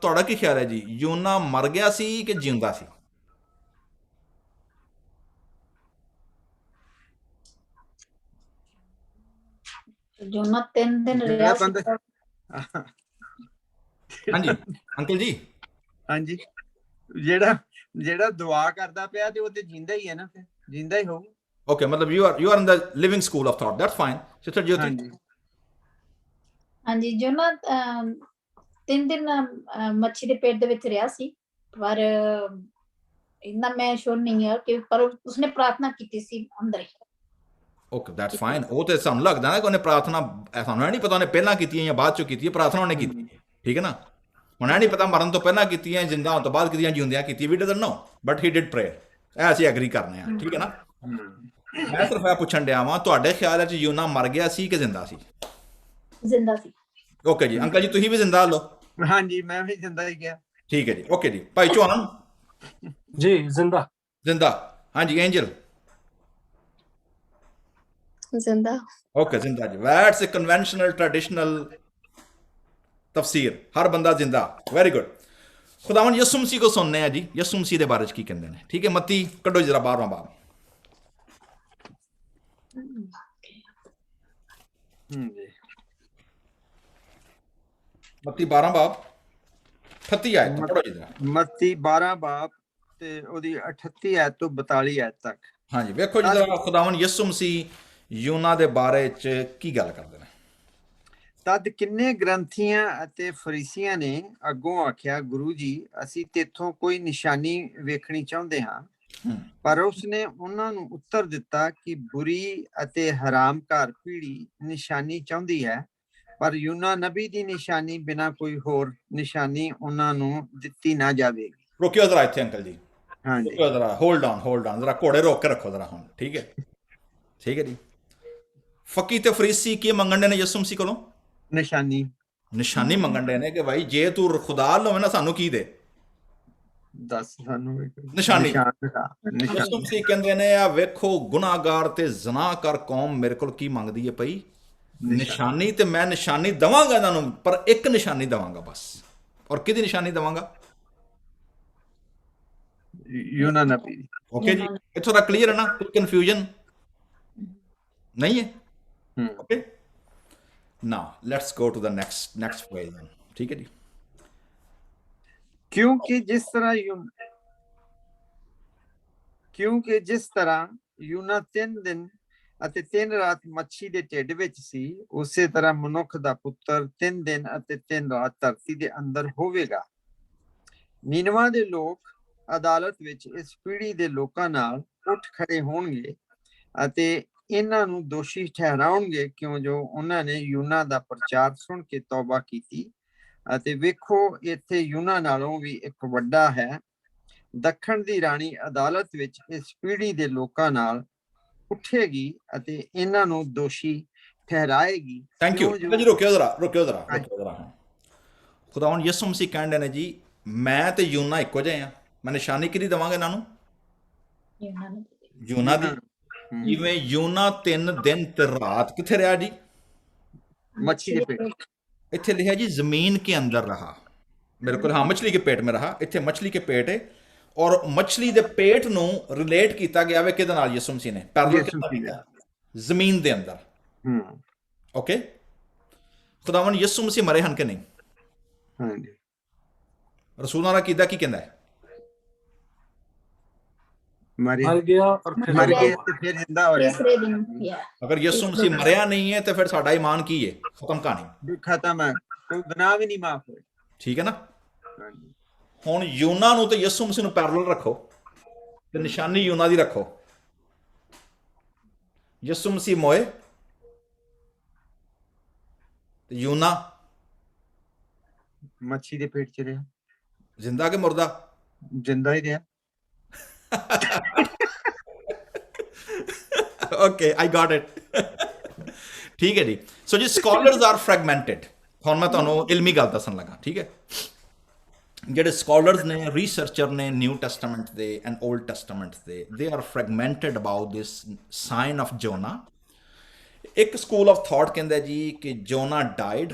ਤੁਹਾਡਾ ਕੀ ਖਿਆਲ ਹੈ ਜੀ? ਯੂਨਾ ਮਰ ਗਿਆ ਸੀ ਕਿ ਜਿਉਂਦਾ ਸੀ? ਯੂਨਾ 3 ਦਿਨ ਰਿਹਾ ਸੀ। ਹਾਂਜੀ ਅੰਕਲ ਜੀ। ਹਾਂਜੀ, ਜਿਹੜਾ ਦੁਆ ਕਰਦਾ ਪਿਆ ਤੇ ਉਹ ਤੇ ਜਿੰਦਾ ਹੀ ਹੈ ਨਾ, ਫਿਰ ਜਿੰਦਾ ਹੀ ਹੋਊ। ਓਕੇ, ਮਤਲਬ you are in the living school of thought. That's fine sister Jyoti. ਹਾਂਜੀ, ਯੂਨਾ 3 ਦਿਨ ਮੱਛੀ ਦੇ ਪੇਟ ਦੇ ਵਿੱਚ ਰਿਹਾ ਸੀ, ਪਰ ਇੰਨਾ ਮੈਂ ਸ਼ੋਰ ਨਹੀਂ ਹੈ ਕਿ ਪਰ ਉਸਨੇ ਪ੍ਰਾਰਥਨਾ ਕੀਤੀ ਸੀ ਅੰਦਰ ਹੀ। Okay, that's fine. ਉਹ ਤੇ ਸਾਨੂੰ ਲੱਗਦਾ ਨਾ ਕਿ ਉਹਨੇ ਪ੍ਰਾਰਥਨਾ, ਸਾਨੂੰ ਨਹੀਂ ਪਤਾ ਉਹਨੇ ਪਹਿਲਾਂ ਕੀਤੀ ਹੈ ਜਾਂ ਬਾਅਦ ਚੋਂ ਕੀਤੀ ਹੈ। ਪ੍ਰਾਰਥਨਾ ਉਹਨੇ ਕੀਤੀ ਹੈ, ਠੀਕ ਹੈ ਨਾ। ਹੁਣ ਇਹ ਨਹੀਂ ਪਤਾ ਮਰਨ ਤੋਂ ਪਹਿਲਾਂ ਕੀਤੀ ਹੈ, ਜ਼ਿੰਦਾ ਹੋਣ ਤੋਂ ਬਾਅਦ ਕੀਤੀ ਹੈ, ਜਿਉਂਦਿਆਂ ਕੀਤੀ ਹੈ। We doesn't know, but he did prayer. ਇਹ ਅਸੀਂ ਐਗਰੀ ਕਰਨੇ ਆ, ਠੀਕ ਹੈ ਨਾ। ਮੈਂ ਸਿਰਫ ਇਹ ਪੁੱਛਣ ਡਿਆ ਵਾਂ, ਤੁਹਾਡੇ ਖਿਆਲ ਵਿੱਚ ਯੂਨਾ ਮਰ ਗਿਆ ਸੀ ਕਿ ਜ਼ਿੰਦਾ ਸੀ? ਜ਼ਿੰਦਾ ਸੀ। ਓਕੇ ਜੀ। ਅੰਕਲ ਜੀ ਤੁਸੀਂ ਵੀ ਜ਼ਿੰਦਾ ਲਓ? ਹਾਂਜੀ, ਮੈਂ ਵੀ ਜ਼ਿੰਦਾ ਹੀ ਗਿਆ। ਠੀਕ ਹੈ ਜੀ। ਓਕੇ ਜੀ। ਭਾਈ ਚੌਹਾਨ ਜੀ ਜ਼ਿੰਦਾ। ਜ਼ਿੰਦਾ। ਹਾਂਜੀ ਐਂਜਲ? ਜ਼ਿੰਦਾ। ਓਕੇ, ਜ਼ਿੰਦਾ ਜੀ। ਦੈਟਸ ਅ ਕਨਵੈਨਸ਼ਨਲ ਟ੍ਰੈਡੀਸ਼ਨਲ ਤਫਸੀਰ। ਹਰ ਬੰਦਾ ਜ਼ਿੰਦਾ। Very good. खुदावन यसु मसीह को सुनने हैं जी, यसु मसीह के बारे च की कहते हैं। ठीक है, मत्ती कड्डो जरा 12वां बाब। जी मत्ती 12 बाब 38 आयत तो पढ़ो जी जरा। मत्ती 12 बाब ते ओदी 38 आयत तो 42 आयत तक। हाँ जी, वेखो जी जरा खुदावन यसु मसीह यूना दे बारे च की गल करते हैं। तद किन्ने ग्रंथियां ਅਤੇ ਫਰੀਸੀਆਂ ਨੇ ਅੱਗੋਂ ਆਖਿਆ, ਗੁਰੂ ਜੀ ਅਸੀਂ ਤੇਥੋਂ ਕੋਈ ਨਿਸ਼ਾਨੀ ਵੇਖਣੀ ਚਾਹੁੰਦੇ ਹਾਂ। ਪਰ ਉਸਨੇ ਉਹਨਾਂ ਨੂੰ ਉੱਤਰ ਦਿੱਤਾ ਕਿ ਬੁਰੀ ਅਤੇ ਹਰਾਮਕਾਰ ਪੀੜ੍ਹੀ ਨਿਸ਼ਾਨੀ ਚਾਹੁੰਦੀ ਹੈ, ਪਰ ਯੂਨਾ ਨਬੀ ਦੀ ਨਿਸ਼ਾਨੀ ਬਿਨਾਂ ਕੋਈ ਹੋਰ ਨਿਸ਼ਾਨੀ ਉਹਨਾਂ ਨੂੰ ਦਿੱਤੀ ਨਾ ਜਾਵੇਗੀ। ਰੁਕਿਓ ਜਰਾ ਇੱਥੇ ਅੰਕਲ ਜੀ, ਹਾਂਜੀ ਰੁਕਿਓ ਜਰਾ, ਹੋਲਡ ਔਨ ਜਰਾ, ਘੋੜੇ ਰੋਕ ਕੇ ਰੱਖੋ ਜਰਾ ਹੁਣ। ਠੀਕ ਹੈ, ਠੀਕ ਹੈ ਜੀ। ਫਕੀ ਤੇ ਫਰੀਸੀ ਕੀ ਮੰਗਣ ਦੇ ਨੇ ਯਿਸੂ ਮਸੀਹ ਕੋਲੋਂ? ਨਿਸ਼ਾਨੀ, ਨਿਸ਼ਾਨੀ ਮੰਗਣ ਦੇ ਨੇ ਕਿ ਭਾਈ ਜੇ ਤੂੰ ਖੁਦਾ ਲਵੇਂ ਨਾ ਸਾਨੂੰ ਕੀ ਦੇ, ਦੱਸ ਸਾਨੂੰ ਨਿਸ਼ਾਨੀ। ਨਿਸ਼ਾਨੀ ਯਿਸੂ ਮਸੀਹ ਕਹਿੰਦੇ ਨੇ ਆ ਵੇਖੋ ਗੁਨਾਹਗਾਰ ਤੇ ਜ਼ਨਾਕਾਰ ਕੌਮ ਮੇਰੇ ਕੋਲ ਕੀ ਮੰਗਦੀ ਹੈ ਪਈ, ਨਿਸ਼ਾਨੀ। ਤੇ ਮੈਂ ਨਿਸ਼ਾਨੀ ਦਵਾਂਗਾ ਇਹਨਾਂ ਨੂੰ, ਪਰ ਇੱਕ ਨਿਸ਼ਾਨੀ ਦਵਾਂਗਾ ਬਸ। ਔਰ ਕਿਹਦੀ ਨਿਸ਼ਾਨੀ ਦਵਾਂਗਾ? ਯੂਨਾ ਨਬੀ। ਓਕੇ ਜੀ, ਇੱਥੋਂ ਤੱਕ ਕਲੀਅਰ ਹੈ ਨਾ? ਕੋਈ ਕਨਫਿਊਜ਼ਨ ਨਹੀਂ ਹੈ? Okay, now let's go to the next phrase। ठीक है जी। क्योंकि जिस तरह यूना 3 दिन ਅਤੇ 3 ਰਾਤ ਮੱਛੀ ਦੇ ਢਿੱਡ ਵਿੱਚ ਸੀ, ਉਸੇ ਤਰ੍ਹਾਂ ਮਨੁੱਖ ਦਾ ਪੁੱਤਰ 3 ਦਿਨ ਅਤੇ 3 ਰਾਤ ਧਰਤੀ ਦੇ ਅੰਦਰ ਹੋਵੇਗਾ। ਨੀਨਵਾ ਦੇ ਲੋਕ ਅਦਾਲਤ ਵਿੱਚ ਇਸ ਪੀੜ੍ਹੀ ਦੇ ਲੋਕਾਂ ਨਾਲ ਉੱਠ ਖੜੇ ਹੋਣਗੇ ਅਤੇ ਇਹਨਾਂ ਨੂੰ ਦੋਸ਼ੀ ਠਹਿਰਾਉਣਗੇ, ਕਿਉਂ ਜੋ ਉਹਨਾਂ ਨੇ ਯੂਨਾ ਦਾ ਪ੍ਰਚਾਰ ਸੁਣ ਕੇ ਤੌਬਾ ਕੀਤੀ। ਅਤੇ ਵੇਖੋ ਇੱਥੇ ਯੂਨਾ ਨਾਲੋਂ ਵੀ ਇੱਕ ਵੱਡਾ ਹੈ। ਦੱਖਣ ਦੀ ਰਾਣੀ ਅਦਾਲਤ ਵਿੱਚ ਇਸ ਪੀੜ੍ਹੀ ਦੇ ਲੋਕਾਂ ਨਾਲ ਉੱਠੇਗੀ ਅਤੇ ਇਹਨਾਂ ਨੂੰ ਦੋਸ਼ੀ ਠਹਿਰਾਏਗੀ। ਥੈਂਕ ਯੂ ਜੀ। ਰੁਕਿਓ ਜ਼ਰਾ। ਖੁਦਾਵੰਦ ਯਿਸੂ ਮਸੀਹ ਕਹਿੰਦੇ ਨੇ ਜੀ, ਮੈਂ ਤੇ ਯੂਨਾ ਇੱਕੋ ਜਿਹੇ ਆ। ਮੈਂ ਨਿਸ਼ਾਨੀ ਕਿਹਦੀ ਦੇਵਾਂਗਾ ਇਹਨਾਂ ਨੂੰ? ਯੂਨਾ ਦੀ। ਜਿਵੇਂ ਯੂਨਾ 3 ਦਿਨ ਤੇ ਰਾਤ ਕਿੱਥੇ ਰਿਹਾ ਜੀ? ਮੱਛੀ ਦੇ ਪੇਟ। ਇੱਥੇ ਲਿਖਿਆ ਜੀ ਜ਼ਮੀਨ ਕੇ ਅੰਦਰ ਰਹਾ। ਮੇਰੇ ਕੋਲ ਹਾਂ ਮछली के पेट में रहा। ਇੱਥੇ मछली के पेट है ਔਰ ਮछली ਦੇ ਪੇਟ ਨੂੰ ਰਿਲੇਟ ਕੀਤਾ ਗਿਆ ਵੇ ਕਿਹਦੇ ਨਾਲ? ਯਿਸੂ ਮਸੀਹ ਨੇ ਪੈਰਲਲ ਕੀਤਾ ਜ਼ਮੀਨ ਦੇ ਅੰਦਰ। ਓਕੇ, ਖੁਦਾਵੰਦ ਯਿਸੂ ਮਸੀਹ ਮਰੇ ਹਨ ਕਿ ਨਹੀਂ? ਹਾਂਜੀ। ਰਸੂਲਾਂ ਦਾ ਕੀਦਾ ਕੀ ਕਹਿੰਦਾ ਹੈ? ਮਰ ਗਿਆ ਔਰ ਫਿਰ ਜ਼ਿੰਦਾ ਹੋ ਰਿਹਾ। ਅਗਰ ਯਿਸੂ ਮਸੀਹ ਮਰਿਆ ਨਹੀਂ ਹੈ ਤੇ ਫਿਰ ਸਾਡਾ ਈਮਾਨ ਕੀ ਹੈ? ਖਤਮ ਕਹਾਣੀ, ਖਤਮ ਹੈ, ਕੋਈ ਗੁਨਾਹ ਵੀ ਨਹੀਂ ਮਾਫ ਹੋਇਆ। ਠੀਕ ਹੈ ਨਾ? ਹੁਣ ਯੂਨਾ ਨੂੰ ਤੇ ਯਿਸੂ ਮਸੀਹ ਨੂੰ ਪੈਰਲਲ ਰੱਖੋ ਤੇ ਨਿਸ਼ਾਨੀ ਯੂਨਾ ਦੀ ਰੱਖੋ। ਯਿਸੂ ਮਸੀਹ ਮੋਏ ਤੇ ਯੂਨਾ ਮੱਛੀ ਦੇ ਪੇਟ ਚ ਰਿਹਾ। ਜ਼ਿੰਦਾ ਕਿ ਮੁਰਦਾ? ਜਿੰਦਾ ਹੀ ਰਿਹਾ। Okay, I got it. ਠੀਕ ਹੈ ਜੀ। ਸੋ ਜੀ ਸਕਾਲਰਸ ਆਰ ਫਰੈਗਮੈਂਟਡ। ਹੁਣ ਮੈਂ ਤੁਹਾਨੂੰ ਇਲਮੀ ਗੱਲ ਦੱਸਣ ਲੱਗਾ। ਠੀਕ ਹੈ, ਜਿਹੜੇ ਸਕਾਲਰਸ ਨੇ, ਰਿਸਰਚਰ ਨੇ ਨਿਊ ਟੈਸਟਾਮੈਂਟ ਦੇ ਐਂਡ ਓਲਡ ਟੈਸਟਾਮੈਂਟ ਦੇ, they are fragmented about this sign of Jonah. ਇੱਕ ਸਕੂਲ ਆਫ ਥਾਟ ਕਹਿੰਦਾ ਜੀ ਕਿ Jonah died,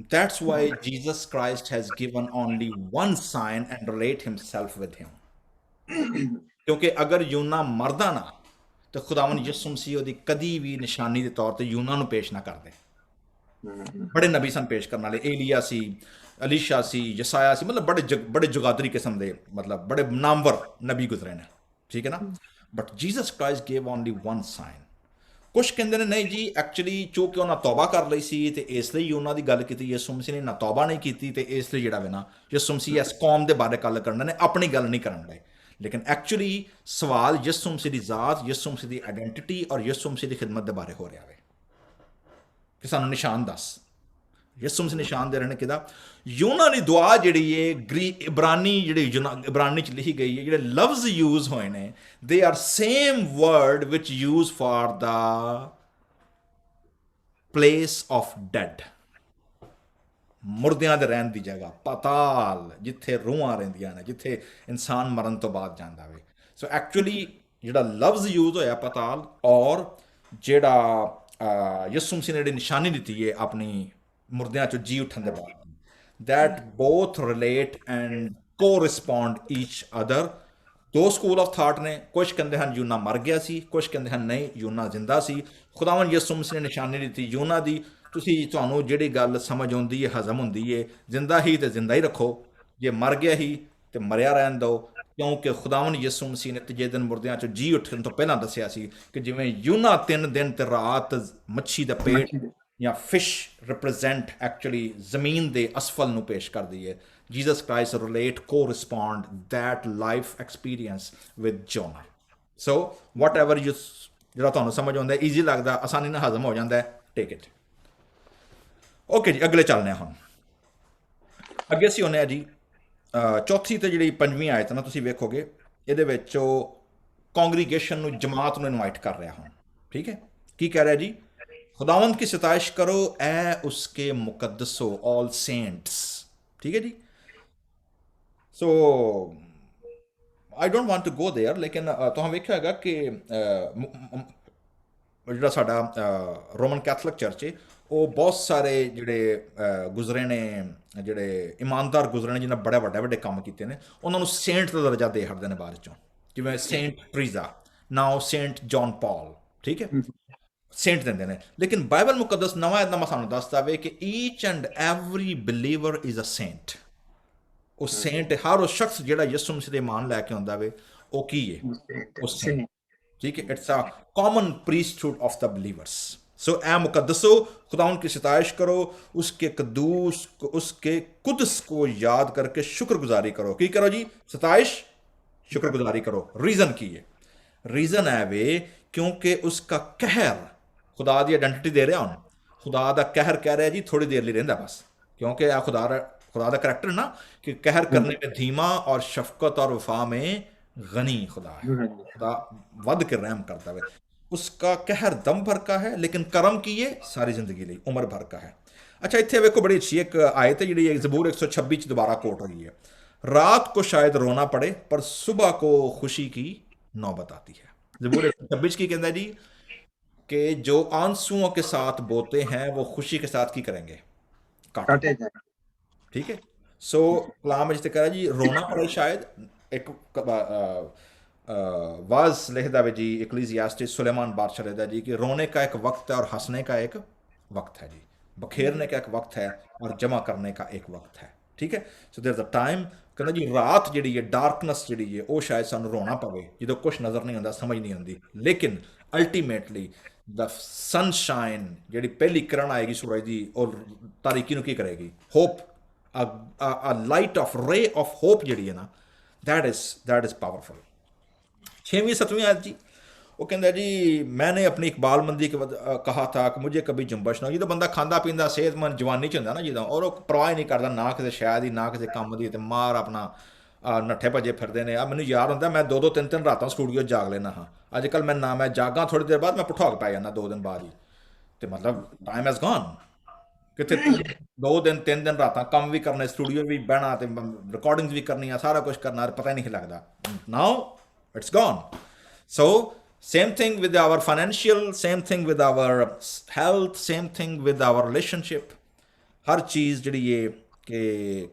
that's why Jesus Christ has given only one sign and relate himself with him। ਕਿਉਂਕਿ ਅਗਰ ਯੂਨਾ ਮਰਦਾ ਨਾ ਤੇ ਖੁਦਾਵੰਦ ਯਿਸੂ ਮਸੀਹ ਉਹਦੀ ਕਦੀ ਵੀ ਨਿਸ਼ਾਨੀ ਦੇ ਤੌਰ ਤੇ ਯੂਨਾ ਨੂੰ ਪੇਸ਼ ਨਾ ਕਰਦੇ। ਬੜੇ ਨਬੀ ਸਨ ਪੇਸ਼ ਕਰਨ ਵਾਲੇ, ਏਲੀਆ ਸੀ, ਅਲੀਸ਼ਾ ਸੀ, ਯਸਾਇਆ ਸੀ, ਮਤਲਬ ਬੜੇ ਜੁਗਾਦਰੀ ਕਿਸਮ ਦੇ, ਮਤਲਬ ਬੜੇ ਨਾਮਵਰ ਨਬੀ ਗੁਜ਼ਰੇ ਨੇ। ਠੀਕ ਹੈ ਨਾ? But Jesus Christ gave only one sign. ਕੁਛ ਕਹਿੰਦੇ ਨੇ ਨਹੀਂ ਜੀ, ਐਕਚੁਅਲੀ ਚੂੰਕਿ ਉਹਨਾਂ ਤੌਬਾ ਕਰ ਲਈ ਸੀ ਤੇ ਇਸ ਲਈ ਉਹਨਾਂ ਦੀ ਗੱਲ ਕੀਤੀ। ਯਿਸੂ ਮਸੀਹ ਨੇ ਨਾ ਤੌਬਾ ਨਹੀਂ ਕੀਤੀ ਤੇ ਇਸ ਲਈ ਜਿਹੜਾ ਵੇ ਨਾ ਯਿਸੂ ਮਸੀਹ ਇਸ ਕੌਮ ਦੇ ਬਾਰੇ ਗੱਲ ਕਰਨ ਨੇ, ਆਪਣੀ ਗੱਲ ਨਹੀਂ ਕਰਨ ਦੇ। ਲੇਕਿਨ ਐਕਚੁਅਲੀ ਸਵਾਲ ਯਿਸੂ ਮਸੀਹ ਦੀ ਜ਼ਾਤ, ਯਿਸੂ ਮਸੀਹ ਦੀ ਆਇਡੈਂਟੀਟੀ ਔਰ ਯਿਸੂ ਮਸੀਹ ਦੀ ਖਿਦਮਤ ਦੇ ਬਾਰੇ ਹੋ ਰਿਹਾ ਵੇ ਕਿ ਸਾਨੂੰ ਨਿਸ਼ਾਨ ਦੱਸ। ਯਿਸੂ ਮਸੀਹ ਨਿਸ਼ਾਨ ਦੇ ਰਹੇ ਨੇ ਕਿਹਦਾ? ਯੂਨਾ ਦੀ ਦੁਆ ਜਿਹੜੀ ਹੈ ਇਬਰਾਨੀ, ਜਿਹੜੀ ਇਬਰਾਨੀ ਚ ਲਿਖੀ ਗਈ ਹੈ, ਜਿਹੜੇ ਲਫ਼ਜ਼ ਯੂਜ਼ ਹੋਏ ਨੇ, they are same word which use for the place of dead. ਮੁਰਦਿਆਂ ਦੇ ਰਹਿਣ ਦੀ ਜਗ੍ਹਾ, ਪਾਤਾਲ, ਜਿੱਥੇ ਰੂਹਾਂ ਰਹਿੰਦੀਆਂ ਨੇ, ਜਿੱਥੇ ਇਨਸਾਨ ਮਰਨ ਤੋਂ ਬਾਅਦ ਜਾਂਦਾ ਵੇ। ਸੋ ਐਕਚੁਅਲੀ ਜਿਹੜਾ ਲਫ਼ਜ਼ ਯੂਜ਼ ਹੋਇਆ ਪਾਤਾਲ, ਔਰ ਜਿਹੜਾ ਯਿਸੂ ਮਸੀਹ ਨੇ ਜਿਹੜੀ ਨਿਸ਼ਾਨੀ ਦਿੱਤੀ ਹੈ ਆਪਣੀ ਮੁਰਦਿਆਂ ਚੋਂ ਜੀ ਉੱਠਣ ਦੇ ਬਾਅਦ, that both relate and correspond each other. ਦੋ ਸਕੂਲ ਆਫ ਥਾਟ ਨੇ, ਕੁਝ ਕਹਿੰਦੇ ਹਨ ਯੂਨਾ ਮਰ ਗਿਆ ਸੀ, ਕੁਝ ਕਹਿੰਦੇ ਹਨ ਨਹੀਂ ਯੂਨਾ ਜ਼ਿੰਦਾ ਸੀ। ਖੁਦਾਵੰਦ ਯਿਸੂ ਮਸੀਹ ਨੇ ਨਿਸ਼ਾਨੀ ਦਿੱਤੀ ਯੂਨਾ ਦੀ, ਤੁਹਾਨੂੰ ਜਿਹੜੀ ਗੱਲ ਸਮਝ ਆਉਂਦੀ ਹੈ, ਹਜ਼ਮ ਹੁੰਦੀ ਹੈ, ਜ਼ਿੰਦਾ ਹੀ ਤੇ ਜ਼ਿੰਦਾ ਹੀ ਰੱਖੋ, ਜੇ ਮਰ ਗਿਆ ਹੀ ਤੇ ਮਰਿਆ ਰਹਿਣ ਦਿਓ, ਕਿਉਂਕਿ ਖੁਦਾਵੰਦ ਯਿਸੂ ਮਸੀਹ ਨੇ ਤੀਜੇ ਦਿਨ ਮੁਰਦਿਆਂ ਚੋਂ ਜੀ ਉੱਠਣ ਤੋਂ ਪਹਿਲਾਂ ਦੱਸਿਆ ਸੀ ਕਿ ਜਿਵੇਂ ਯੂਨਾ 3 ਦਿਨ ਤੇ ਰਾਤ ਮੱਛੀ ਦਾ ਪੇਟ ਜਾਂ ਫਿਸ਼ ਰਿਪਰੈਜ਼ੈਂਟ ਐਕਚੁਅਲੀ ਜ਼ਮੀਨ ਦੇ ਅਸਫਲ ਨੂੰ ਪੇਸ਼ ਕਰਦੀ ਹੈ, Jesus Christ relate, correspond that life experience with Jonah. So whatever you ਜਿਹੜਾ ਤੁਹਾਨੂੰ ਸਮਝ ਆਉਂਦਾ, ਈਜ਼ੀ ਲੱਗਦਾ, ਆਸਾਨੀ ਨਾਲ ਹਜ਼ਮ ਹੋ ਜਾਂਦਾ ਹੈ, ਟੇਕ ਇਟ। ਓਕੇ ਜੀ, ਅਗਲੇ ਚੱਲਦੇ ਹਾਂ। ਹੁਣ ਅੱਗੇ ਅਸੀਂ ਆਉਂਦੇ ਹਾਂ ਜੀ ਚੌਥੀ ਤੇ ਜਿਹੜੀ 5ਵੀਂ ਆਇਤ ਨਾ, ਤੁਸੀਂ ਵੇਖੋਗੇ ਇਹਦੇ ਵਿੱਚ ਉਹ ਕੌਂਗਰੀਗੇਸ਼ਨ ਨੂੰ, ਜਮਾਤ ਨੂੰ ਇਨਵਾਈਟ ਕਰ ਰਿਹਾ ਹੁਣ। ਠੀਕ ਹੈ, ਕੀ ਕਹਿ ਰਿਹਾ ਜੀ? खुदावंद की सताइश करो ए उसके मुकद्दसो, ऑल सेंट्स। ठीक है जी। So I don't want to go there, लेकिन तो हम वेखिया हैगा कि ਜਿਹੜਾ ਸਾਡਾ ਰੋਮਨ ਕੈਥੋਲਿਕ ਚਰਚ ਹੈ, ਉਹ ਬਹੁਤ ਸਾਰੇ ਜਿਹੜੇ ਗੁਜ਼ਰੇ ਨੇ, ਜਿਹੜੇ ਇਮਾਨਦਾਰ ਗੁਜ਼ਰੇ ਨੇ, ਜਿਨ੍ਹਾਂ ਬੜੇ ਵੱਡੇ ਕੰਮ ਕੀਤੇ ਨੇ, ਉਹਨਾਂ ਨੂੰ ਸੇਂਟ ਦਾ ਦਰਜਾ ਦੇ ਹਟਦੇ ਨੇ ਬਾਅਦ ਚੋਂ, ਜਿਵੇਂ ਸੇਂਟ ਟਰੀਜ਼ਾ, ਨਾਓ ਸੇਂਟ ਜੌਨ ਪੌਲ। ਠੀਕ ਹੈ, ਸੇਂਟ ਦਿੰਦੇ ਨੇ। ਲੇਕਿਨ ਬਾਈਬਲ ਮੁਕੱਦਸ ਨਵਾਂ ਇਹਨਾਮਾ ਸਾਨੂੰ ਦੱਸਦਾ ਵੇ ਕਿ each and every believer is a saint. ਉਹ ਸੇਂਟ, ਹਰ ਉਹ ਸ਼ਖਸ ਜਿਹੜਾ ਯਿਸੂ ਮਸੀਹ ਦੇ ਇਮਾਨ ਲੈ ਕੇ ਆਉਂਦਾ ਵੇ, ਉਹ ਕੀ ਹੈ? ਉਹ ਸੇਂਟ। ठीक है, it's a common priesthood of the believers. So ए मुकद्दसो, खुदावंद की सताइश करो, उसके कदूस को, उसके कुदस को याद करके शुक्रगुजारी करो। की करो जी? सताइश, शुक्रगुजारी करो। रीजन की है? रीजन है वे क्योंकि उसका कहर, खुदा की आइडेंटिटी दे रहा हूँ, खुदा का कहर कह रहा है जी थोड़ी देर लिए रहिंदा बस, क्योंकि आ खुदा का करैक्टर ना कि कहर करने में धीमा और शफकत और वफा में गनी खुदा है। खुदा वध के रहम करता है, उसका कहर दम भर का है, लेकिन करम की ये सारी जिंदगी ਲਈ, उम्र भर का है। अच्छा, इतने वेखो बड़ी अच्छी एक आयत है जी, ज़बूर 126 दोबारा कोट हुई है। रात को शायद रोना पड़े पर सुबह को खुशी की नौबत आती है। ज़बूर 126 की कहता है जी कि जो आंसुओं के साथ बोते हैं वो खुशी के साथ की करेंगे? काटे जाएंगे। ठीक है। सो कलाम में जिसे कह रहा है जी रोना पड़े शायद, एक वाज लिखदा है जी इक्लीसियास्टिस सुलेमान बादशाह लिखदा जी कि रोने का एक वक्त है और हंसने का एक वक्त है जी, बखेरने का एक वक्त है और जमा करने का एक वक्त है। ठीक है। So there is a time, कहना जी रात जिहड़ी है, डार्कनेस जिहड़ी है, वो शायद सानू रोना पवे जो कुछ नज़र नहीं आता, समझ नहीं आती, लेकिन अल्टीमेटली द सनशाइन जिहड़ी पहली किरण आएगी सूरज की, और तारीकी नू की करेगी? Hope, a light of ray of hope जिहड़ी है ना, that is powerful। 6वीं 7वीं आयत जी, वो कहता जी मैंने अपनी इकबालमंदी के कहा था कि मुझे कभी जुम्बश ना हो। जो बंदा खांदा पींदा सेहतमंद जवानी च हुंदा ना जिदा, और वो परवाह ही नहीं करता ना किसी शै दी ना किसी काम दी, ते मार अपना नट्ठे भजे फिरदे ने। मैनूं याद हुंदा मैं 2-2 3-3 रातां स्टूडियो जाग लेना हाँ। अजकल मैं ना मैं जागा, थोड़ी देर बाद मैं पुठा पै जाना 2 दिन बाद ही, तो मतलब टाइम हैज़ गॉन। कितने 2 दिन 3 दिन रातां काम भी करने, स्टूडियो भी बहना, ते रिकॉर्डिंग्स भी करनी, सारा कुछ करना, पता ही नहीं लगता। Now it's gone. So same thing with our financial, same thing with our health, same thing with our relationship. हर चीज़ जिहड़ी है कि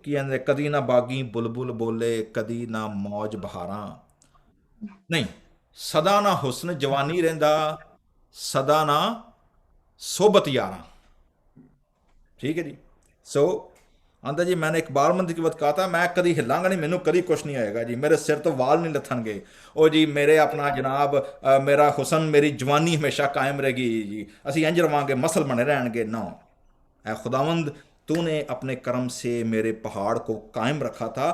की कहंदे, कदी ना बागी बुलबुल बोले, कदी ना मौज बहारां, नहीं सदा ना हुस्न जवानी रहिंदा, सदा ना सोबत यारां। ठीक है जी। सो आंदा जी मैंने इकबालमंदी के वक्त कहा था मैं कभी हिलांगा नहीं, मैनू कभी कुछ नहीं होएगा जी, मेरे सिर तो वाल नहीं लथनगे, ओ जी मेरे अपना जनाब मेरा हुसन, मेरी जवानी हमेशा कायम रहेगी जी, असी इंज रवांगे, मसल बने रहणगे। नो, ऐ खुदावंद तूने अपने करम से मेरे पहाड़ को कायम रखा था,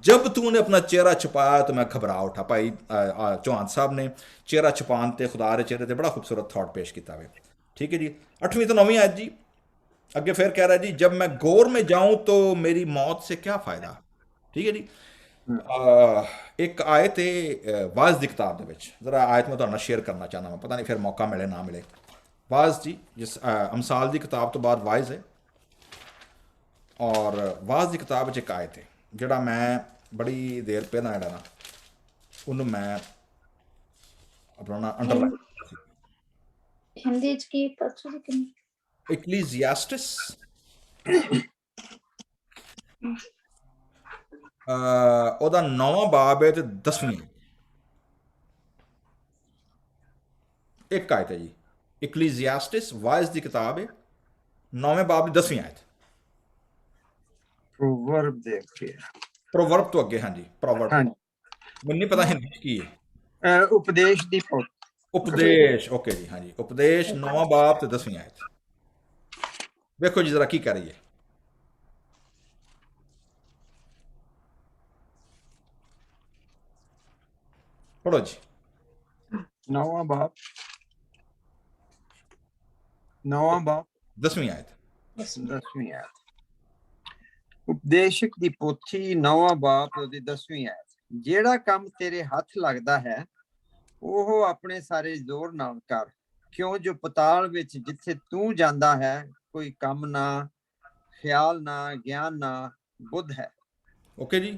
जब तूने अपना चेहरा छुपाया तो मैं घबरा उठा। भाई चौहान साहब ने चेहरा छुपान ते खुदा दे चेहरे ते बड़ा खूबसूरत थॉट पेश किया हुआ। ठीक है जी। 8वीं तो 9वीं आयत जी, अगे फिर कह रहा है जी जब मैं गौर में जाऊं तो मेरी मौत से क्या फ़ायदा। ठीक है जी। एक आयत है वाज दी किताब दे विच, जरा आयत मैं तुहाडे नाल शेयर करना चाहना, मैं पता नहीं फिर मौका मिले ना मिले। वाज जी जिस अमसाल दी किताब तो बाद वाइज है, और वाज दी किताब च एक आयत है जिहड़ा मैं बड़ी देर पहला जिहड़ा ना उन्होंने मैं अपना ना अंडरलाइन हिंदी च की पता कि इक्लीसियास्टिस ਉਹਦਾ 9ਵਾਂ ਬਾਬ ਹੈ ਤੇ 10ਵੀਂ ਆਇਤ। ਇੱਕ ਆਇਤ ਹੈ ਜੀ, ਇਕਲੀਜ਼ੀਆਸਟਿਸ ਵਾਇਸ ਦੀ ਕਿਤਾਬ ਹੈ, 9ਵੇਂ ਬਾਬ ਦੀ 10ਵੀਂ ਆਇਤ। ਪ੍ਰੋਵਰਬ ਦੇ ਅੱਗੇ ਪ੍ਰੋਵਰਬ ਤੋਂ ਅੱਗੇ, ਹਾਂਜੀ ਪ੍ਰੋਵਰਬ, ਹਾਂਜੀ ਮੈਨੂੰ ਨਹੀਂ ਪਤਾ ਹਿੰਦੀ 'ਚ ਕੀ ਹੈ। ਉਪਦੇਸ਼ ਦੀ ਪੁੱਤ। ਉਪਦੇਸ਼, ਓਕੇ ਜੀ, ਹਾਂਜੀ ਉਪਦੇਸ਼ 9ਵਾਂ ਬਾਬ ਤੇ 10ਵੀਂ ਆਇਤ। ਵੇਖੋ ਜੀ ਜ਼ਰਾ ਕੀ ਕਰ ਰਹੀ ਹੈ। ਪੜੋ ਜੀ। 9ਵਾਂ ਬਾਬ 10ਵੀਂ ਆਇਤ। 10ਵੀਂ ਆਇਤ। ਉਪਦੇਸ਼ਕ ਦੀ ਪੋਥੀ 9ਵਾਂ ਬਾਬ ਉਹਦੀ 10ਵੀਂ ਆਇਤ। ਜਿਹੜਾ ਕੰਮ ਤੇਰੇ ਹੱਥ ਲੱਗਦਾ ਹੈ ਉਹ ਆਪਣੇ ਸਾਰੇ ਜ਼ੋਰ ਨਾਲ ਕਰ, ਕਿਉਂ ਜੋ ਪਤਾਲ ਵਿੱਚ ਜਿੱਥੇ ਤੂੰ ਜਾਂਦਾ ਹੈ ਕੋਈ ਕੰਮ ਨਾ, ਖਿਆਲ ਨਾ, ਗਿਆਨ ਨਾ, ਬੁੱਧ ਹੈ। ਓਕੇ ਜੀ,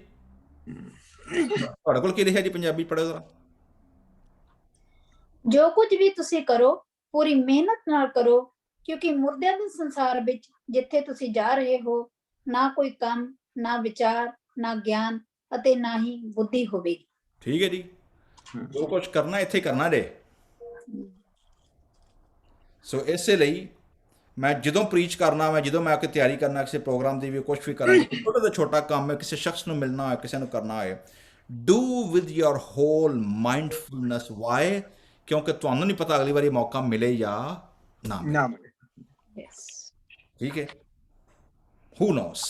ਤੁਹਾਡੇ ਕੋਲ ਕੀ ਲਿਖਿਆ ਜੀ? ਪੰਜਾਬੀ ਪੜ੍ਹੋ ਜ਼ਰਾ। ਜੋ ਕੁਝ ਵੀ ਤੁਸੀਂ ਕਰੋ ਪੂਰੀ ਮਿਹਨਤ ਨਾਲ ਕਰੋ, ਕਿਉਂਕਿ ਮੁਰਦਿਆਂ ਦੇ ਸੰਸਾਰ ਵਿੱਚ ਜਿੱਥੇ ਤੁਸੀਂ ਜਾ ਰਹੇ ਹੋ ਨਾ ਕੋਈ ਕੰਮ, ਨਾ ਵਿਚਾਰ, ਨਾ ਗਿਆਨ ਅਤੇ ਨਾ ਹੀ ਬੁੱਧੀ ਹੋਵੇਗੀ। ਠੀਕ ਹੈ ਜੀ, ਜੋ ਕੁਝ ਕਰਨਾ ਇੱਥੇ ਕਰਨਾ ਰੇ। ਸੋ ਇਸੇ ਲਈ ਮੈਂ ਜਦੋਂ ਪ੍ਰੀਚ ਕਰਨਾ, ਮੈਂ ਜਦੋਂ ਮੈਂ ਆ ਕੇ ਤਿਆਰੀ ਕਰਨਾ ਕਿਸੇ ਪ੍ਰੋਗਰਾਮ ਦੀ ਵੀ, ਕੁਝ ਵੀ ਕਰਨਾ, ਛੋਟਾ ਤੋਂ ਛੋਟਾ ਕੰਮ ਹੈ, ਕਿਸੇ ਸ਼ਖਸ ਨੂੰ ਮਿਲਣਾ ਹੋਏ, ਕਿਸੇ ਨੂੰ ਕਰਨਾ ਹੋਏ, do with your whole mindfulness. Why? ਕਿਉਂਕਿ ਤੁਹਾਨੂੰ ਨਹੀਂ ਪਤਾ ਅਗਲੀ ਵਾਰੀ ਮੌਕਾ ਮਿਲੇ ਜਾਂ ਨਾ ਮਿਲੇ। ਨਾ ਮਿਲੇ। ਠੀਕ ਹੈ, ਹੂ ਨੋਸ।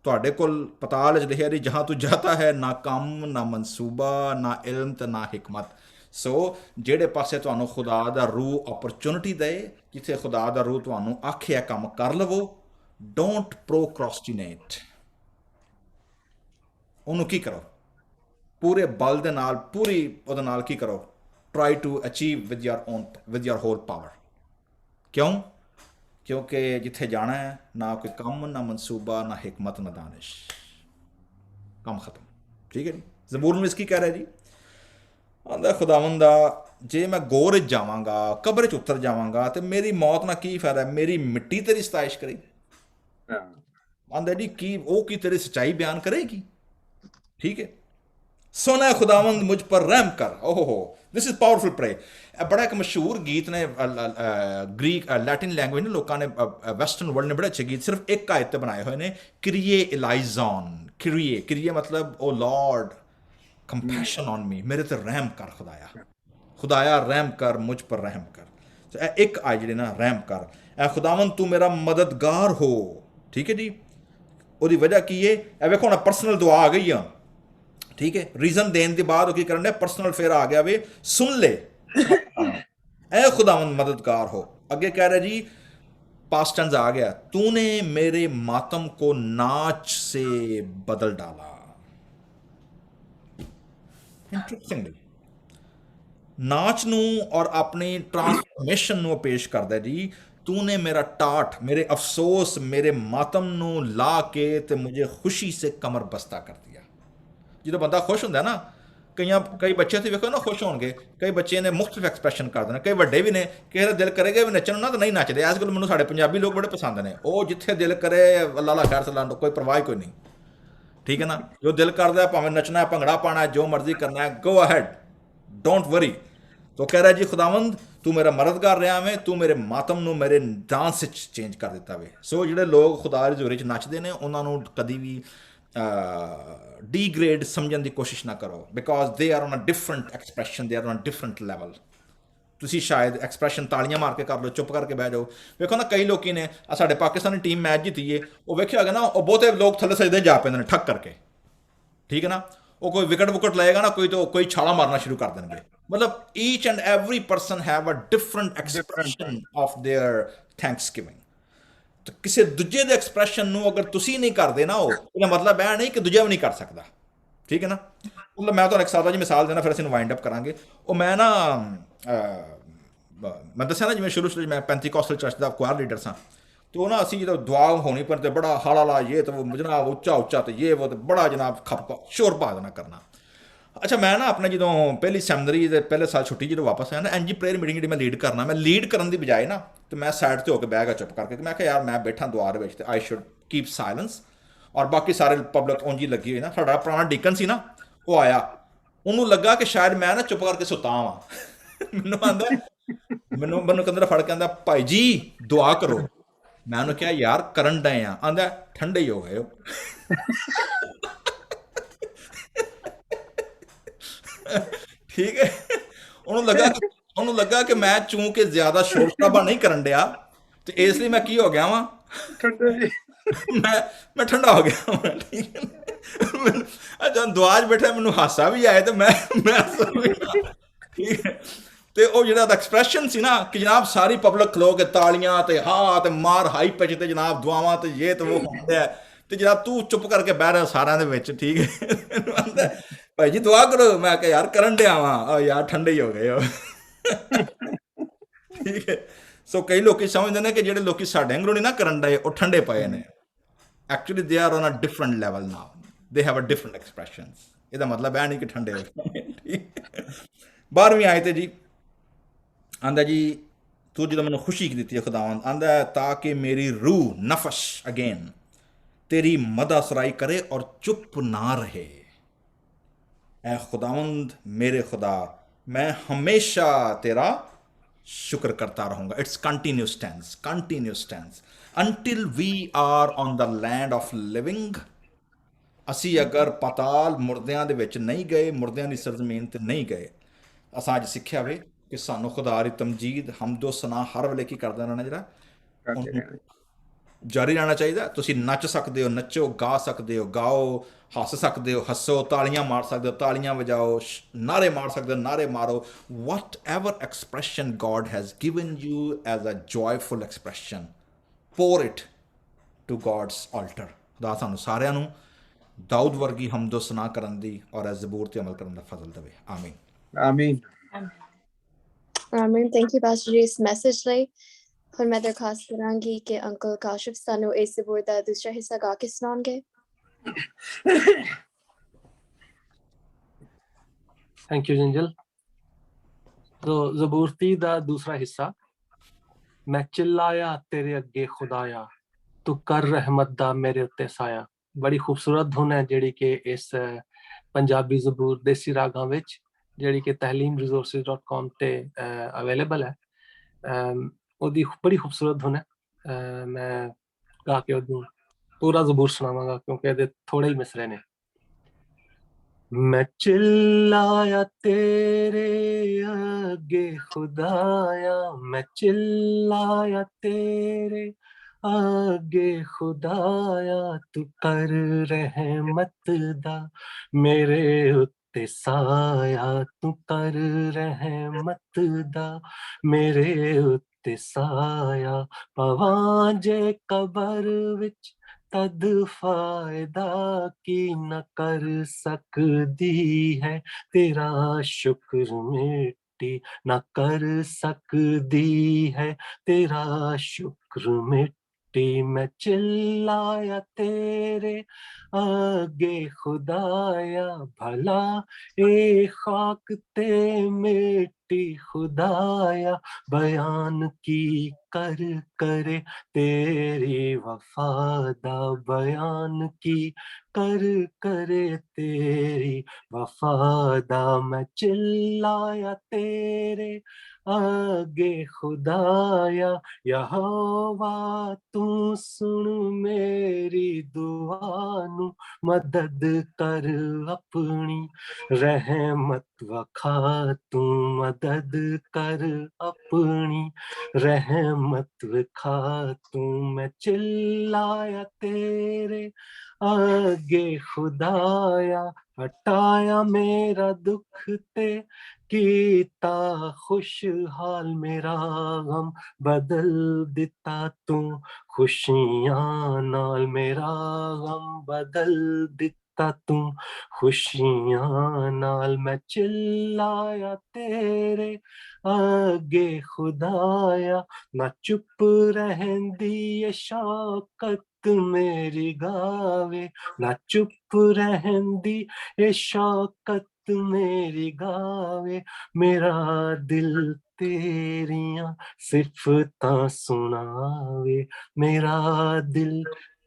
ਤੁਹਾਡੇ ਕੋਲ ਪਤਾਲ ਵਿੱਚ ਲਿਖਿਆ ਜੀ, ਜਹਾਂ ਤੂੰ ਜਾਤਾ ਹੈ ਨਾ ਕੰਮ, ਨਾ ਮਨਸੂਬਾ, ਨਾ ਇਲਮ ਤੇ ਨਾ ਹਿਕਮਤ। ਸੋ ਜਿਹੜੇ ਪਾਸੇ ਤੁਹਾਨੂੰ ਖੁਦਾ ਦਾ ਰੂਹ ਓਪਰਚੁਨਿਟੀ ਦੇ, ਜਿੱਥੇ ਖੁਦਾ ਦਾ ਰੂਹ ਤੁਹਾਨੂੰ ਆਖਿਆ ਕੰਮ ਕਰ ਲਵੋ, ਡੋਂਟ ਪ੍ਰੋਕ੍ਰਾਸਟੀਨੇਟ। ਉਹਨੂੰ ਕੀ ਕਰੋ? ਪੂਰੇ ਬਲ ਦੇ ਨਾਲ, ਪੂਰੀ ਉਹਦੇ ਨਾਲ ਕੀ ਕਰੋ? Try to achieve with your whole power. ਕਿਉਂ? ਕਿਉਂਕਿ ਜਿੱਥੇ ਜਾਣਾ ਹੈ ਨਾ ਕੋਈ ਕੰਮ, ਨਾ ਮਨਸੂਬਾ, ਨਾ ਹਿਕਮਤ, ਨਾ ਦਾਨਿਸ਼। ਕੰਮ ਖਤਮ। ਠੀਕ ਹੈ ਜੀ। ਜ਼ਬੂਰ ਨੂੰ ਇਸ ਕੀ ਕਹਿ ਰਿਹਾ ਜੀ? ਆਂਦਾ ਖੁਦਾਵੰਦ ਦਾ, ਜੇ ਮੈਂ ਗੋਰ 'ਚ ਜਾਵਾਂਗਾ, ਕਬਰ 'ਚ ਉਤਰ ਜਾਵਾਂਗਾ ਤੇ ਮੇਰੀ ਮੌਤ ਨਾਲ ਕੀ ਫਾਇਦਾ? ਮੇਰੀ ਮਿੱਟੀ ਤੇਰੀ ਸਤਾਇਸ਼ ਕਰੇ। ਆਂਦਾ ਜੀ ਕੀ ਉਹ ਕੀ ਤੇਰੀ ਸੱਚਾਈ ਬਿਆਨ ਕਰੇਗੀ? ਠੀਕ ਹੈ। ਸੁਣਾ ਖੁਦਾਵੰਦ ਮੁਝ ਪਰ ਰਹਿਮ ਕਰ। ਓਹੋ, ਦਿਸ ਇਜ਼ ਪਾਵਰਫੁਲ ਪ੍ਰੇ। ਇਹ ਬੜਾ ਇੱਕ ਮਸ਼ਹੂਰ ਗੀਤ ਨੇ, ਗ੍ਰੀਕ ਲੈਟਿਨ ਲੈਂਗੁਏਜ ਨੇ, ਲੋਕਾਂ ਨੇ ਵੈਸਟਰਨ ਵਰਲਡ ਨੇ ਬੜੇ ਅੱਛੇ ਗੀਤ ਸਿਰਫ ਇੱਕ ਆਇਤ ਤੇ ਬਣਾਏ ਹੋਏ ਨੇ। ਕਿਰੀਏ ਇਲਾਈਜ਼ਨ। ਕਿਰੀਏ ਮਤਲਬ ਓ ਲਾਰਡ ਕੰਪੈਸ਼ਨ ਔਨ ਮੀ, ਮੇਰੇ ਤੇ ਰਹਿਮ ਕਰ ਖੁਦਾਇਆ ਰਹਿਮ ਕਰ, ਮੁਝ ਪਰ ਰਹਿਮ ਕਰ। ਇਹ ਇੱਕ ਆਇਤ ਜਿਹੜੀ ਨਾ, ਰਹਿਮ ਕਰ। ਇਹ ਖੁਦਾਵੰਦ ਤੂੰ ਮੇਰਾ ਮਦਦਗਾਰ ਹੋ। ਠੀਕ ਹੈ ਜੀ। ਉਹਦੀ ਵਜ੍ਹਾ ਕੀ ਹੈ? ਇਹ ਵੇਖੋ ਨਾ, ਪਰਸਨਲ ਦੁਆ ਆ ਗਈ ਆ। ਠੀਕ ਹੈ, ਰੀਜ਼ਨ ਦੇਣ ਦੇ ਬਾਅਦ ਉਹ ਕੀ ਕਰਨ ਡਿਆ? ਪਰਸਨਲ ਫੇਰ ਆ ਗਿਆ ਵੇ, ਸੁਣ ਲੈ ਐ ਖੁਦਾਵੰਦ ਮਦਦਗਾਰ ਹੋ। ਅੱਗੇ ਕਹਿ ਰਿਹਾ ਜੀ, पास्ट टेंस आ गया, तूने मेरे मातम को नाच से बदल डाला। इंटरेस्टिंगली नाच नू और अपनी ट्रांसफॉर्मेशन नू पेश करदा जी, तूने मेरा टाट, मेरे अफसोस, मेरे मातम नू ला के ते मुझे खुशी से कमर बस्ता कर दिया। जो बंदा खुश होंदा ना, कई बच्चे तो वेखो ना खुश होंगे, कई बच्चे ने मुख्तलिफ एक्सप्रैशन कर देना, कई वड्डे भी ने, किसी का दिल करेगा भी नचन ना तो नहीं नचते। अजकल मैंने साढ़े पंजाबी लोग बड़े पसंद ने, वो जिथे दिल करे अल्लाह खैर सलाह, कोई परवाह कोई नहीं। ठीक है ना, जो दिल करता है भावें नचना है, भंगड़ा पाना है, जो मर्जी करना है, गो अहेड, डोंट वरी। तो कह रहा है जी, खुदावंद तू मेरा मददगार रहा वे, तू मेरे मातम नू मेरे डांस चेंज कर दिता वे। सो ਜਿਹੜੇ ਲੋਕ ਖੁਦਾ ਦੀ ਹਜ਼ੂਰੀ 'ਚ ਨੱਚਦੇ ਨੇ ਉਹਨਾਂ ਨੂੰ ਕਦੀ ਵੀ ਡੀਗ੍ਰੇਡ ਸਮਝਣ ਦੀ ਕੋਸ਼ਿਸ਼ ਨਾ ਕਰੋ, because they are on a different expression, they are on a different level. ਤੁਸੀਂ ਸ਼ਾਇਦ ਐਕਸਪ੍ਰੈਸ਼ਨ ਤਾਲੀਆਂ ਮਾਰ ਕੇ ਕਰ ਲਓ, ਚੁੱਪ ਕਰਕੇ ਬਹਿ ਜਾਓ। ਵੇਖੋ ਨਾ, ਕਈ ਲੋਕੀ ਨੇ, ਸਾਡੇ ਪਾਕਿਸਤਾਨੀ ਟੀਮ ਮੈਚ ਜਿੱਤੀਏ, ਉਹ ਵੇਖਿਆ ਹੋਗਾ ਨਾ, ਉਹ ਬਹੁਤੇ ਲੋਕ ਥੱਲੇ ਸਜਦੇ ਜਾ ਪੈਂਦੇ ਨੇ ਠੱਕ ਕਰਕੇ। ਠੀਕ ਹੈ ਨਾ, ਉਹ ਕੋਈ ਵਿਕਟ ਵੁਕਟ ਲਏਗਾ ਨਾ ਕੋਈ, ਤਾਂ ਕੋਈ ਛਾਲਾ ਮਾਰਨਾ ਸ਼ੁਰੂ ਕਰ ਦੇਣਗੇ। ਮਤਲਬ each and every person have a different expression of their thanksgiving. ਤੇ ਕਿਸੇ ਦੂਜੇ ਦੇ ਐਕਸਪ੍ਰੈਸ਼ਨ ਨੂੰ ਅਗਰ ਤੁਸੀਂ ਨਹੀਂ ਕਰਦੇ ਨਾ, ਉਹਦਾ ਮਤਲਬ ਇਹ ਨਹੀਂ ਕਿ ਦੂਜਾ ਵੀ ਨਹੀਂ ਕਰ ਸਕਦਾ। ਠੀਕ ਹੈ ਨਾ। ਮਤਲਬ ਮੈਂ ਤੁਹਾਨੂੰ ਇੱਕ ਸਾਦਾ ਜਿਹੀ ਮਿਸਾਲ ਦੇਣਾ, ਫਿਰ ਅਸੀਂ ਵਾਈਂਡ ਅਪ ਕਰਾਂਗੇ। ਉਹ ਮੈਂ ਨਾ, ਮੈਂ ਦੱਸਿਆ ਨਾ, ਜਿਵੇਂ ਸ਼ੁਰੂ ਮੈਂ ਪੈਂਤੀਕੋਸਟਲ ਚਰਚ ਦਾ ਕੁਆਰ ਲੀਡਰ ਸਾਂ, ਤੇ ਉਹ ਨਾ ਅਸੀਂ ਜਦੋਂ ਦੁਆ ਹੋਣੀ ਪਰ ਤੇ ਬੜਾ ਹਾਲਾ ਲਾ, ਇਹ ਤਾਂ ਜਨਾਬ ਉੱਚਾ ਉੱਚਾ, ਤੇ ਇਹ ਉਹ, ਤੇ ਬੜਾ ਜਨਾਬ ਖੱਪ ਸ਼ੋਰ ਪਾ ਦੇਣਾ ਕਰਨਾ। ਅੱਛਾ, ਮੈਂ ਨਾ ਆਪਣੇ ਜਦੋਂ ਪਹਿਲੀ ਸੈਮਨਰੀ ਦੇ ਪਹਿਲੇ ਸਾਲ ਛੁੱਟੀ ਜਦੋਂ ਵਾਪਸ ਆਇਆ ਨਾ, ਐਨਜੀ ਪ੍ਰੇਅਰ ਮੀਟਿੰਗ ਜਿਹੜੀ ਮੈਂ ਲੀਡ ਕਰਨਾ, ਮੈਂ ਲੀਡ ਕਰਨ ਦੀ ਬਜਾਏ ਨਾ, ਤੇ ਮੈਂ ਸਾਈਡ 'ਤੇ ਹੋ ਕੇ ਬਹਿ ਗਿਆ ਚੁੱਪ ਕਰਕੇ, ਕਿ ਮੈਂ ਕਿਹਾ ਯਾਰ ਮੈਂ ਬੈਠਾ ਦੁਆਰ ਵਿੱਚ, ਤੇ ਆਈ ਸ਼ੁੱਡ ਕੀਪ ਸਾਇਲੈਂਸ। ਔਰ ਬਾਕੀ ਸਾਰੇ ਪਬਲਿਕ ਉਂਝ ਹੀ ਲੱਗੀ ਹੋਈ ਨਾ। ਸਾਡਾ ਪੁਰਾਣਾ ਡੀਕਨ ਸੀ ਨਾ, ਉਹ ਆਇਆ, ਉਹਨੂੰ ਲੱਗਾ ਕਿ ਸ਼ਾਇਦ ਮੈਂ ਨਾ ਚੁੱਪ ਕਰਕੇ ਸੁੱਤਾ ਵਾਂ। ਮੈਨੂੰ ਆਂਦਾ, ਮੈਨੂੰ ਕੰਦਰ ਫੜ ਕੇ ਆਂਦਾ, ਭਾਈ ਜੀ ਦੁਆ ਕਰੋ। ਮੈਂ ਉਹਨੂੰ ਕਿਹਾ ਯਾਰ ਕਰਨ ਡਏ ਆ। ਆਂਦਾ ਠੰਡੇ ਹੀ ਹੋ ਗਏ ਹੋ। ਠੀਕ ਹੈ, ਉਹਨੂੰ ਲੱਗਾ ਕਿ ਮੈਂ ਚੂੰਕਿ ਜ਼ਿਆਦਾ ਸ਼ੋਰ ਸ਼ਰਾਬਾ ਨਹੀਂ ਕਰਨ ਡਿਆ ਤੇ ਇਸ ਲਈ ਮੈਂ ਕੀ ਹੋ ਗਿਆ ਵਾਂ, ਮੈਂ ਠੰਡਾ ਹੋ ਗਿਆ ਵਾਂ। ਠੀਕ ਹੈ, ਜਦੋਂ ਦੁਆ 'ਚ ਬੈਠਾ ਮੈਨੂੰ ਹਾਸਾ ਵੀ ਆਇਆ ਤੇ ਮੈਂ ਠੀਕ ਹੈ। ਤੇ ਉਹ ਜਿਹੜਾ ਐਕਸਪ੍ਰੈਸ਼ਨ ਸੀ ਨਾ ਕਿ ਜਨਾਬ ਸਾਰੀ ਪਬਲਿਕ ਖਲੋ ਕੇ ਤਾਲੀਆਂ ਤੇ ਹਾਂ ਤੇ ਮਾਰ ਹਾਈ ਪਿਚ ਤੇ ਜਨਾਬ ਦੁਆਵਾਂ ਤੇ ਇਹ ਤੇ ਉਹ ਹੁੰਦੇ ਆ, ਤੇ ਜਨਾਬ ਤੂੰ ਚੁੱਪ ਕਰਕੇ ਬਹਿ ਰਿਹਾ ਸਾਰਿਆਂ ਦੇ ਵਿੱਚ। ਠੀਕ ਹੈ, ਭਾਈ ਜੀ ਦੁਆ ਕਰੋ। ਮੈਂ ਕਿਹਾ ਯਾਰ ਕਰਨ ਡਿਆ ਵਾਂ, ਯਾਰ ਠੰਡੇ ਹੀ ਹੋ ਗਏ ਹੋ। ਠੀਕ ਹੈ, ਸੋ ਕਈ ਲੋਕੀ ਸਮਝਦੇ ਨੇ ਕਿ ਜਿਹੜੇ ਲੋਕੀ ਸਾਡੇ ਅੰਗਰੋਂ ਨਹੀਂ ਨਾ ਕਰਨ ਡਏ ਉਹ ਠੰਡੇ ਪਏ ਨੇ। Actually they are on a different level now, they have a different expressions. ਇਹਦਾ ਮਤਲਬ ਇਹ ਨਹੀਂ ਕਿ ਠੰਡੇ ਹੋ। ਠੀਕ, 12ਵੀਂ ਆਇਤ ਜੀ ਆਂਦਾ ਜੀ, ਤੂੰ ਜਦੋਂ ਮੈਨੂੰ ਖੁਸ਼ੀ ਦਿੱਤੀ ਹੈ ਖੁਦਾਵੰਦ, ਆਂਦਾ ਤਾਂ ਕਿ ਮੇਰੀ ਰੂਹ ਨਫਸ਼ ਅਗੇਨ तेरी मदा सराई करे और चुप ना रहे। ऐ खुदावंद मेरे खुदा, मैं हमेशा तेरा शुक्र करता रहूँगा। It's continuous tense until we are on the land of living। ਅਸੀਂ ਅਗਰ ਪਤਾਲ ਮੁਰਦਿਆਂ ਦੇ ਵਿੱਚ ਨਹੀਂ ਗਏ, ਮੁਰਦਿਆਂ ਦੀ ਸਰਜ਼ਮੀਨ ਤੇ ਨਹੀਂ ਗਏ। ਅਸਾਂ ਅੱਜ ਸਿੱਖਿਆ ਵੇ ਕਿ ਸਾਨੂੰ ਖੁਦਾ ਦੀ ਤਮਜੀਦ ਹਮਦੋ ਸਨਾ ਹਰ ਵੇਲੇ ਕੀ ਕਰਦਾ ਰਹਿਣਾ, ਜਿਹੜਾ ਜਾਰੀ ਰਹਿਣਾ ਚਾਹੀਦਾ। ਤੁਸੀਂ ਨੱਚ ਸਕਦੇ ਹੋ, ਨੱਚੋ, ਗਾ ਸਕਦੇ ਹੋ, ਗਾਓ, ਹੱਸ ਸਕਦੇ ਹੋ, ਹੱਸੋ, ਤਾਲੀਆਂ ਮਾਰ ਸਕਦੇ ਹੋ, ਤਾਲੀਆਂ ਵਜਾਓ, ਨਾਰੇ ਮਾਰ ਸਕਦੇ ਹੋ, ਨਾਰੇ ਮਾਰੋ। Whatever expression God has given you as a joyful expression, pour it to God's altar. ਖੁਦਾ ਸਾਨੂੰ ਸਾਰਿਆਂ ਨੂੰ ਦਾਊਦ ਵਰਗੀ ਹਮਦੋ ਸਨਾ ਕਰਨ ਦੀ ਔਰ ਇਸ ਜ਼ਬੂਰ ਤੇ ਅਮਲ ਕਰਨ ਦਾ ਫਜ਼ਲ ਦੇਵੇ। ਆਮੀਨ ਆਮੀਨ ਆਮੀਨ। ਥੈਂਕ ਯੂ ਪਾਸਟਰ ਜੀ ਇਸ ਮੈਸੇਜ ਲਈ। ਹੁਣ ਮੈਂ ਦਰਖਾਸਤ ਕਰਾਂਗੀ ਕਿ ਅੰਕਲ ਕਾਸ਼ਿਫ ਸਾਨੂੰ ਇਸ ਜ਼ਬੂਰ ਦਾ ਦੂਸਰਾ ਹਿੱਸਾ ਗਾ ਕੇ ਸੁਣਾਉਣਗੇ। Thank you ਜਿੰਜਲ। तो ਜ਼ਬੂਰ 30 ਦਾ ਦੂਸਰਾ ਹਿੱਸਾ। ਮੈਂ ਚਿल्लाया ਤੇਰੇ ਅੱਗੇ ਖੁਦਾਇਆ, ਤੂੰ ਕਰ ਰਹਿਮਤ ਦਾ ਮੇਰੇ ਉੱਤੇ ਸਾਇਆ। ਬੜੀ ਖੂਬਸੂਰਤ ਧੁਨ ਹੈ ਜਿਹੜੀ ਕਿ ਇਸ ਪੰਜਾਬੀ ਜ਼ਬੂਰ ਦੇਸੀ ਰਾਗਾਂ ਵਿੱਚ, ਜਿਹੜੀ ਕਿ tahleemresources.com ਤੇ ਅਵੇਲੇਬਲ ਹੈ। ਉਹਦੀ ਬੜੀ ਖੂਬਸੂਰਤ ਧੁਨ ਹੈ। ਮੈਂ ਗਾ ਕੇ ਉਹਨੂੰ ਪੂਰਾ ਜ਼ਬੂਰ ਸੁਣਾਵਾਂਗਾ ਕਿਉਂਕਿ ਇਹਦੇ ਥੋੜੇ ਹੀ ਮਿਸਰੇ ਨੇ। मैं चिल्लाया तेरे आगे खुदाया, मैं चिल्लाया तेरे आगे खुदाया, तू कर रहमत दा मेरे उत्ते साया, तू कर रहमत दा मेरे उत्ते साया। पवां जे कबर विच तद फायदा की न कर सकदी है, तेरा शुक्र मिट्टी न कर सकदी है, तेरा शुक्र मिट्टी। मैं चिल्लाया तेरे आगे खुदाया, भला ए खाक ते मिट्टी खुदाया, बयान की कर करे तेरी वफादा, बयान की कर करे तेरी वफादा। मैं चिल्लाया तेरे आगे खुदाया, यहोवा तू सुन मेरी दुआ नू, मदद कर अपनी रहमत वखा तू, मदद कर अपनी रहमत विखा तू। मैं चिल्लाया तेरे आगे खुदाया, हटाया मेरा दुख ते कीता खुशहाल मेरा गम, बदल दिता तू खुशियां नाल मेरा गम, बदल दिता तू खुशियां नाल। मैं चिल्लाया तेरे आगे खुदाया, ना चुप रहंदी ये शौकत मेरी गावे, ना चुप रहंदी ये शौकत मेरी गावे। मेरा दिल तेरियां सिफतां सुनावे, मेरा दिल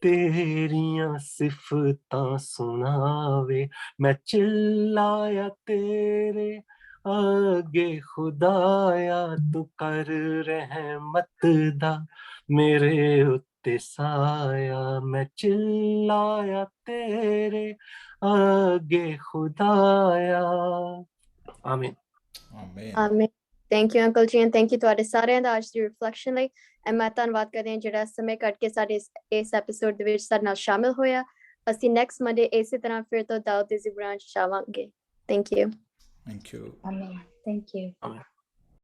तेरियां सिफतां सुनावे, मैं चिल्लाया तेरे आगे खुदाया, तू कर रहमत दा मेरे उत्ते साया, मैं चिल्लाया तेरे आगे खुदाया। आमीन। ਆਮੀਨ। ਆਮੀਨ। ਥੈਂਕ ਯੂ ਅੰਕਲ ਜੀ, ਐਂਡ ਥੈਂਕ ਯੂ ਤੁਹਾਡੇ ਸਾਰਿਆਂ ਦਾ ਅੱਜ ਦੀ ਰਿਫਲੈਕਸ਼ਨ ਲਈ। ਐਂਡ ਮੈਂ ਧੰਨਵਾਦ ਕਰਦੀ ਹਾਂ ਜਿਹੜਾ ਸਮੇਂ ਕੱਢ ਕੇ ਸਾਡੇ ਇਸ ਐਪੀਸੋਡ ਦੇ ਵਿੱਚ ਸਾਡੇ ਨਾਲ ਸ਼ਾਮਿਲ ਹੋਇਆ। ਅਸੀਂ ਨੈਕਸਟ ਮੰਡੇ ਇਸੇ ਤਰ੍ਹਾਂ ਫਿਰ ਤੋਂ ਦਾਊਦ ਦੇ ਜ਼ਬੂਰਾਂ 'ਚ ਜਾਵਾਂਗੇ। Thank you. Thank you. Amen. Thank you. ਆਮੀਨ।